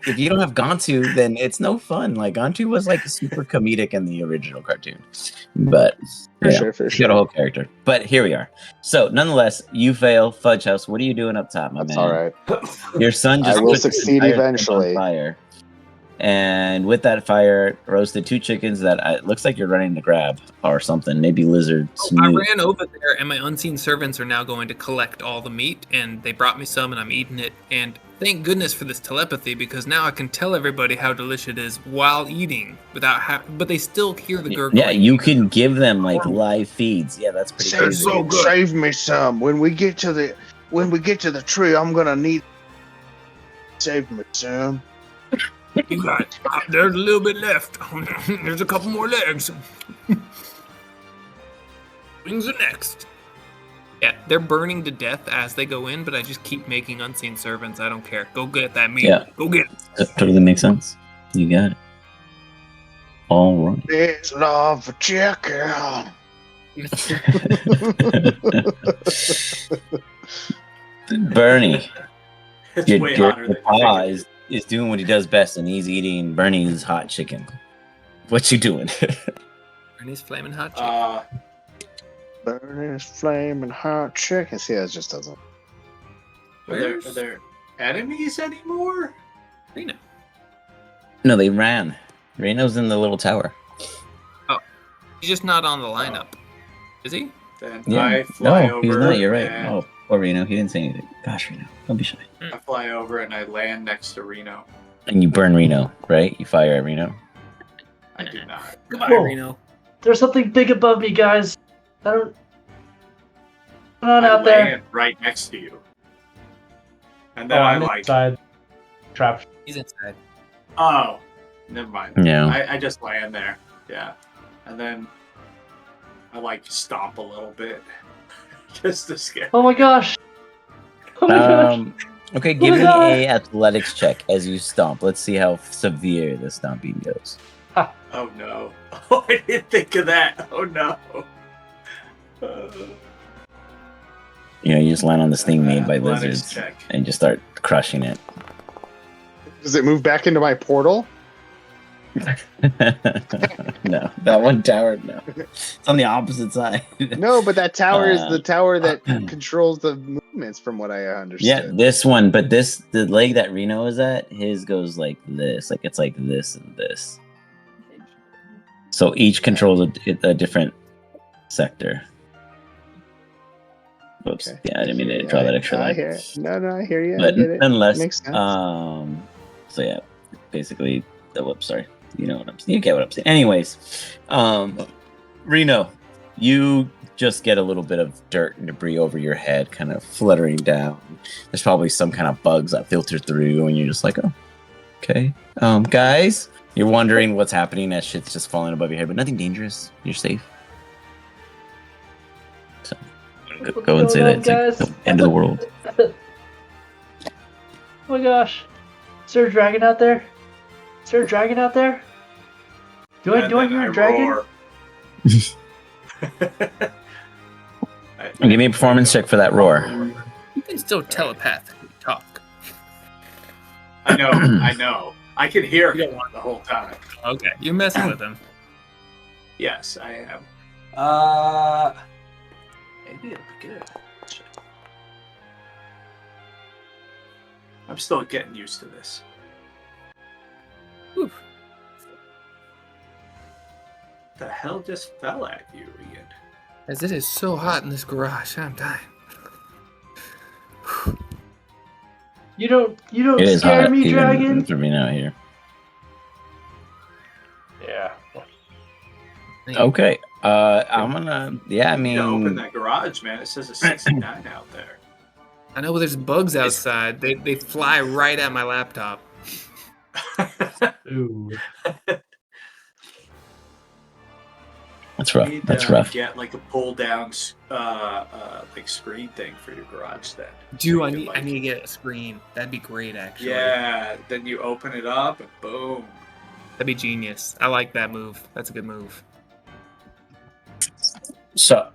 if you don't have Gantu, then it's no fun. Like Gantu was like super comedic in the original cartoon, but For you know, sure, for he's got a sure. whole character. But here we are. So nonetheless, you fail, Fudge House. What are you doing up top, my That's man? all right. Your son just I will lit this succeed entire thing eventually. on fire, and with that fire, roasted 2 chickens that it looks like you're running to grab or something. Maybe lizard I snoot. ran over there, and my unseen servants are now going to collect all the meat, and they brought me some, and I'm eating it. And thank goodness for this telepathy, because now I can tell everybody how delicious it is while eating, but they still hear the gurgling. Yeah, you can give them like live feeds. Yeah, that's pretty Save, crazy. so good. save me some. When we get to the tree, I'm gonna need. Save me some. You got there's a little bit left. There's a couple more legs. Wings are next. Yeah, they're burning to death as they go in, but I just keep making unseen servants. I don't care. Go get that meat. Yeah. Go get it. That totally makes sense. You got it. All right. It's love for chicken. Bernie, It's your, way your hotter than pa you is doing what he does best, and he's eating Bernie's hot chicken. What you doing? Bernie's flaming hot chicken. Burning his flaming hot chicken. See, that just doesn't. Are there enemies anymore? Reno. No, they ran. Reno's in the little tower. He's just not on the lineup. Is he? Then Yeah. I fly No, over. he's not. You're right. and Oh, poor Reno. He didn't say anything. Gosh, Reno. Don't be shy. I fly over and I land next to Reno. And you burn Reno, right? You fire at Reno. I do not. Goodbye, Whoa. Reno. There's something big above me, guys. I don't. Come on I out there. land right next to you. And Oh, then I'm I like, inside. Trap. He's inside. oh, never mind. Yeah. I just land there. Yeah. And then I like stomp a little bit. Just to scare. Oh my gosh. Oh my gosh. Okay, give my me God. a athletics check as you stomp. Let's see how severe the stomping goes. Oh no. Oh, I didn't think of that. Oh no. You know, you just land on this thing made by Athletics lizards check. and just start crushing it. Does it move back into my portal? No, that one tower, no. It's on the opposite side. No, but that tower is the tower that uh, controls the movements, from what I understood. Yeah, this one, but the leg that Reno is at, his goes like this. Like it's like this and this. So each controls a different sector. Oops. Okay. Yeah, I didn't mean to draw that extra I line. hear it. No, I hear you. I But get it. nonetheless, Makes sense. so yeah, basically, whoops, sorry. You know what I'm saying. You get what I'm saying. Anyways, Reno, you just get a little bit of dirt and debris over your head, kind of fluttering down. There's probably some kind of bugs that filter through, and you're just like, oh, okay. Guys, you're wondering what's happening as shit's just falling above your head, but nothing dangerous. You're safe. So go and say that it's like the end of the world. Oh my gosh. Is there a dragon out there? Is there a dragon out there? Do I hear a dragon? Give me a performance check for that roar. You can still telepathically talk. I know. I can hear him the whole time. Okay, you're messing with him. Yes, I am. Maybe it'll be good. Shit. I'm still getting used to this. Oof. The hell just fell at you again? As it is so hot in this garage, I'm dying. You don't It is scare hot me, even dragon. for me out here. Yeah. Okay. I'm gonna. Yeah, I You need to open mean, that garage, man. It says a 69 out there. I know there's bugs outside. They fly right at my laptop. Ooh. that's rough. You need That's to rough. get like a pull down like screen thing for your garage then. Do So I you need can, I need to get a screen. That'd be great, actually. Yeah, then you open it up and boom. That'd be genius. I like that move. That's a good move. So,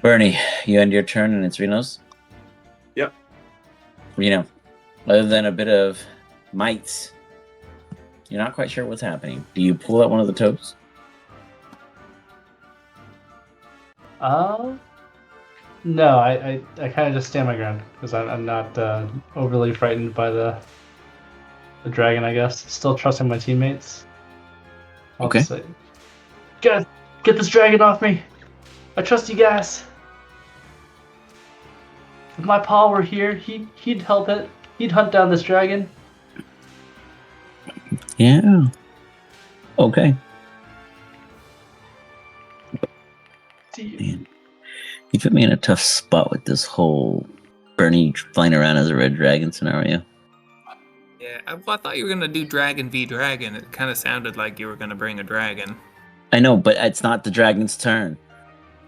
Bernie, you end your turn and it's Reno's. Yep. Reno, other than a bit of mites, you're not quite sure what's happening. Do you pull out one of the toes? No, I kind of just stand my ground because I'm not overly frightened by the dragon. I guess still trusting my teammates. I'll Okay. just say, guys, get this dragon off me. I trust you guys. If my paw were here, he'd help it. He'd hunt down this dragon. Yeah. Okay. Man, you put me in a tough spot with this whole Bernie flying around as a red dragon scenario. Yeah, I thought you were gonna do dragon v dragon. It kind of sounded like you were gonna bring a dragon. I know, but it's not the dragon's turn.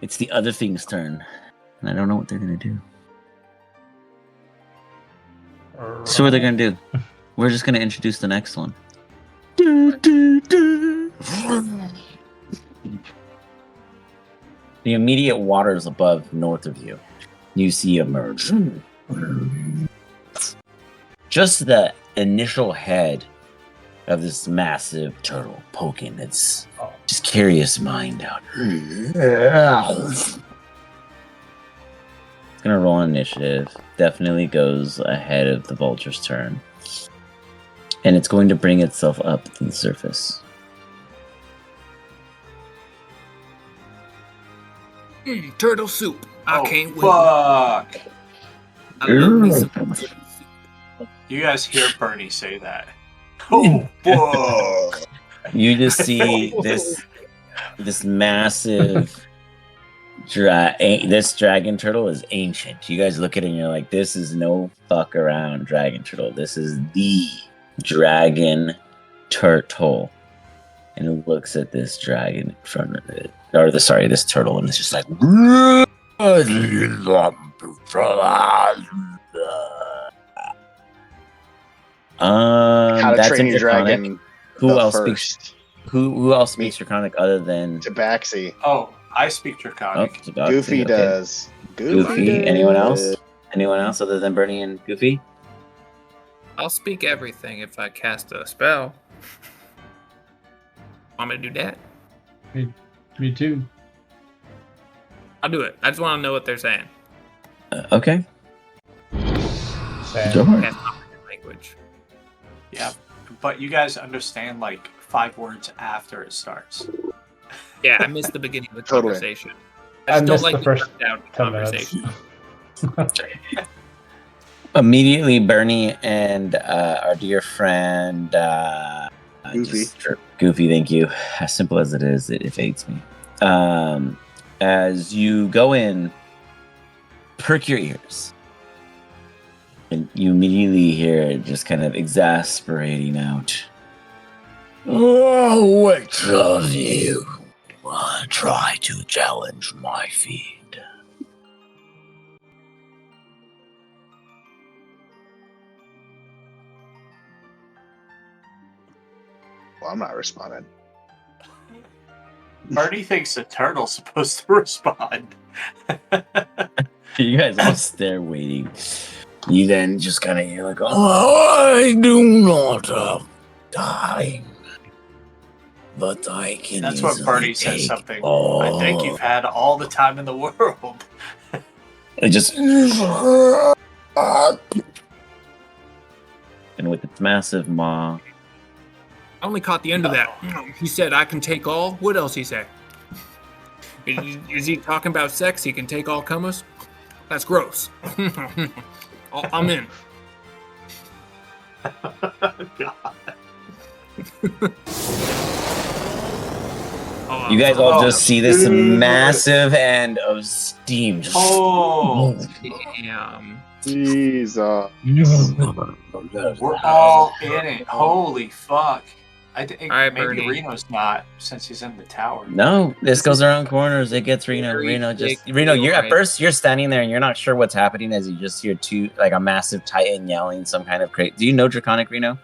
It's the other thing's turn. And I don't know what they're going to do. So what are they going to do? We're just going to introduce the next one. The immediate waters above north of you, you see emerge. Just the initial head of this massive turtle poking its just curious mind out. It's gonna roll an initiative. Definitely goes ahead of the vulture's turn. And it's going to bring itself up to the surface. Turtle soup. I can't wait. Fuck. I love me some turtle soup. You guys hear Bernie say that? Oh, fuck. You just see this massive this dragon turtle is ancient. You guys look at it and you're like, this is no fuck around dragon turtle. This is the dragon turtle. And it looks at this dragon in front of it. This turtle, and it's just like How to that's Train in Your Draconic. Dragon. Who the else first. speaks? Who else speaks Draconic other than Tabaxi. Oh, I speak Draconic. it's about Goofy okay. does. Goofy. Anyone else? Anyone else other than Bernie and Goofy? I'll speak everything if I cast a spell. Want me to do that? Me too. I'll do it. I just want to know what they're saying. Okay. Sad. Go for it. Cast Common language. Yeah, but you guys understand like 5 words after it starts. Yeah, I missed the beginning of the Totally. conversation. I just don't missed like the first down 10 minutes. conversation. Immediately, Bernie and our dear friend Goofy. Goofy, thank you. As simple as it is, it fades me. As you go in, perk your ears. And you immediately hear it just kind of exasperating out. Oh, which of you try to challenge my feed? Well, I'm not responding. Bernie thinks the turtle's supposed to respond. You guys all stare waiting. You then just kind of hear like, oh, I do not have time. But I can That's when easily Bernie says take something. all. I think you've had all the time in the world. It just... And with its massive maw, I only caught the end of that. He said, I can take all. What else he say? Is he talking about sex? He can take all comers? That's gross. I'm in. you guys all Oh, just see this dude. massive hand of steam. Just Oh, Damn. Jesus. we're all in it. Holy fuck. I think All right, maybe Bernie. Reno's not, since he's in the tower. No, this goes around corners. It gets Reno. Very Reno just big Reno. You're at right. first you're standing there and you're not sure what's happening as you just hear a massive titan yelling some kind of crate. Do you know Draconic, Reno?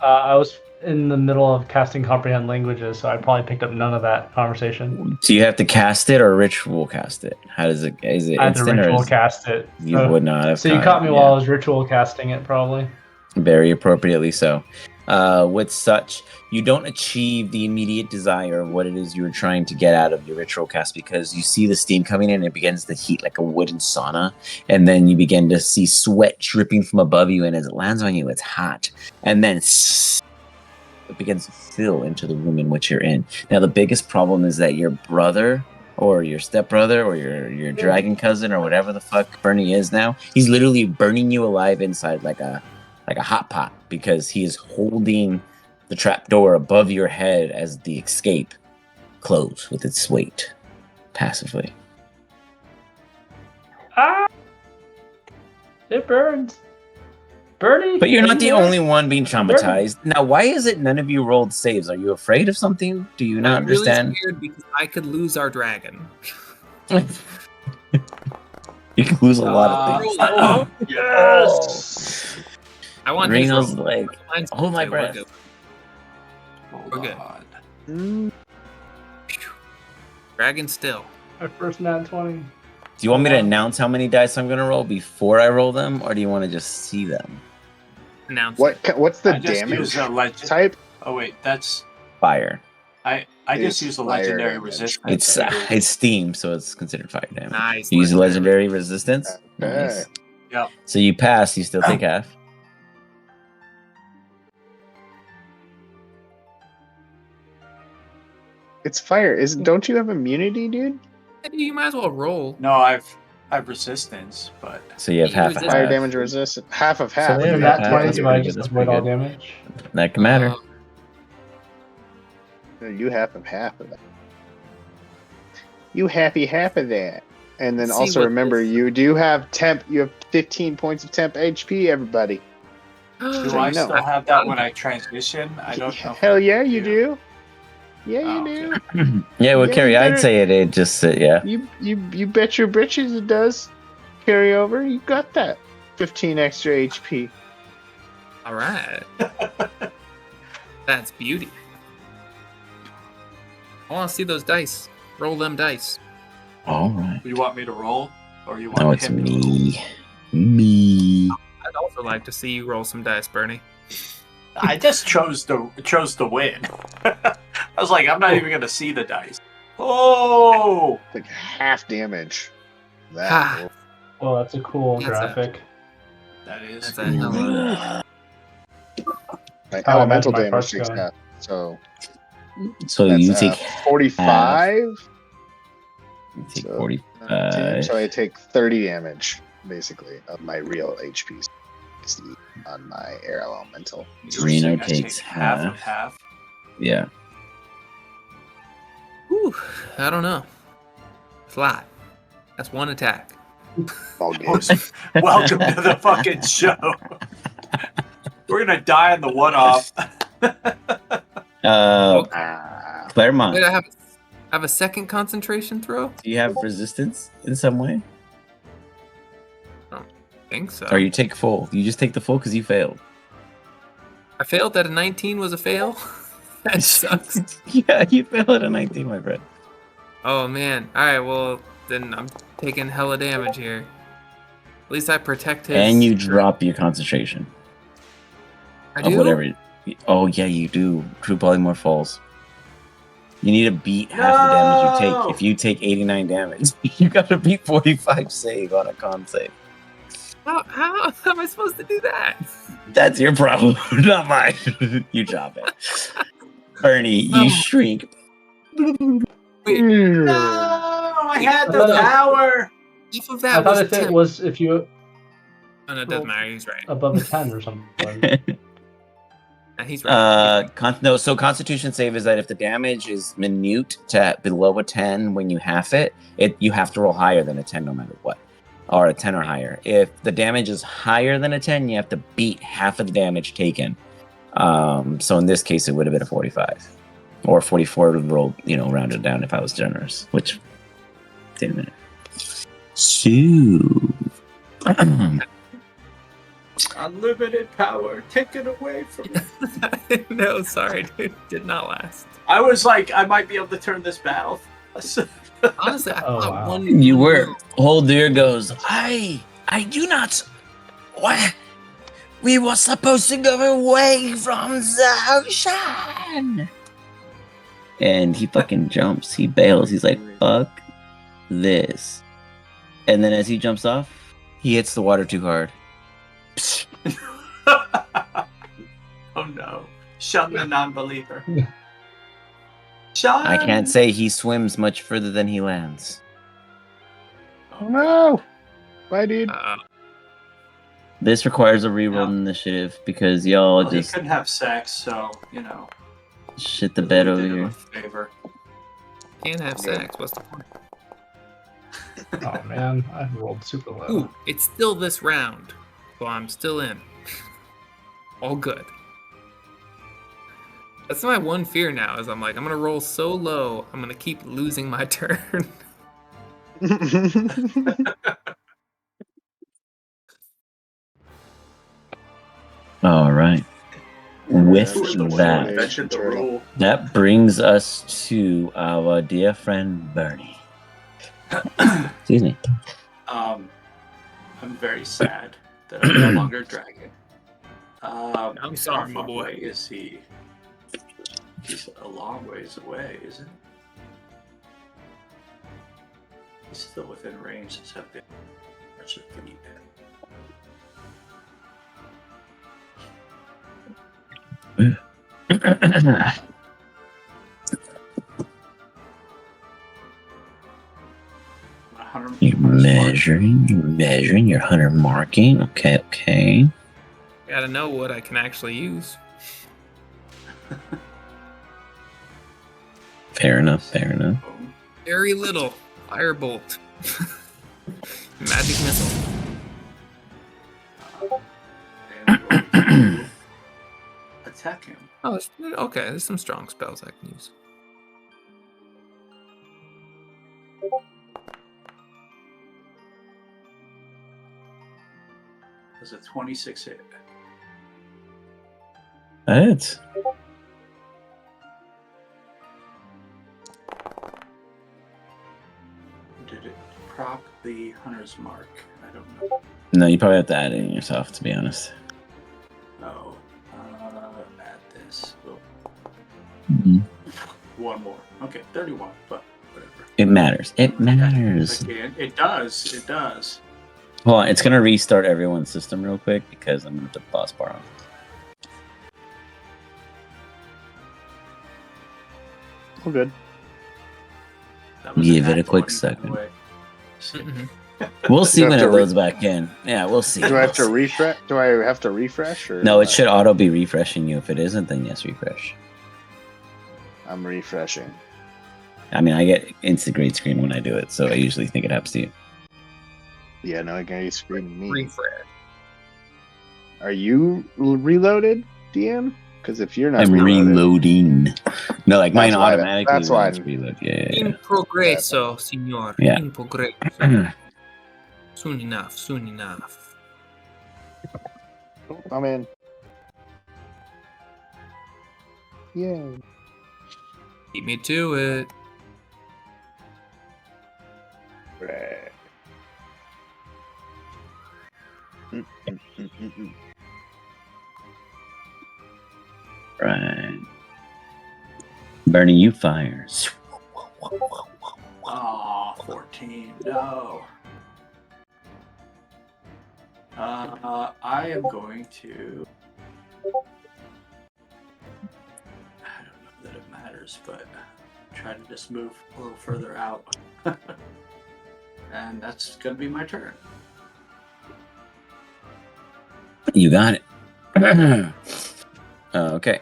I was in the middle of casting comprehend languages, so I probably picked up none of that conversation. Do you have to cast it or ritual cast it? How does it? Is it I had to instant or ritual is cast it. you would not have? So you caught me while I was ritual casting it, probably. Very appropriately so. With such, you don't achieve the immediate desire of what it is you were trying to get out of your ritual cast because you see the steam coming in and it begins to heat like a wooden sauna. And then you begin to see sweat dripping from above you. And as it lands on you, it's hot. And then it begins to fill into the room in which you're in. Now, the biggest problem is that your brother or your stepbrother or your dragon cousin or whatever the fuck Bernie is now, he's literally burning you alive inside like a hot pot because he is holding the trapdoor above your head as the escape closed with its weight passively. Ah! It burns. Bernie? But you're are not you the there? only one being traumatized. Now, why is it none of you rolled saves? Are you afraid of something? Do you not I'm really understand? scared because I could lose our dragon. You can lose a lot of things. Oh, yes! I want his Reno's roll. like, Mine's hold my okay, breath. We're good. Hold We're good. on. Dragon still. My first nat 20. Do you want me to announce how many dice I'm going to roll before I roll them, or do you want to just see them? Announce. What's the I just damage used a legend. type? Oh wait, that's Fire. I just It's used a fire legendary damage. resistance. It's steam, so it's considered fire damage. Nice. You use legendary resistance. Okay. Nice. Yep. So you pass, you still take half. It's fire. Don't you have immunity, dude? You might as well roll. No, I've resistance, but So you have You half resist a Fire half. damage resistant. Half of half. So yeah, With that's nat pretty 20, good, do I just that's avoid pretty all good. damage? That can matter. You half of that. You happy half of that. And then See also what remember, this- you do have temp. You have 15 points of temp HP. Everybody. do So I you know. still have that when I transition? I don't know. if Hell I yeah, you do. do. Yeah, Oh, you okay. do. Yeah, well, Yeah, Carrie, you I'd better- say it just yeah. You bet your britches it does. Carry over. You got that. 15 extra HP. All right. That's beauty. I want to see those dice. Roll them dice. All right. You want me to roll, or you want No, it's him to roll? me. Me. I'd also like to see you roll some dice, Bernie. I just chose to win. I was like, I'm not even gonna see the dice. Oh, Like half damage. Ha. That. Oh, that's a cool That's graphic. that is. That's a hell of a... My Oh, elemental that's my damage first takes gun. half. So So that's you take 45. You take So, 45. So I take 30 damage, basically, of my real HP 60 on my air elemental. You were Reno saying I takes take half of half. half. Yeah. Whew, I don't know. It's a lot. That's one attack. All good. Welcome to the fucking show. We're gonna die in the one-off. Claremont, Wait, I have a second concentration throw? do you have resistance in some way? I think so. Or you take full? You just take the full because you failed. I failed that a 19 was a fail? That sucks. Yeah, you failed at a 19, my friend. Oh man. Alright, well, then I'm taking hella damage here. At least I protect his... And you drop your concentration. I Of do? whatever. Oh, yeah, you do. True polymorph falls. You need to beat half the damage you No! take. If you take 89 damage, you gotta beat 45 save on a con save. How am I supposed to do that? That's your problem, not mine. You drop it. Bernie, you shrink. Wait, No, I had the power. half of I that thought was if 10. it was if you Oh, no, it doesn't matter. He's right. above a 10 or something. He's right. So Constitution save is that if the damage is minute to below a 10 when you half it, you have to roll higher than a 10 no matter what. Or a 10 or higher. If the damage is higher than a 10, you have to beat half of the damage taken. So in this case, it would have been a 45. Or 44 to roll, rounded down if I was generous. Which, wait a minute. So... Unlimited power taken away from me. No, sorry, dude. Did not last. I was like, I might be able to turn this battle. Honestly, I Oh, thought wow. one... You were. Old deer goes, I do not. What? We were supposed to go away from the ocean. And he fucking jumps. He bails. He's like, fuck this. And then as he jumps off, he hits the water too hard. Oh no. Shun the non-believer. Shun! I can't say he swims much further than he lands. Oh no! Bye, dude. This requires a reroll initiative because y'all Well, he just couldn't have sex, so, shit the bed over did him here. a favor. Can't have sex. What's the point? Oh man, I rolled super low. Ooh, it's still this round. So I'm still in. All good. That's my one fear now, is I'm gonna roll so low, I'm gonna keep losing my turn. All right. With Who's the one that, who Invented the rule. that brings us to our dear friend Bernie. Excuse me. I'm very sad that I'm no longer dragon. I'm sorry, how my far boy. away is he? He's a long ways away, isn't he? He's still within range, except that I should eat it. You're measuring your hunter marking. Okay. Gotta know what I can actually use. Fair enough. Very little. Firebolt. Magic missile. Attack him. Oh, okay. There's some strong spells I can use. Does a 26 hit? That's Did it proc the hunter's mark? I don't know. no. You probably have to add it in yourself, to be honest. No. Add this. Oh, Mhm. one more. Okay, 31, but whatever. It matters. It matters. Okay, it does. It does. Hold on. It's gonna restart everyone's system real quick because I'm gonna put the boss bar on. All good. That was Give it a nat quick 20, by the second. way. Mhm. We'll see Do I when have it to loads back in. Yeah, we'll see. Do I have We'll to see. refresh? Do I have to refresh or No, it what? should auto be refreshing you. If it isn't, then yes, refresh. I'm refreshing. I mean, I get instant grade screen when I do it, so I usually think it happens to you. Yeah, no, I got you screening me. Refresh. Are you reloaded, DM? Because if you're not I'm reloaded, reloading. No, like mine That's why that- automatically that's why runs I'm- reload. Yeah. In progresso, signor. Yeah. In progresso. Soon enough. Soon enough. I'm in. Yeah. Beat me to it. Right. Right. Burning you fires. Oh, 14. No. I am going to. I don't know that it matters, but try to just move a little further out. And that's going to be my turn. You got it. Okay.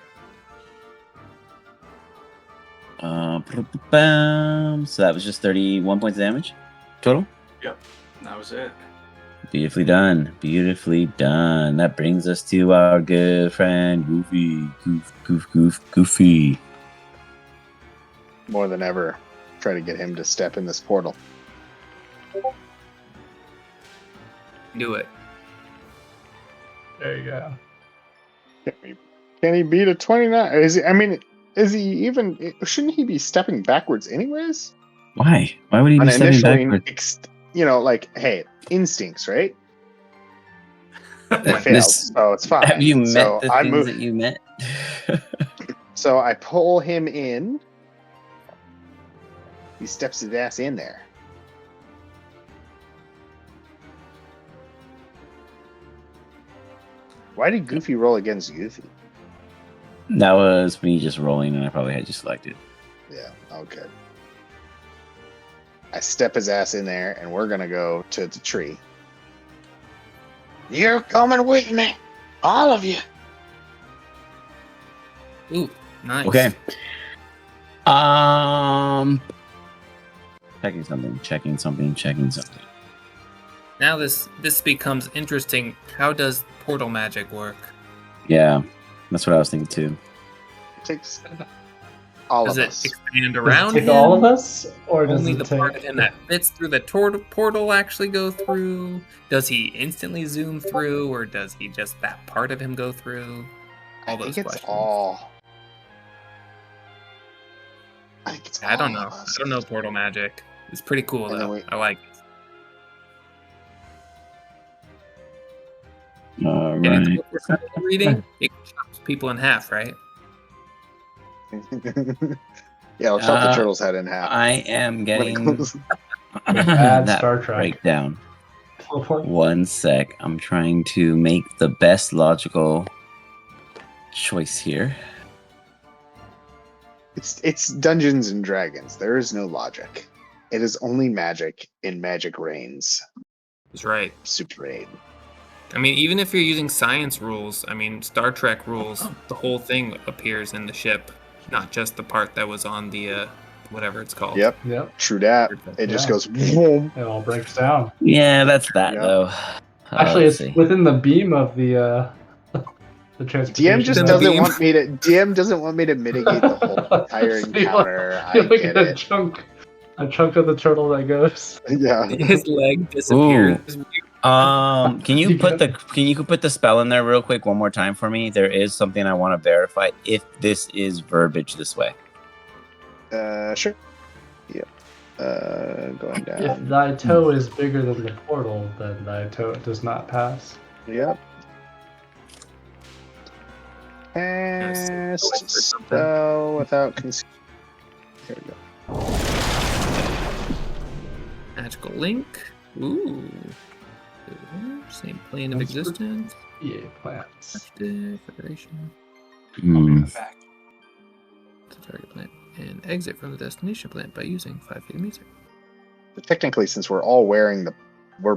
So that was just 31 points of damage total. That was it. Beautifully done. Beautifully done. That brings us to our good friend Goofy. Goofy. More than ever, try to get him to step in this portal. Do it. There you go. Can he beat a 29? Is he even? Shouldn't he be stepping backwards anyways? Why? Why would he be stepping backwards? Like, hey, instincts, right? It This- fails, so it's fine. Have you met so the I things move. that you met? So I pull him in. He steps his ass in there. Why did Goofy roll against Goofy? That was me just rolling, and I probably had you selected. Yeah, okay. I step his ass in there, and we're gonna go to the tree. You're coming with me, all of you. Ooh, nice. Okay. Checking something. Now this becomes interesting. How does portal magic work? Yeah, that's what I was thinking too. It takes all Does of it us. Does expand it around take him? all of us, or does Only it the take? part of him that fits through the portal actually go through? Does he instantly zoom through, or does he just that part of him go through? All those questions. I think it's I don't all know. of I us. don't know portal magic. It's pretty cool And then though. I like it. All And it's right. what we're currently reading. It chops people in half, right? Yeah, I'll chop the turtle's head in half. I am when it getting goes- Bad that Star Trek. breakdown. Teleport. One sec. I'm trying to make the best logical choice here. It's Dungeons and Dragons. There is no logic. It is only magic in Magic Reigns. That's right. Super 8. I mean, even if you're using science rules, I mean, Star Trek rules, the whole thing appears in the ship, not just the part that was on the, whatever it's called. Yep, Yep. true that. It just Yeah. goes boom. It all breaks down. Yeah, that's that Yeah. though. Actually, Let's it's see. within the beam of the the transportation. DM just Then the doesn't beam. want me to. DM doesn't want me to mitigate the whole entire You encounter. I look get at a it. chunk of the turtle that goes. Yeah. His leg disappears. Can you put the spell in there real quick one more time for me? There is something I want to verify if this is verbiage this way. Sure. Yep. Going If down. thy toe is bigger than the portal, then thy toe does not pass. Yep. Yes. Cast spell without conceal. Here we go. Magical link. Ooh. Same plane of existence. Yeah, plants. Federation. Hmm. Back. The target planet. and exit from the destination plant by using 5 feet of music. But technically, since we're all wearing we're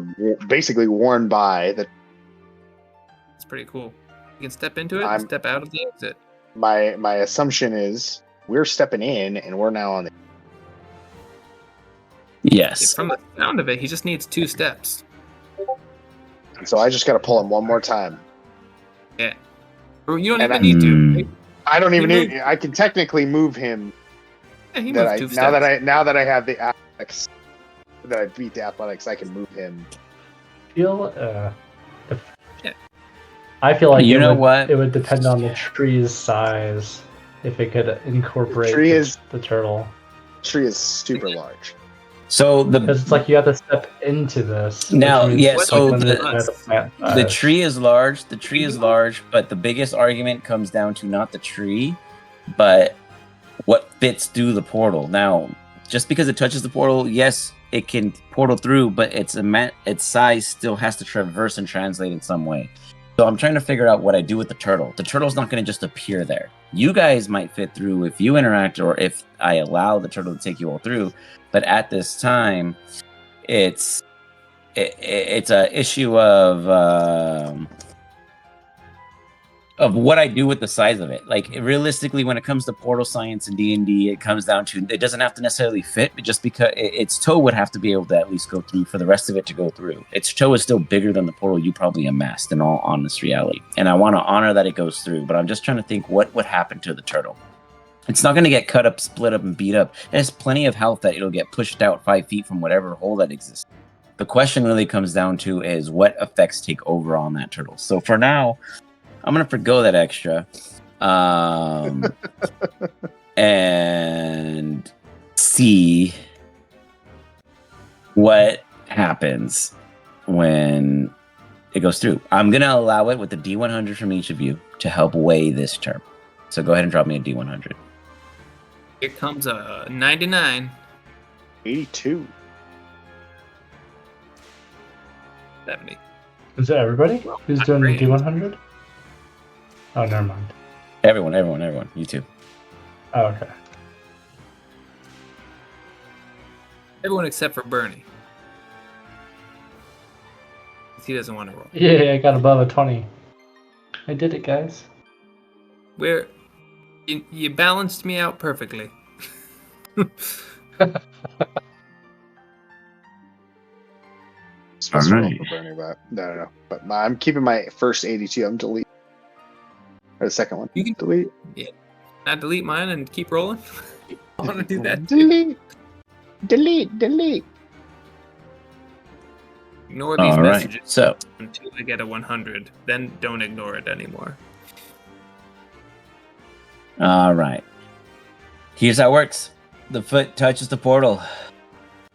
basically worn by the. It's pretty cool. You can step into it and I'm- step out of the exit. My assumption is we're stepping in and we're now on the. Yes. From the sound of it, he just needs 2 steps. So I just got to pull him one more time. Yeah. Or you don't And even need to. I don't even You need. I can technically move him. Yeah, he That moved I 2 now steps. that I have the athletics, that I beat the athletics, I can move him. I feel like You know what? it would depend on the tree's size if it could incorporate tree is- the turtle. Tree is super large. So Because it's like you have to step into this. Now, which means yeah, it's so limited the- by the plant the size. tree is large. The tree is large, but the biggest argument comes down to not the tree, but what fits through the portal. Now, just because it touches the portal, yes, it can portal through, but its size still has to traverse and translate in some way. So I'm trying to figure out what I do with the turtle. The turtle's not going to just appear there. You guys might fit through if you interact or if I allow the turtle to take you all through. But at this time, it's a issue of what I do with the size of it. Like realistically, when it comes to portal science and D&D, it comes down to it doesn't have to necessarily fit, but just because its toe would have to be able to at least go through for the rest of it to go through. Its toe is still bigger than the portal you probably amassed in all honest reality. And I want to honor that it goes through, but I'm just trying to think what would happen to the turtle. It's not going to get cut up, split up, and beat up. It has plenty of health that it'll get pushed out 5 feet from whatever hole that exists. The question really comes down to is what effects take over on that turtle. So for now, I'm going to forgo that extra and see what happens when it goes through. I'm going to allow it with the D100 from each of you to help weigh this term. So go ahead and drop me a D100. Here comes a 99. 82. 70. Is it everybody who's doing the Great. D100? Oh, never mind. Everyone. You too. Oh, okay. Everyone except for Bernie. 'Cause he doesn't want to roll. Yeah, I got above a 20. I did it, guys. You balanced me out perfectly. Supposed to roll Alright. for Bernie, but no. But I'm keeping my first 82. I'm delete. Or the second one. You can- delete. Not delete mine and keep rolling. I want to do that. too. Delete. Ignore these All right. messages So until I get a 100. Then don't ignore it anymore. all right. Here's how it works. The foot touches the portal.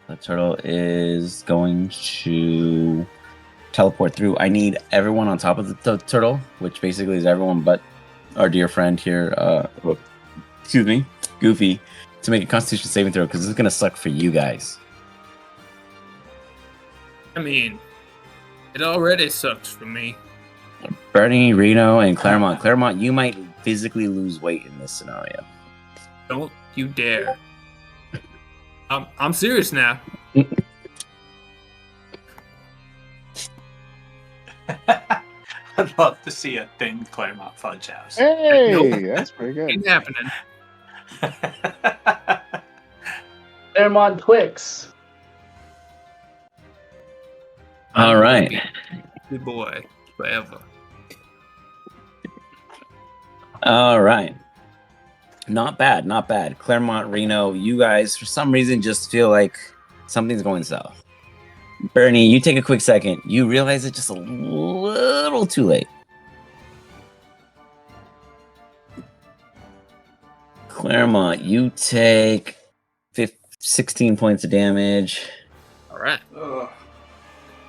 The turtle is going to teleport through. I need everyone on top of the turtle, which basically is everyone but our dear friend here, Goofy, to make a Constitution saving throw because this is going to suck for you guys. I mean, it already sucks for me. Bernie, Reno, and Claremont. Claremont, you might physically lose weight in this scenario. Don't you dare. I'm serious now. I'd love to see a thin Claremont Fudge House. Hey, Nope. that's pretty good. Ain't happening. Claremont Twix. All right. Good boy. Forever. All right. Not bad. Claremont, Reno, you guys, for some reason, just feel like something's going south. Bernie, you take a quick second. You realize it's just a little too late. Claremont, you take 16 points of damage. All right. Ugh.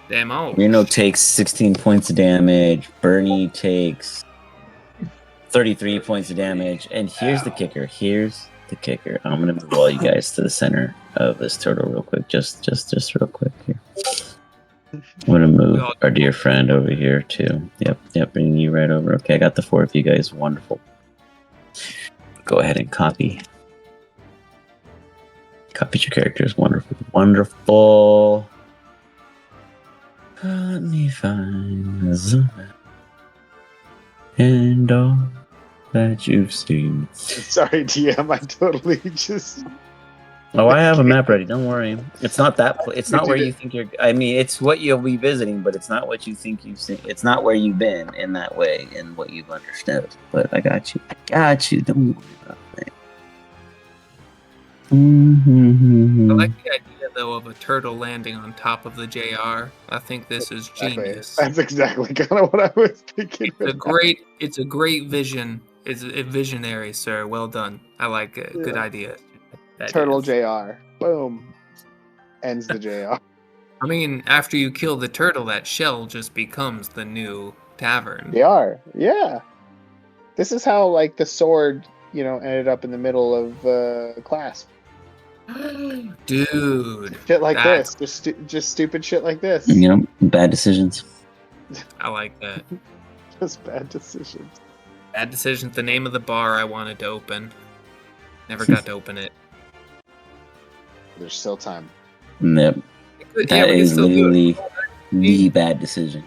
Damn old. Reno takes 16 points of damage. Bernie takes 33 points of damage. And here's the kicker. I'm gonna move all you guys to the center of this turtle real quick. Just real quick here. I'm gonna move our dear friend over here too. Yep, bringing you right over. Okay, I got the 4 of you guys. Wonderful. Go ahead and copy. Copy your characters. Wonderful. Wonderful. Let me find the map. And all that you've seen. Sorry, DM. I totally just. Oh, I have a map ready. Don't worry. It's not that. It's not where did you think you're. I mean, it's what you'll be visiting, but it's not what you think you've seen. It's not where you've been in that way and what you've understood. But I got you. I got you. Don't worry about that. I Mm-hmm. like the idea though of a turtle landing on top of the JR. I think this is genius. That's exactly kind of what I was thinking. It's a great vision. It's a visionary, sir. Well done. I like it. Good Yeah. idea. Turtle JR. Boom. Ends the JR. I mean, after you kill the turtle, that shell just becomes the new tavern. They are. Yeah. This is how like the sword, ended up in the middle of Clasp. Dude. Shit like that's- this. Just stupid shit like this. Yep. Bad decisions. I like that. Just bad decisions. Bad decisions. The name of the bar I wanted to open. Never got to open it. There's still time. Yep. Yeah, That we can is still do it. literally the bad decision.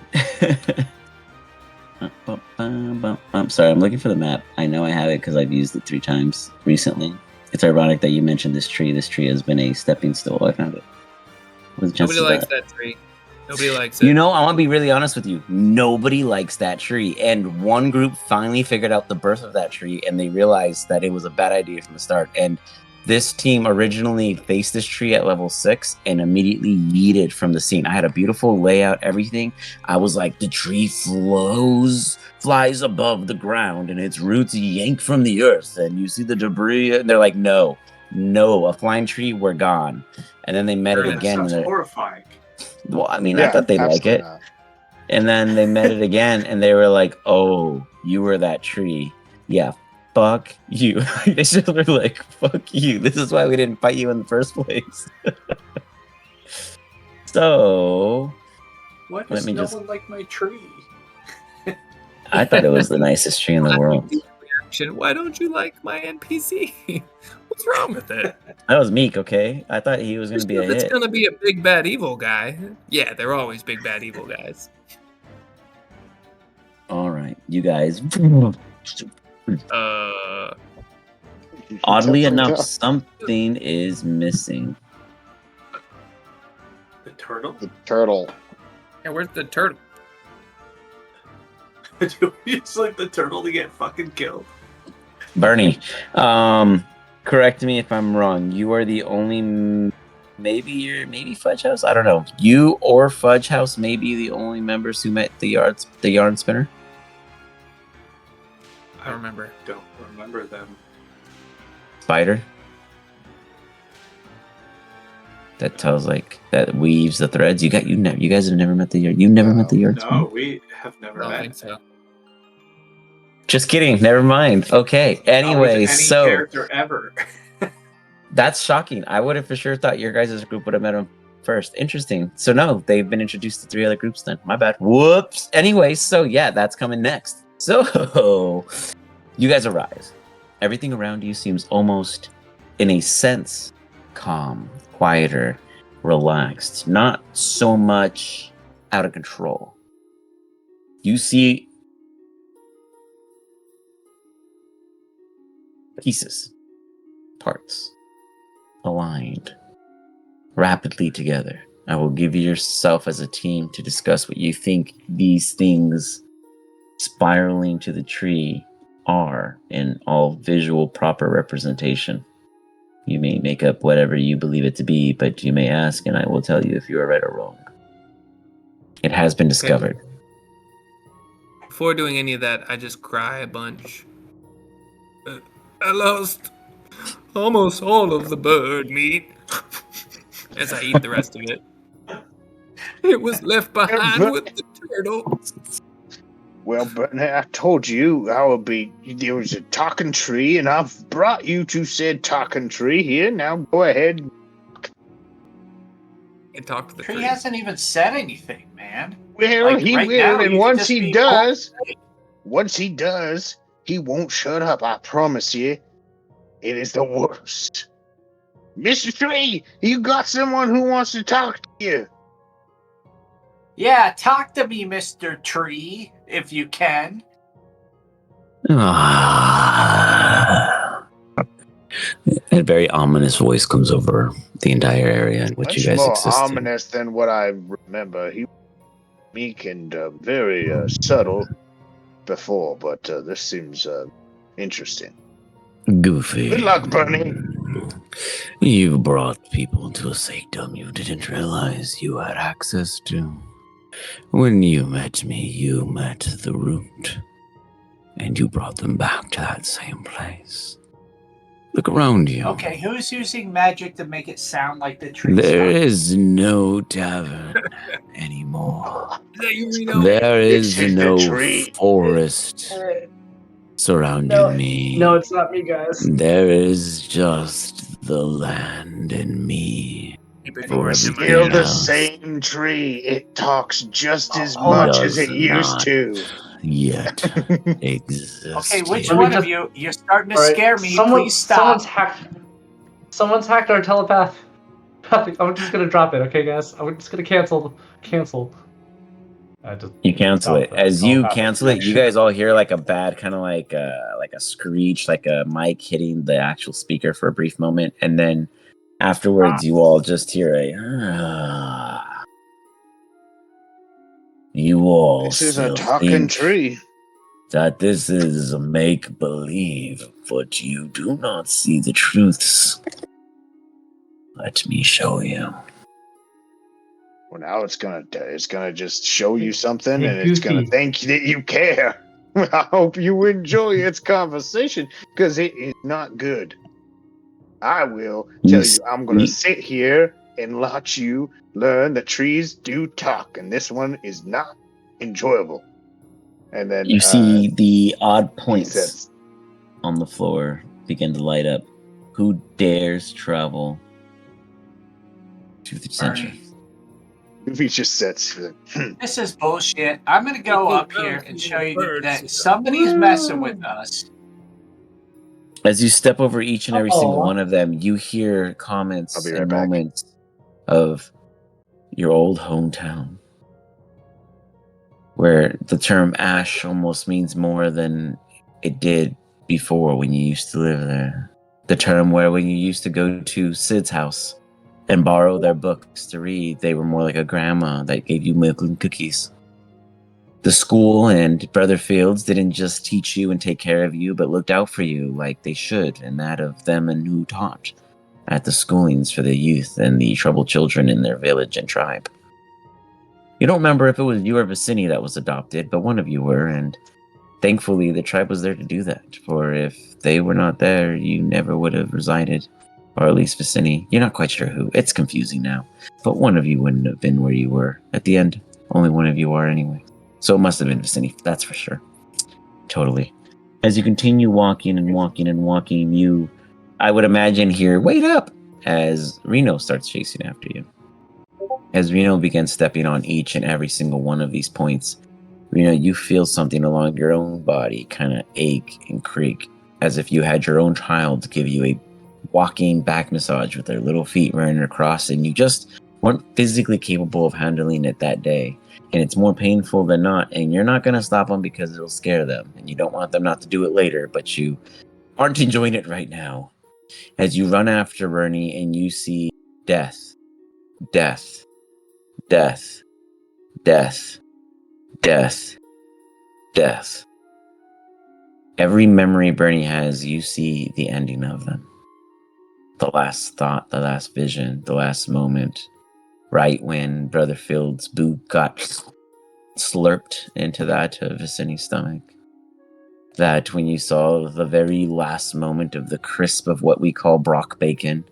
I'm sorry, I'm looking for the map. I know I have it because I've used it 3 times recently. It's ironic that you mentioned this tree. This tree has been a stepping stone. I found it. Nobody likes that tree. Nobody likes it. You know, I want to be really honest with you. Nobody likes that tree. And one group finally figured out the birth of that tree, and they realized that it was a bad idea from the start. And this team originally faced this tree at level 6 and immediately yeeted from the scene. I had a beautiful layout, everything. I was like, the tree flies above the ground, and its roots yank from the earth, and you see the debris. And they're like, no, a flying tree, we're gone. And then they met it That again. sounds and horrifying. well, I mean, I thought they'd like absolutely it. not. And then they met it again, and they were like, "Oh, you were that tree? Yeah, fuck you." They just were like, "Fuck you." This is why we didn't fight you in the first place. So, Why Let does me no just- one like my tree? I thought it was the nicest tree in the world. Reaction. Why don't you like my NPC? What's wrong with it? That was Meek, okay? I thought he was gonna be a It's hit. gonna be a big bad evil guy. Yeah, they're always big bad evil guys. All right, you guys. Oddly Definitely enough, not. something is missing. The turtle? The turtle. Yeah, where's the turtle? Do we just like the turtle to get fucking killed? Bernie, correct me if I'm wrong. You are the only, maybe Fudge House. I don't know. You or Fudge House may be the only members who met the yarn spinner. I remember. Don't remember them. Spider. That tells that weaves the threads. You guys have never met the yard. You never met the yard spinner. No, we have I never don't met. think so. Just kidding. Never mind. Okay. Not with Anyway, any so character ever. that's shocking. I would have for sure thought your guys' group would have met him first. Interesting. So no, they've been introduced to 3 other groups then. My bad. Whoops. Anyway, so yeah, that's coming next. So you guys arrive. Everything around you seems almost, in a sense, calm, quieter, relaxed, not so much out of control. You see pieces, parts, aligned rapidly together. I will give you yourself as a team to discuss what you think these things spiraling to the tree are in all visual proper representation. You may make up whatever you believe it to be, but you may ask and I will tell you if you are right or wrong. It has been discovered. Before doing any of that, I just cry a bunch. I lost almost all of the bird meat as I eat the rest of it. It was left behind with the turtle. Well, but I told you there was a talking tree, and I've brought you to said talking tree here. Now go ahead. And talk to the Tree tree. hasn't even said anything, man. Well, Like, he right will, now, and you once just he be does, he won't shut up. I promise you. It is the worst. Mr. Tree, you got someone who wants to talk to you. Yeah, talk to me, Mr. Tree, if you can. A very ominous voice comes over the entire area in which you Much guys more exist in. ominous than what I remember. He was meek and very subtle before, but this seems interesting. Goofy. Good luck, Bernie. You brought people into a sanctum you didn't realize you had access to. When you met me, you met the root, and you brought them back to that same place. Look around you. Okay, who's using magic to make it sound like the tree There stopped? is no tavern anymore. Is that you, Reno? There This is is the no tree. forest surrounding No, me. no, it's not me, guys. There is just the land and me. Keep it You are going, still everything the else same tree. It talks just as Hold on. much as it Does used not to. yet exist. Okay, which here. Let me one of just- you? You're starting to All right, scare me. Please stop. Someone's hacked our telepath. I'm just gonna drop it, okay, guys? I'm just gonna cancel. You cancel it. As you cancel it, you connection. guys all hear like a bad kind of like a screech, like a mic hitting the actual speaker for a brief moment, and then afterwards, you all just hear a. You all This is a still talking think tree. that this is a make believe, but you do not see the truths. Let me show you. Well, now it's gonna just show you something, Hey, and it's gonna Goofy. think that you care. I hope you enjoy its conversation, because it is not good. I will tell you, I'm gonna sit here and let you learn that trees do talk, and this one is not enjoyable. And then You see the odd he points says, on the floor begin to light up. Who dares travel to the center? he just sits. This is bullshit. I'm gonna go Hey, up here and show you birds. that somebody's messing with us. As you step over each and every single Aw. one of them, you hear I'll comments be right and back. moments of your old hometown, where the term ash almost means more than it did before when you used to live there. The term where when you used to go to Sid's house and borrow their books to read, they were more like a grandma that gave you milk and cookies. The school and Brother Fields didn't just teach you and take care of you, but looked out for you like they should, and that of them and who taught at the schoolings for the youth and the troubled children in their village and tribe. You don't remember if it was you or Vicini that was adopted, but one of you were, and thankfully the tribe was there to do that, for if they were not there, you never would have resided, or at least Vicini. You're not quite sure who. It's confusing now, but one of you wouldn't have been where you were. At the end, only one of you are anyway. So it must have been Vicini, that's for sure. Totally. As you continue walking and walking and walking, you, I would imagine, hear, "Wait up!" as Reno starts chasing after you. As Reno begins stepping on each and every single one of these points, Reno, you feel something along your own body kind of ache and creak, as if you had your own child give you a walking back massage with their little feet running across, and you just weren't physically capable of handling it that day. And it's more painful than not, and you're not going to stop them because it'll scare them, and you don't want them not to do it later, but you aren't enjoying it right now. As you run after Bernie and you see death, death, death, death, death, death. Every memory Bernie has, you see the ending of them. The last thought, the last vision, the last moment, right when Brother Field's boot got slurped into that of Vicini's stomach. That when you saw the very last moment of the crisp of what we call Brock bacon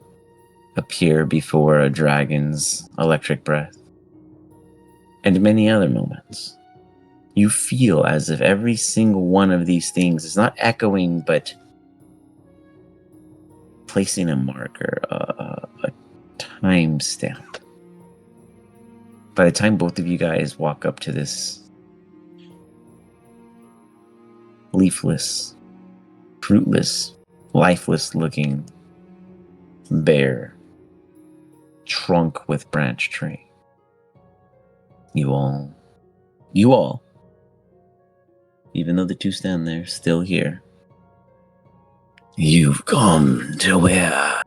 appear before a dragon's electric breath. And many other moments. You feel as if every single one of these things is not echoing, but placing a marker, a time stamp. By the time both of you guys walk up to this leafless, fruitless, lifeless looking bear trunk with branch tree. You all, even though the two stand there, still here. You've come to where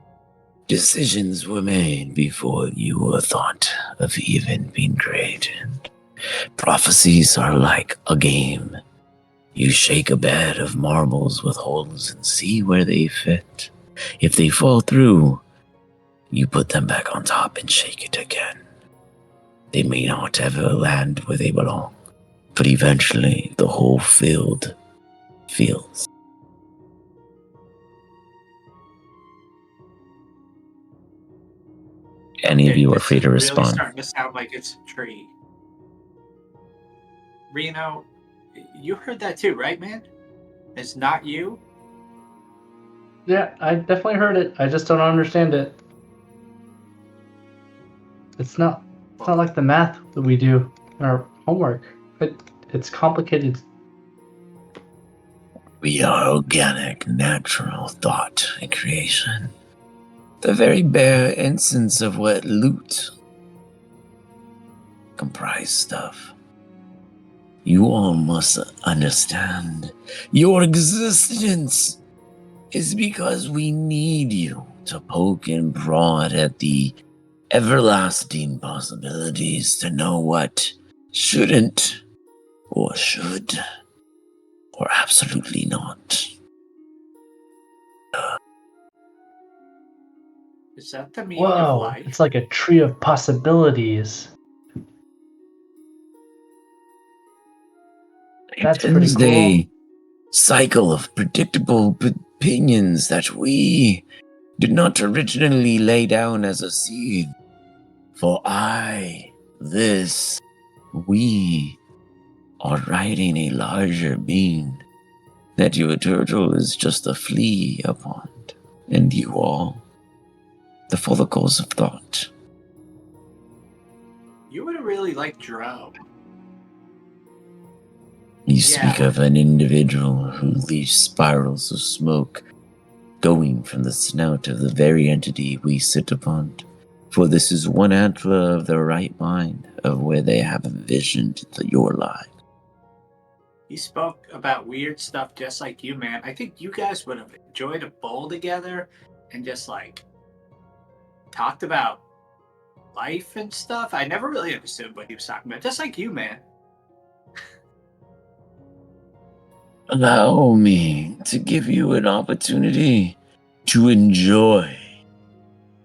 decisions were made before you were thought of even being created. Prophecies are like a game. You shake a bed of marbles with holes and see where they fit. If they fall through, you put them back on top and shake it again. They may not ever land where they belong, but eventually the whole field feels. Any of you are free to respond. Really starting to sound like it's a tree. Reno, you heard that too, right, man? It's not you? Yeah, I definitely heard it. I just don't understand it. It's not like the math that we do in our homework. It's complicated. We are organic, natural thought and creation. The very bare essence of what loot comprised of. You all must understand your existence is because we need you to poke and prod at the everlasting possibilities to know what shouldn't or should or absolutely not. Is that the meaning of Whoa, life? it's like a tree of possibilities. That's pretty It's cool. a cycle of predictable opinions that we did not originally lay down as a seed. For we are riding a larger being that your turtle is just a flea upon, and you all, the follicles of thought. You would have really liked Dro. You speak Yeah. of an individual who leaves spirals of smoke going from the snout of the very entity we sit upon. For this is one antler of the right mind of where they have envisioned your life. He spoke about weird stuff just like you, man. I think you guys would have enjoyed a bowl together and just like talked about life and stuff. I never really understood what he was talking about. Just like you, man. Allow me to give you an opportunity to enjoy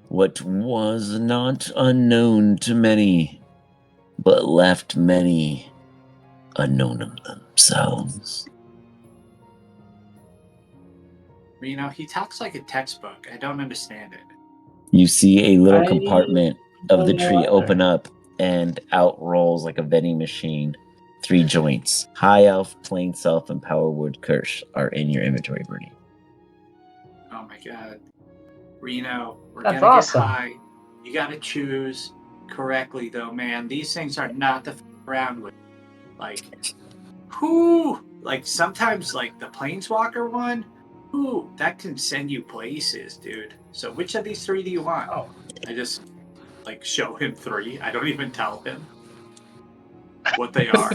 what was not unknown to many, but left many unknown of themselves. Reno, he talks like a textbook. I don't understand it. You see a little I compartment of the don't know tree either. open up, and out rolls like a vending machine. 3 joints. High Elf, Plain Self, and Powerwood Kirsch are in your inventory, Bernie. Oh my god. Reno, we're That's gonna awesome. get high. You gotta choose correctly though, man. These things are not to f around with. Like, like sometimes like the Planeswalker one, that can send you places, dude. So which of these 3 do you want? Oh. I just like show him 3. I don't even tell him what they are.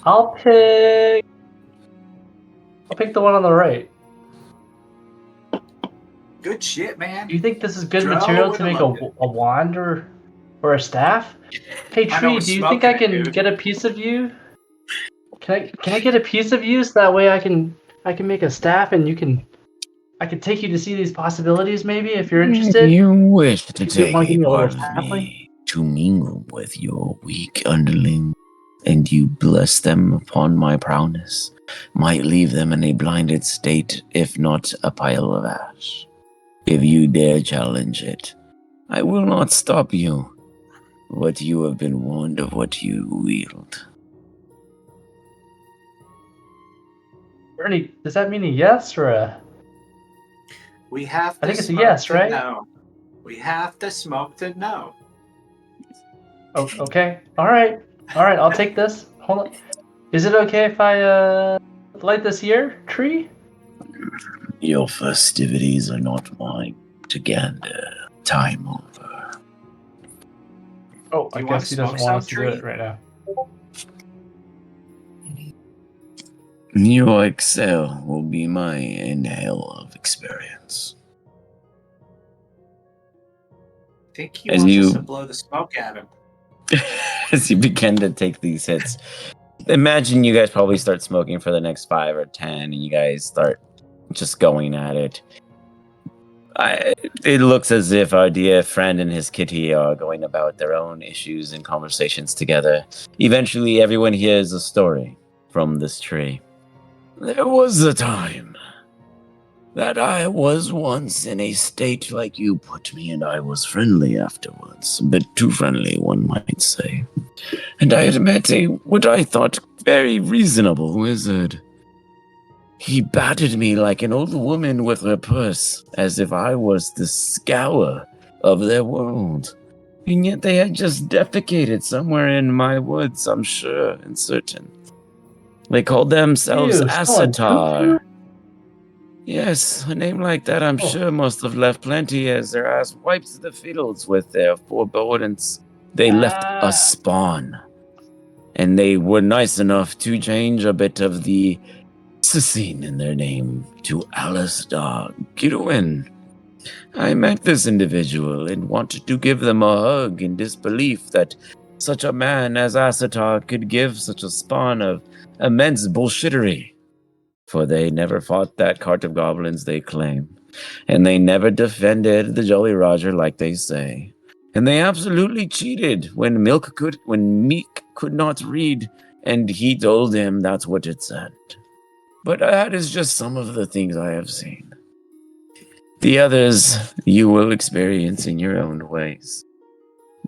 I'll pick the one on the right. Good shit, man. Do you think this is good Dro material to would've make loved it. a wand or a staff? Hey I know, Tree, we're do you think I smoking can it, dude. get a piece of you? Can I get a piece of you so that way I can make a staff and I can take you to see these possibilities maybe if you're interested? You wish to You take wanna give a me a little part of sapling? me to mingle with your weak underling, and you bless them upon my prowess, might leave them in a blinded state, if not a pile of ash. If you dare challenge it, I will not stop you, but you have been warned of what you wield. Bernie, does that mean a yes or a? We have to I think it's a smoke yes, to right? know. We have to smoke to know. Oh, okay. All right. I'll take this. Hold on. Is it okay if I light this here tree? Your festivities are not mine to gander. time over. Oh, Do I you want guess he to doesn't smoke want us some to do tree? it right now. Your exhale will be my inhale of experience. I think he As wants you- us to blow the smoke at him. As you begin to take these hits, imagine you guys probably start smoking for the next 5 or 10, and you guys start just going at it. It looks as if our dear friend and his kitty are going about their own issues and conversations together. Eventually, everyone hears a story from this tree. There was a time that I was once in a state like you put me, and I was friendly afterwards. A bit too friendly, one might say. And I had met what I thought very reasonable wizard. He battered me like an old woman with her purse, as if I was the scour of their world. And yet they had just defecated somewhere in my woods, I'm sure and certain. They called themselves Ew, someone pooped Asatar. you? Yes, a name like that I'm Oh. sure must have left plenty as their ass wiped the fields with their forebodings. They left a spawn. And they were nice enough to change a bit of the Cecine in their name to Alistar Gidwin. I met this individual and wanted to give them a hug in disbelief that such a man as Asatar could give such a spawn of immense bullshittery. For they never fought that cart of goblins they claim, and they never defended the Jolly Roger like they say. And they absolutely cheated when Meek could not read, and he told him that's what it said. But that is just some of the things I have seen. The others you will experience in your own ways.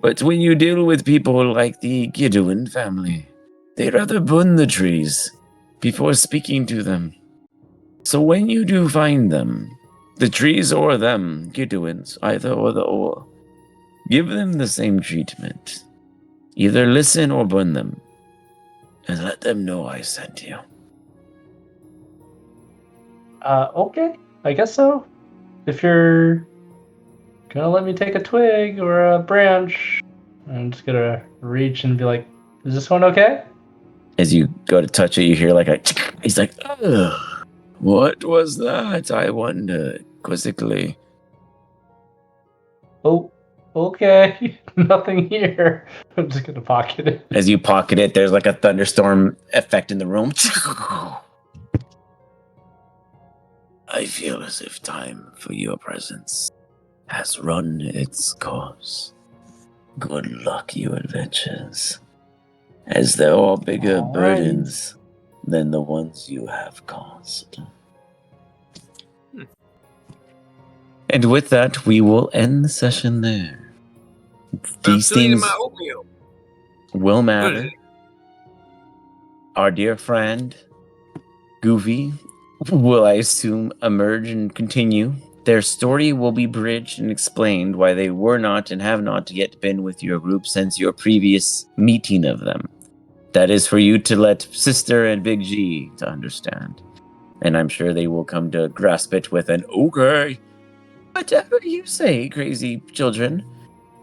But when you deal with people like the Gidwin family, they rather burn the trees before speaking to them. So when you do find them, the trees or them, Gidwins, either or, give them the same treatment. Either listen or burn them, and let them know I sent you. Okay, I guess so. If you're gonna let me take a twig or a branch, I'm just gonna reach and be like, "Is this one okay?" As you go to touch it, you hear like a... He's like, Ugh, what was that? I wonder, quizzically. Oh, okay. Nothing here. I'm just gonna pocket it. as you pocket it, there's like a thunderstorm effect in the room. I feel as if time for your presence has run its course. Good luck, you adventures, as there are bigger Alrighty. burdens than the ones you have caused. And with that, we will end the session there. I'm These still eating things my oatmeal. will What is matter. it? Our dear friend, Goofy, will, I assume, emerge and continue. Their story will be bridged and explained why they were not and have not yet been with your group since your previous meeting of them. That is for you to let Sister and Big G to understand. And I'm sure they will come to grasp it with an okay, whatever you say, crazy children,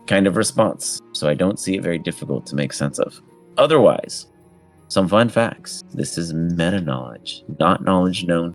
kind of response. So I don't see it very difficult to make sense of. Otherwise, some fun facts. This is meta knowledge, not knowledge known